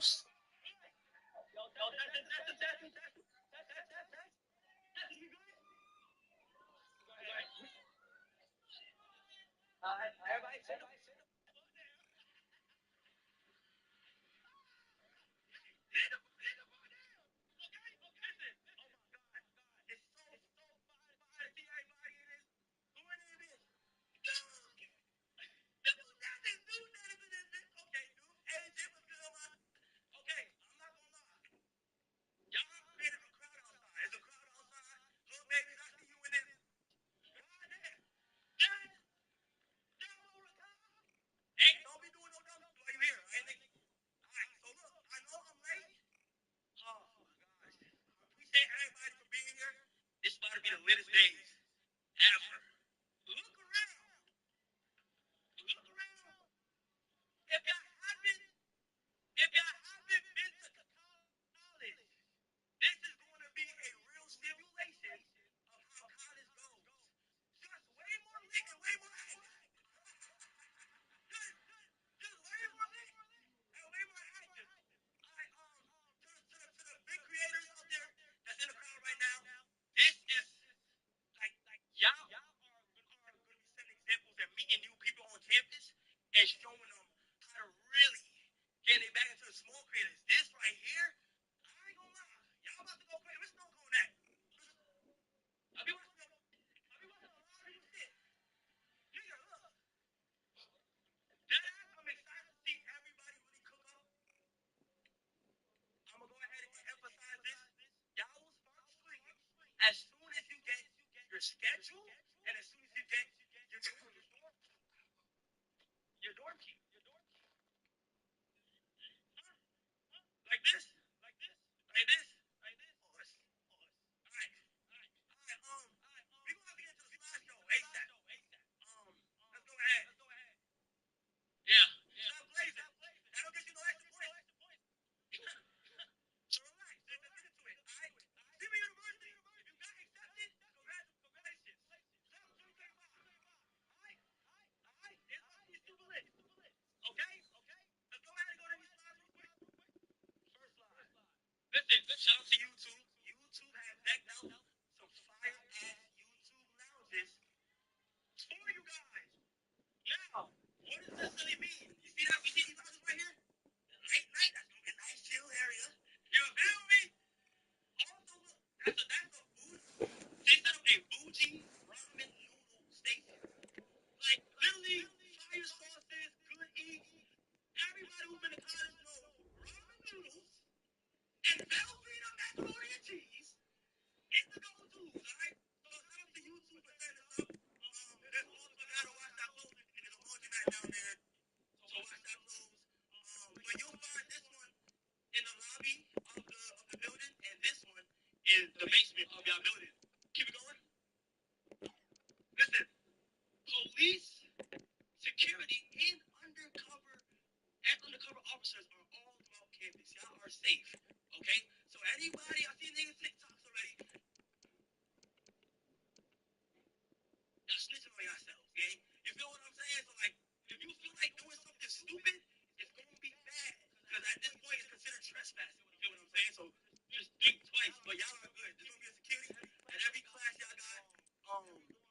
for yourselves, okay? You feel what I'm saying? So, like, if you feel like doing something stupid, it's going to be bad. Because at this point, it's considered trespassing. You feel what I'm saying? So, just think twice. But y'all are good. There's going to be a security at every class y'all got,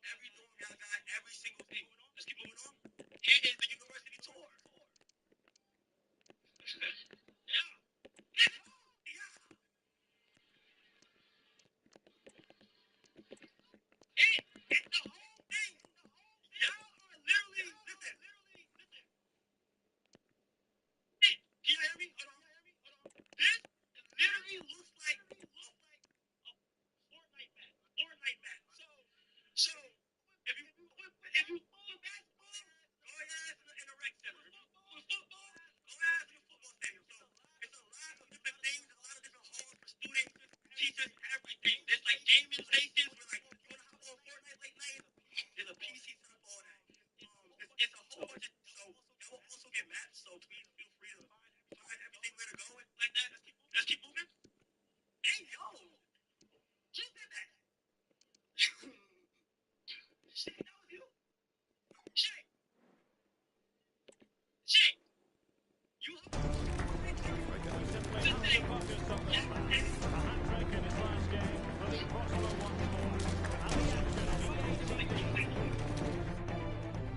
every dorm y'all got, every single thing. Let's keep moving on. Here is the university tour. Yeah. It's the whole thing. Y'all are literally, listen. Can you hear me? Hold on. This literally looks like a Fortnite map. So if you put basketball, go ahead in the rec center. If you put football, go ahead in the football stadium. So it's a lot of different things, a lot of different halls for students, teachers, everything. There's like gaming stations where like you wanna hop on Fortnite late night. There's a PC set up for all that. It's a whole bunch of so that will also get maps. So please feel free to find everything where to go and like that. Let's keep moving. Hey yo, just did that. Shit, that was you. Shit. You Because he simply has to focus on this man. A hat-trick in his last game, will he prosper once more? And the action on TV.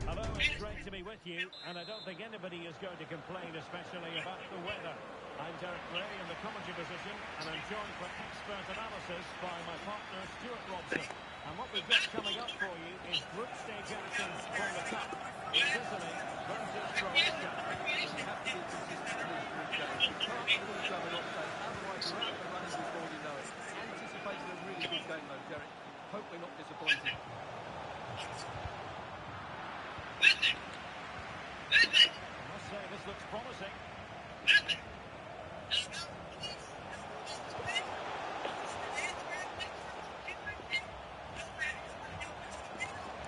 Hello, it's great to be with you, and I don't think anybody is going to complain, especially about the weather. I'm Derek Ray in the commentary position, and I'm joined for expert analysis by my partner, Stuart Robson. And what we've got coming up for you is group stage action from the Cup. It's Italy versus Croatia. Well, you have to be consistent in these group games. You can't lose over an offside, otherwise you're out of the running before you know it. Anticipating a really good game though, Derek. Hope we're not disappointed. I must say, this looks promising.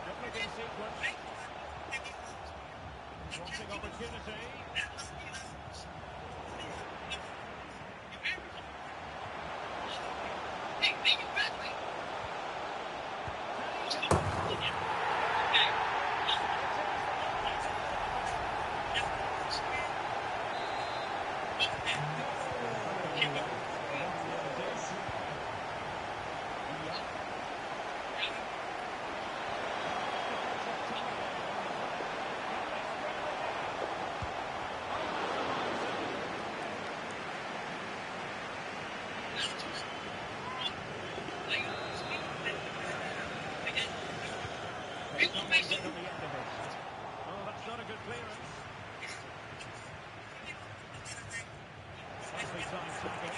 Good-looking sequence. Crossing opportunity. Someone's in on the end of it. Oh, that's not a good clearance. Nicely timed tackle.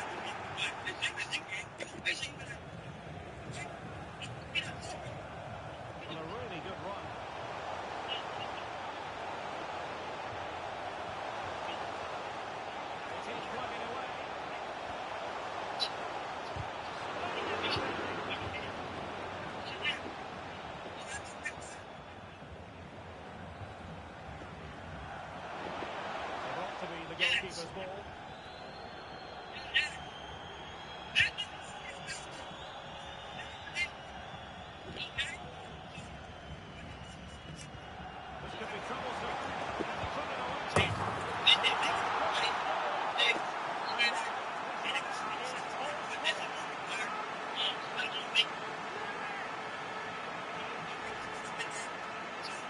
And a really good run. It is plugging away. It ought to be the goalkeeper's ball. This could be troublesome. Put it away.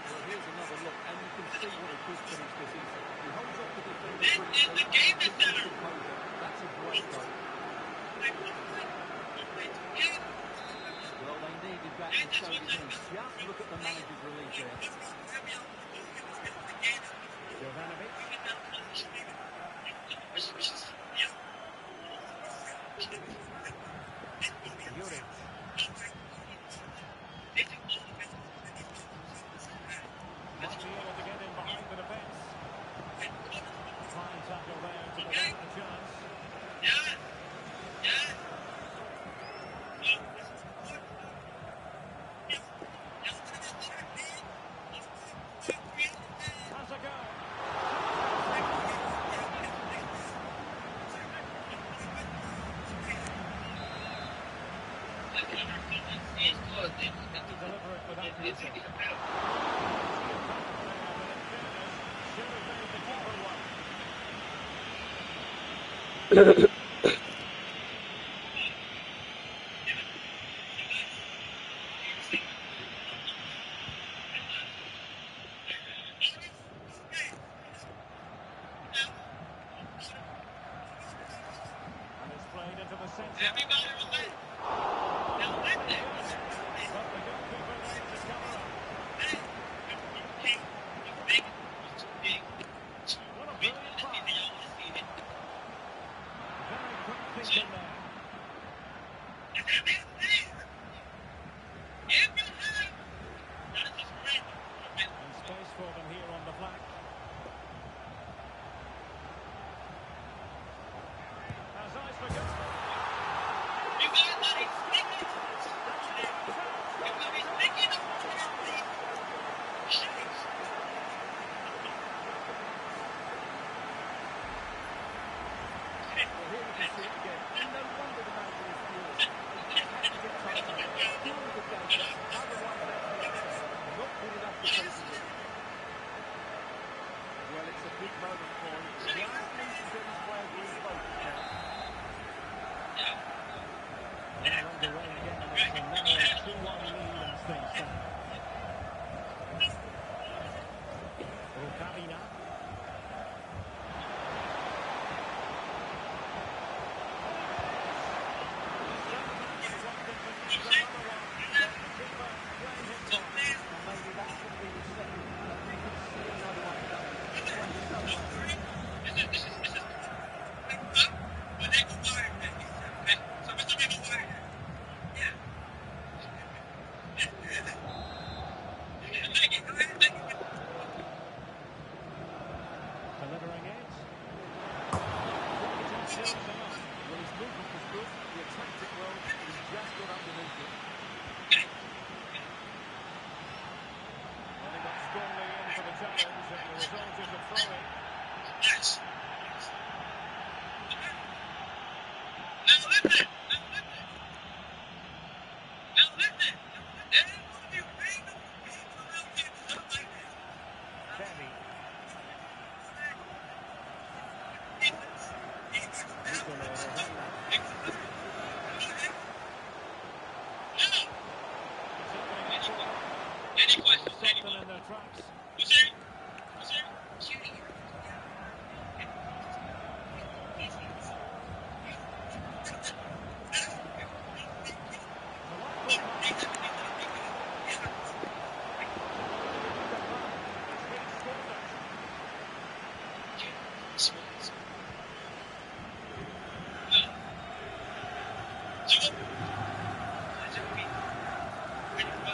Well, here's another look, and you can see what a good finish this is. He holds off the defender. That's a great goal. Well, they needed that to show the need. Just look at the manager's relief there. Jovanovic. Juric. Might be able to get in behind the defence. Fine tackle there to prevent a chance. And it's played into the centre. Everybody relax. Now let Pretty that. good. But the goalkeeper there to cover up. What a brilliant pass. Very quick thinking there. And space for them here on the flank. Has eyes for goal. Well, here we can see it again. And no wonder the manager is furious. They just had to get time back. Still with the danger. Otherwise, that's the access. Not good enough defensively. Well, it's a big moment for him. He just needs to get his players refocused now. Well underway again, and it's a narrow 2-1 lead as things stand. Rukavina. Delivering it. Serious enough. Well, his movement was good. He attacked it well. He just got underneath it. Well, he got strongly in for the challenge, and the result is a throw-in. Kenny. Nicola Rovella. Any questions? Stopped them in their tracks.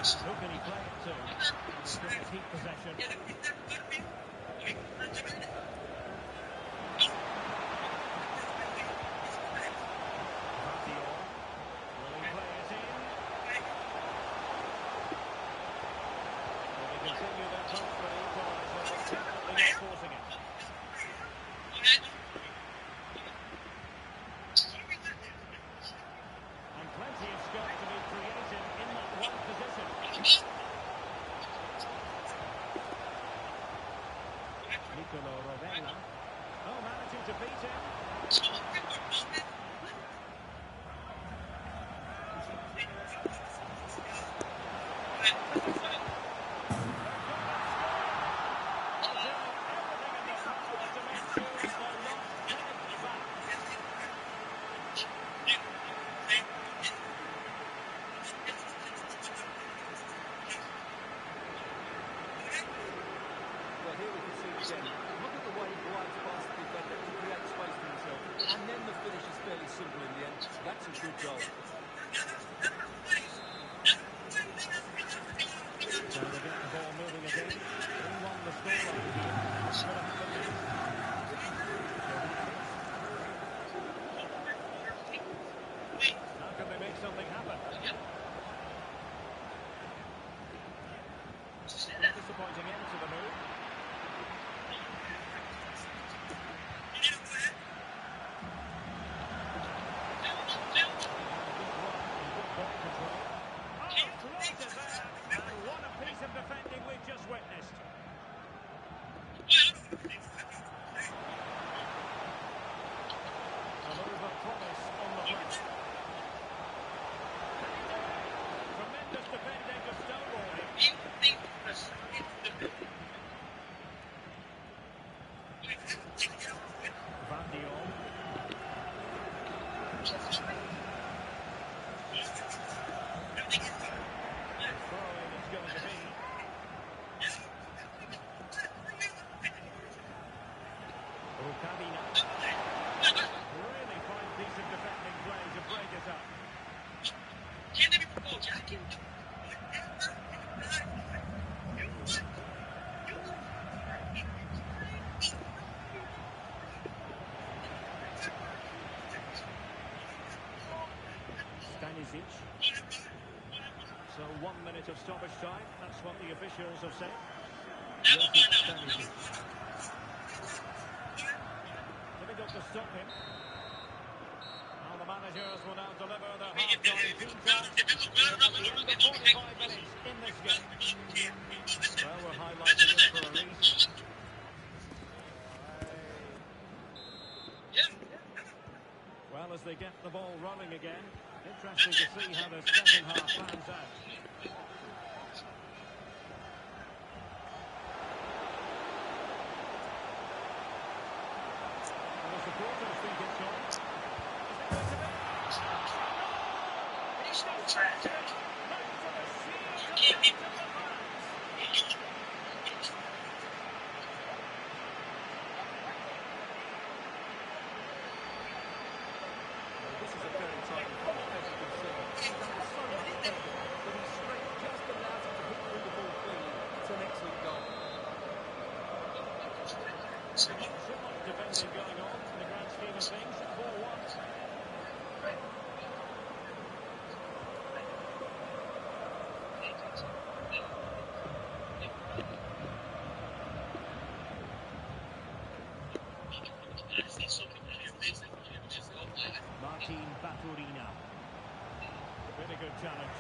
Who can he play it to? He's going to keep possession. Matteo. Will he play it in? Will they continue their push for the equaliser, but definitely not forcing it. And plenty of scope to be created in that wide position. Nicola Rovella. Oh, managing to beat him. Well, here we can see it again. Look at the way he glides past the defender to create space for himself. And then the finish is fairly simple in the end. That's a good goal. Trying to get the ball moving again. 3-1 the scoreline here. What's going to happen next? How can they make something happen? Disappointing end to the move. Good run and good ball control. this time. That's what the officials have said. Difficult to stop him. Now the managers will now deliver their half-time team talk. We're at the 45 minutes in this game. Well, we're highlighting it for a reason. Well, as they get the ball rolling again, interesting to see how the second half pans out. The supporters think it's on. Is it going to be? This is a very tight ball, as you can see. He's under so much pressure, but his strength just allows him to hit through the ball cleanly. It's an excellent goal. So much defending going on in the grand scheme of things. 4-1. Martin Baturina. Really good challenge.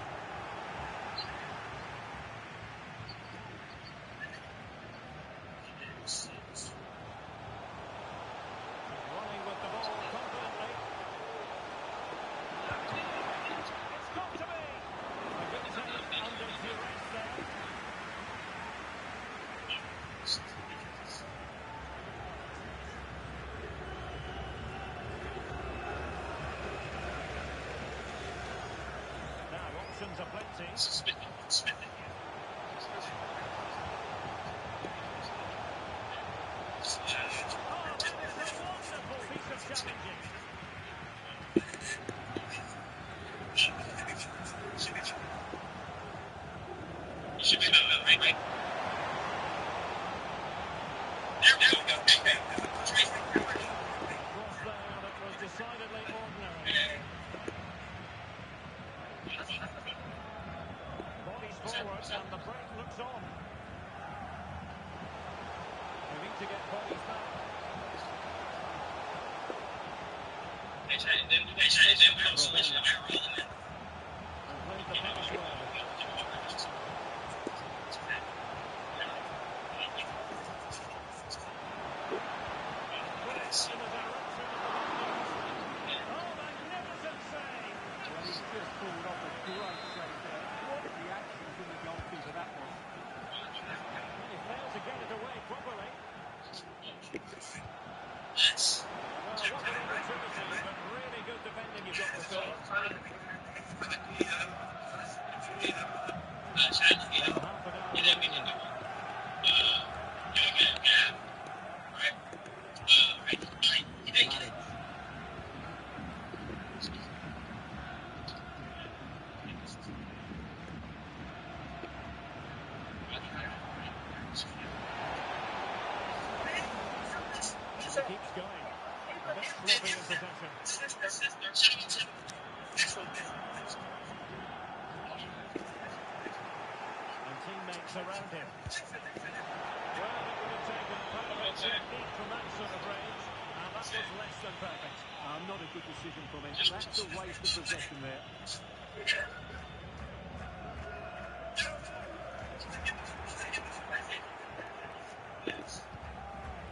Running with the ball confidently. It's got to be. A good take under duress there. Now options are plenty. Oh, that is a wonderful piece of challenging. Cross there that was decidedly ordinary. Bodies forward and the break looks on. They need to get bodies back. And played the pass well. Press in the direction of the Monkeys. Oh, magnificent save! Well, he's just pulled off a great save there. What reaction from the goalkeeper that was. He failed to get it away properly. Well, what an opportunity, but really good defending, you've got to say. Well, half an hour remaining. Marriage. And he keeps going. A bit sloppy in possession. And teammates around him. Well, it would have taken perfect technique from that sort of range, and that was less than perfect. Not a good decision from him. That's a waste of possession there.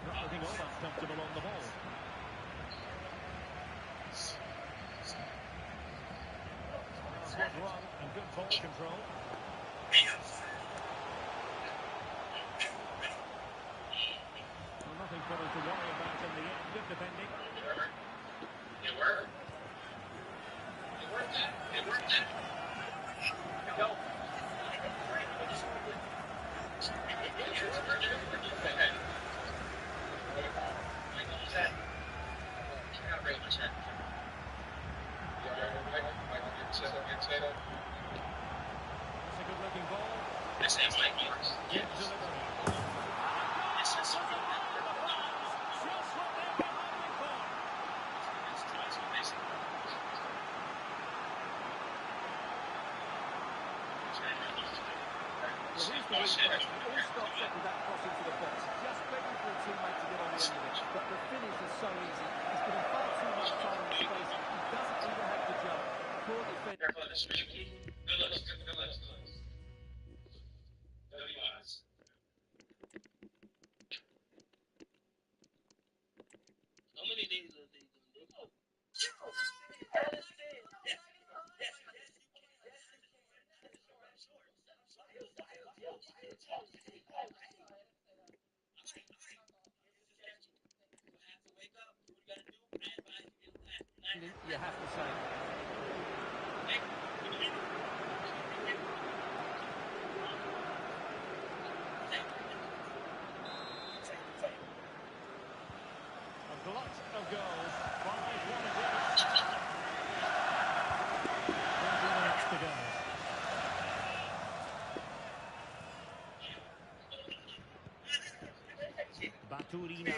Not looking all that comfortable on the ball. Good run and good ball control. Well, nothing for them to worry about in the end. Good defending. You have to say. A glut of goals. 5-1 it is. 20 minutes to go. Baturina.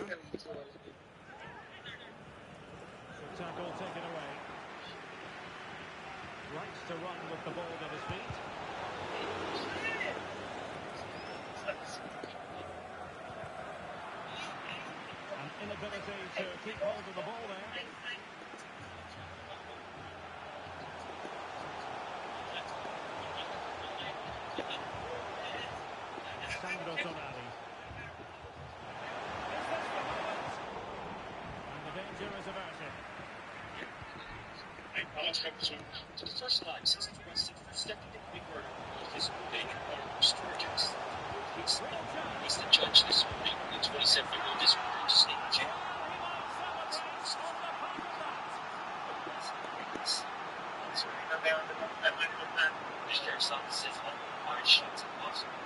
The tackle taken away. Likes to run with the ball at his feet. An inability to keep hold of the ball there. Sandro Tonali. Is this the moment? And the danger is averted. For the first time since the arrested for stepping into the murder of his roommate or Sturgis. He's the judge this morning. The 27-year-old is ordered to stay in jail. The sheriff's office says one of the hard shots at possible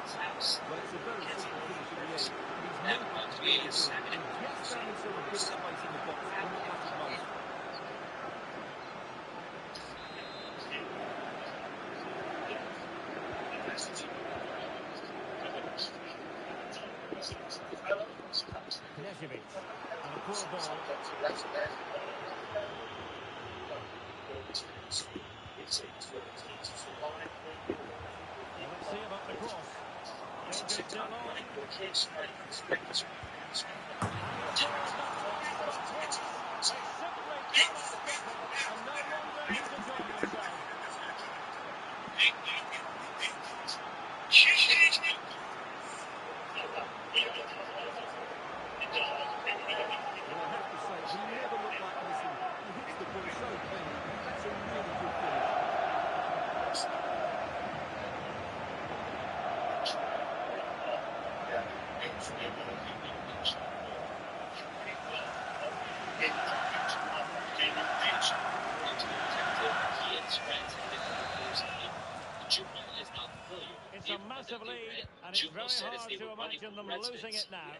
his house. Well, it's a very simple finish in the end. That runs me in 7 Just standing so a good space in the box and what matters most. Knežević. And a poor ball. Let's see about the cross. Danger still on. And he scored not once but twice. They simply cannot stop it. And no wonder he's enjoying himself. Well, I have to say, he never looked like missing. He hits the ball so clean. That's a really good finish. It's a massive lead, and it's very hard to imagine them losing it now.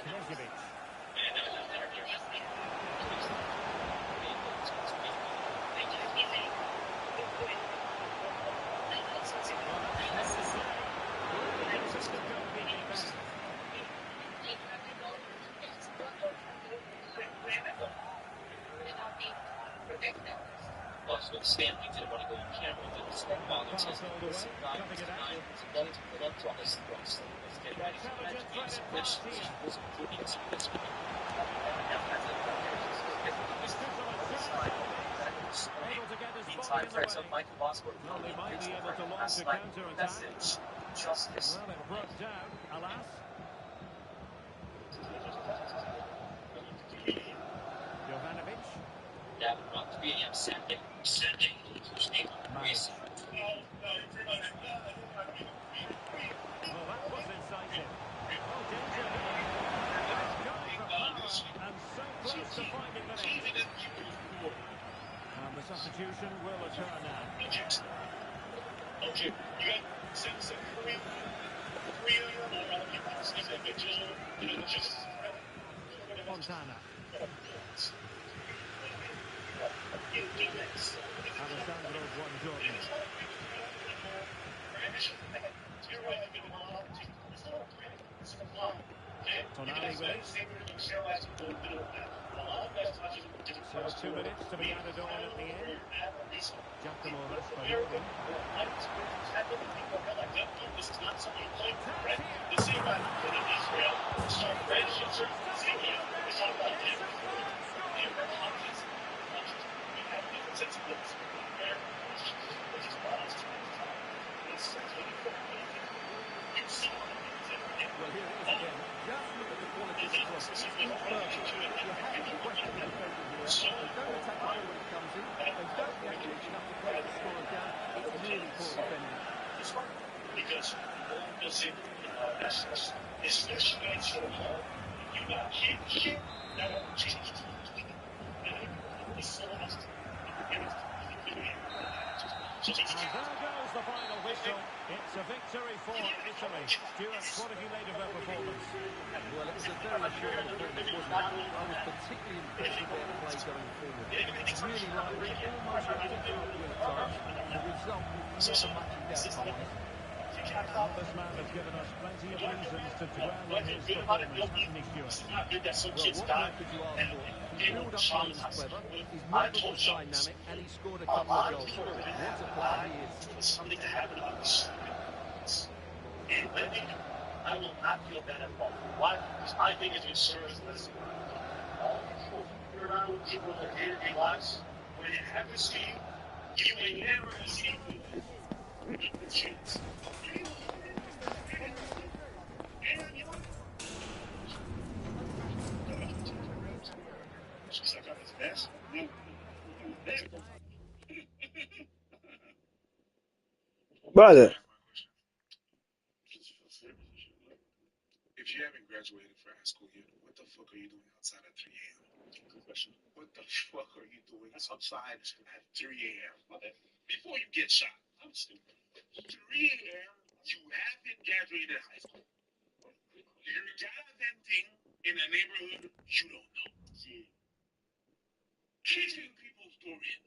Knežević. Stanley didn't want to go on camera, but the spec ball that says Pass all the way, cutting it out. to put up to all this cross. Intelligent threaded pass here. Able to get his body in the way. Well, they might be able to launch a counter-attack. Well, it broke down, alas. Jovanovic. Maris. Well, that was incisive. Oh, danger here. It's going for power, and so close to finding the net. And the substitution will occur now. Fontana. Alessandro Buongiorno. Tonali with it. So 2 minutes to be added on at the end. Giacomo Raspadori. Well, here it is again. Just look at the quality of the cross. It's imperfect. You have to question the defender here. They don't attack the ball when it comes in. They don't especially when it's your home. If you got kids and shit, that won't change. It's so awesome. And there goes the final whistle. It's a victory for Italy. Stuart, what have you made of their performance? Well, it was a very assuring performance, wasn't it? I was particularly impressed with their play going forward. Really lively, almost ridiculous at times. The result was never much in doubt, if I'm honest. Well, this man has given us plenty of reasons to dwell on his performance, hasn't he, Stuart? Well, what more could you ask for? His build-up play was clever, his movement was dynamic, and he scored a couple of goals. What a player he is. For something to happen on this. And I will not feel bad at all. Why? Because I think it serves as all you're around with people in their day-to-day lives. When it happens to you, you may never see the chance. She's like, his best. Brother. If you haven't graduated from high school yet, what the fuck are you doing outside at 3 a.m.? Good question. What the fuck are you doing outside at 3 a.m.? Okay. Before you get shot. I'm stupid. 3 a.m., you haven't graduated high school. You're gallivanting in a neighborhood you don't know. Kicking people's door in.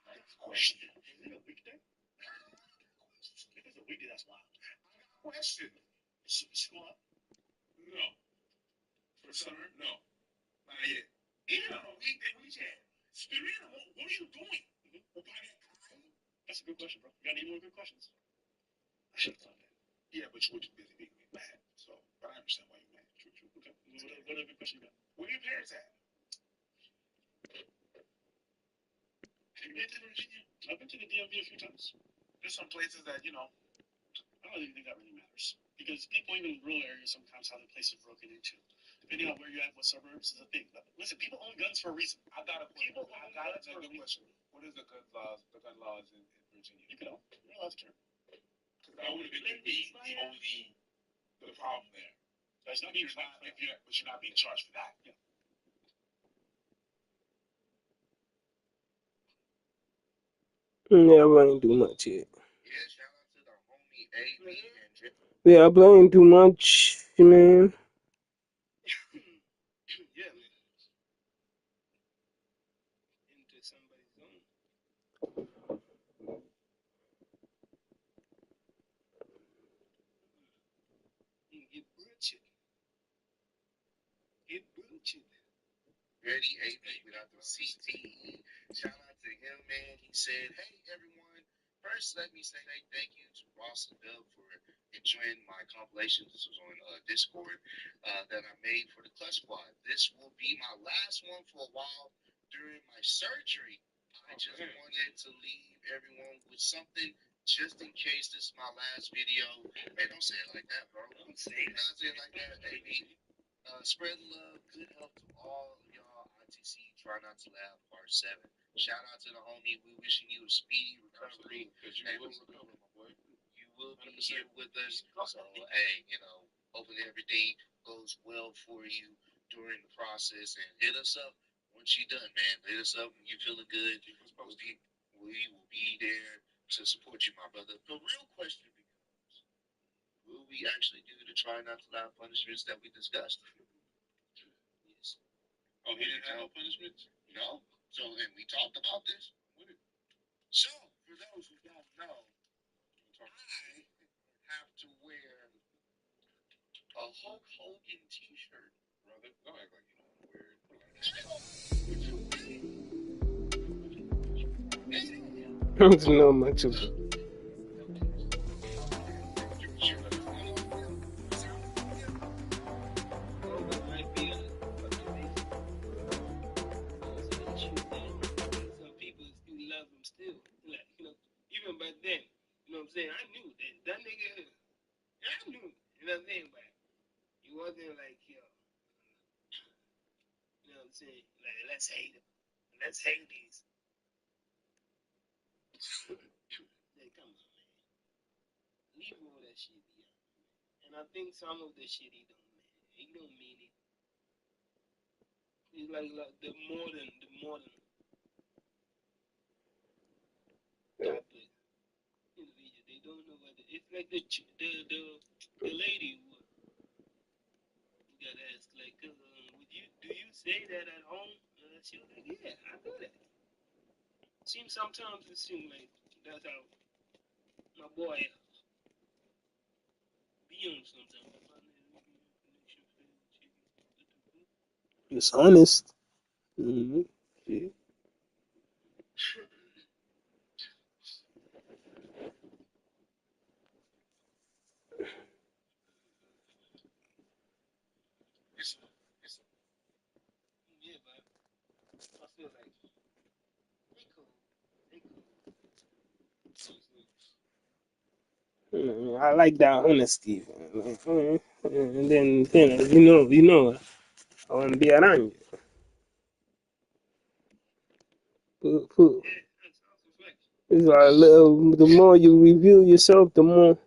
I got a question. Is it a weekday? If it's a weekday, that's wild. I got a question. School up? No. For summer? No. Not yet. Even on a weekday weekend. Spirit, what are you doing? That's a good question, bro. You got any more good questions? I should have thought that. Yeah, but you were too busy being mad. So, but I understand why you're mad. True. Okay. What other good question you got? Where are your parents at? Have you been to Virginia? I've been to the DMV a few times. There's some places that, I don't really think that really matters. Because people, even in rural areas, sometimes have their places broken into. Depending on where you're at, what suburbs is a thing. But listen, people own guns for a reason. I got a question. What is the gun laws in Virginia? You can own. You're allowed to carry. Because that would have been the problem there. That's not being charged, but you're not being charged for that. Yeah. Yeah, I ain't do much yet. Yeah, shout out to the homie AB and Jeff. Yeah, I ain't do much, man. Yeah, man. Into somebody's zone. Get butchered. Ready, AB without the CTE. Shout out to him, man. He said, hey, everyone. First, let me say thank you to Ross and Dub for enjoying my compilation. This was on Discord that I made for the Clutch Squad. This will be my last one for a while during my surgery. I just wanted to leave everyone with something just in case this is my last video. Hey, don't say it like that, bro. Don't say it like that, baby. Spread love, good health to all of y'all. ITC, try not to laugh, part 7. Shout out to the homie. We wishing you a speedy recovery. Because you will recover, my boy. You will be here with us. So, hey, hopefully everything goes well for you during the process. And hit us up once you're done, man. Hit us up when you're feeling good. We will be there to support you, my brother. The real question becomes, will we actually do the try not to laugh punishments that we discussed? Yes. Oh, he didn't have no punishments? No. So, and we talked about this. So, for those who don't know, I have to wear a Hulk Hogan t-shirt. Brother, don't act like you don't wear it. I don't know much of it. Even back then, you know what I'm saying? I knew that nigga, I knew, you know what I'm saying? But he wasn't like, you know what I'm saying? Like, let's hate him. Let's hate these. Hey, come on, man. Leave all that shit behind. And I think some of the shit he don't mean it. It's like the modern type of individual. They don't know what it's like the lady who got asked like, do you say that at home? She was like, yeah, I do that. Sometimes it seems like that's how my boy be on sometimes. It's honest. Mm-hmm. Yeah. Yeah, but I feel like they cool. They cool. I like that honesty. And then you know, I want to be around you. Yeah, that's also flex. It's like the more you reveal yourself, the more.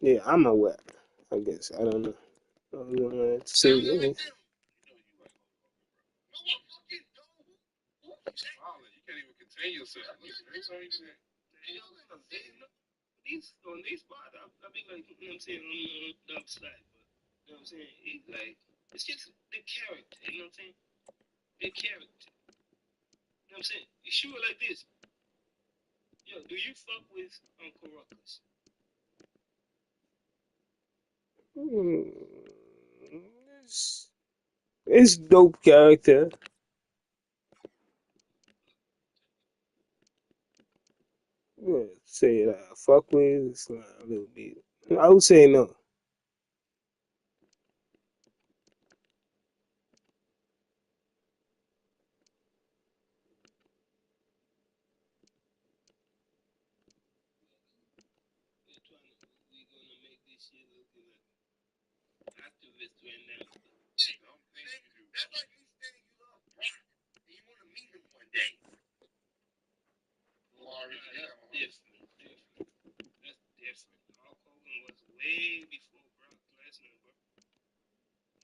Yeah, I'm aware. I guess I don't know. I don't know what to say. You know you like smiling. You can't even contain yourself. That's all you said. On these spots, I be like, you know what I'm saying, on the upside, but you know what I'm saying? It's like, it's just the character, you know what I'm saying? The character. You know what I'm saying? You sure like this. Yo, do you fuck with Uncle Ruckus? Mm, it's dope character. Yeah, say that fuck with it's not a little bit. I would say no. We're gonna make this shit looking like activists right now. That's like me saying you love Brock and you want to meet him one day. Different. That's different. Hulk Hogan was way before Brock Lesnar, bro.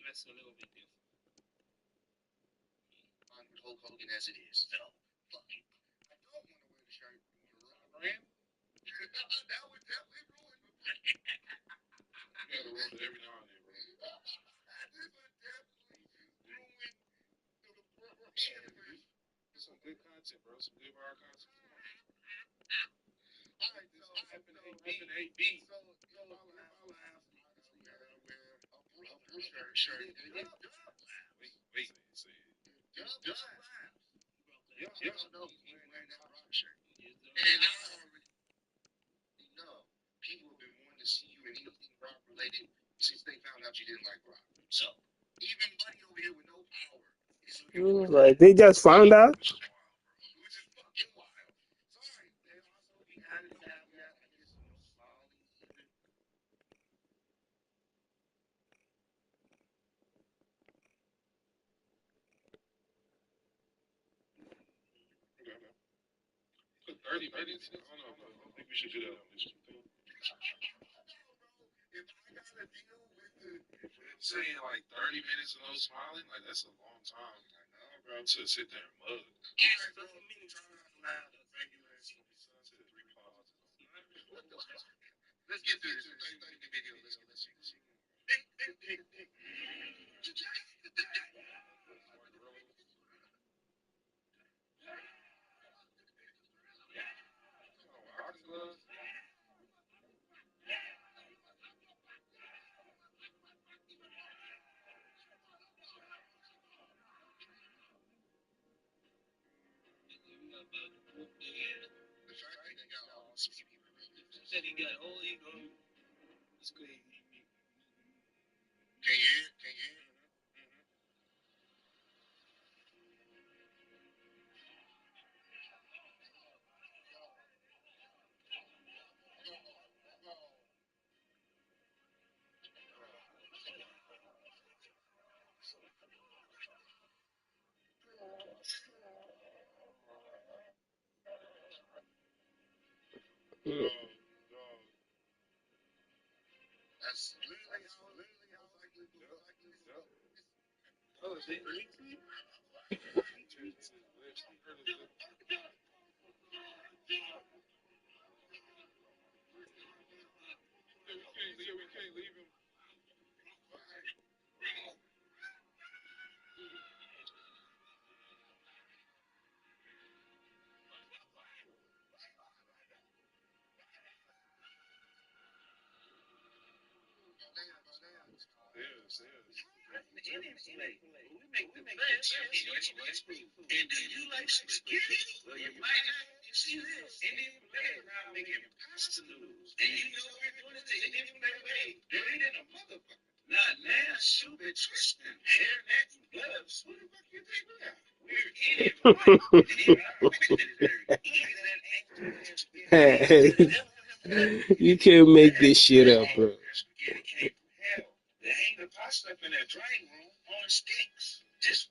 That's a little bit different. With Hulk Hogan as it is. So, fuck it. I don't want to wear the shirt. You want to run? That would definitely ruin the brand. You gotta run it every now and then, bro. This would definitely ruin the brand. It's some good content, bro. Some good bar content. All right, so FNAB. So, if I laugh, wear a blue shirt. Wait. Say it. Dub laughs. Y'all know he's wearing that Brock shirt. And I already know people have been wanting to see you in anything Brock related since they found out you didn't like Brock. So, even Buddy over here with no power is looking for Like they just found out. which is fucking wild. Sorry. And also, he added a caveat, I guess, smiling even. Put 30 minutes? I don't know. I think we should do that on this one. If I gotta deal with saying like 30 minutes of no smiling, like that's a long time. Like, no, bro, to sit there and mug. Yes, 30 minutes. Try not to laugh. Regular. Sunset, 3 pauses. Let's get through this 30-minute video. Let's get this shit. Said he got all he going. It's crazy. Can you hear? Can you hear? That's literally how oh, is it weekly? We can't leave him. We make the best food. And do you like spaghetti? Well, you might not. You see this? Indian flavor now making pasta noodles. And you know we're doing it the Indian flavor way. Dirty than a motherfucker. Not now, soup and twisting. Hair, neck, and gloves. What the fuck you think we are? We're Indian, right? You can't make this shit up, bro. Spaghetti came from hell. They hang the pasta up in their drying room on sticks. Just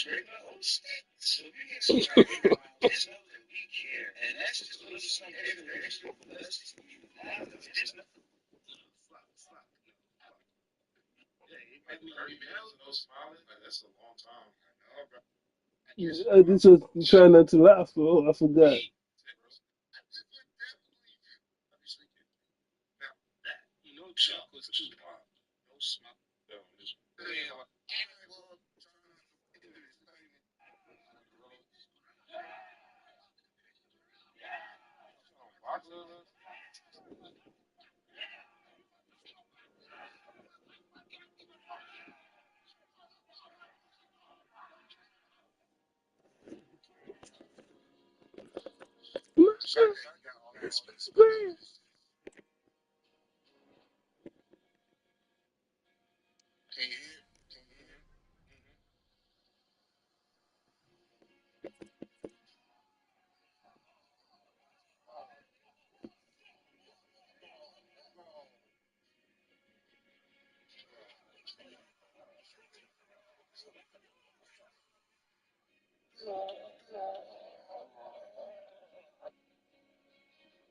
regular old sticks. So if you get some spaghetti, just know that we care. And that's just a little something extra for us to use. Just know. That's a long time. I just was trying not to laugh. Oh, I forgot. No chocolate, too hot. No smoke.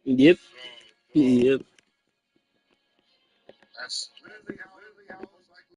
Yep. Yep. That's literally how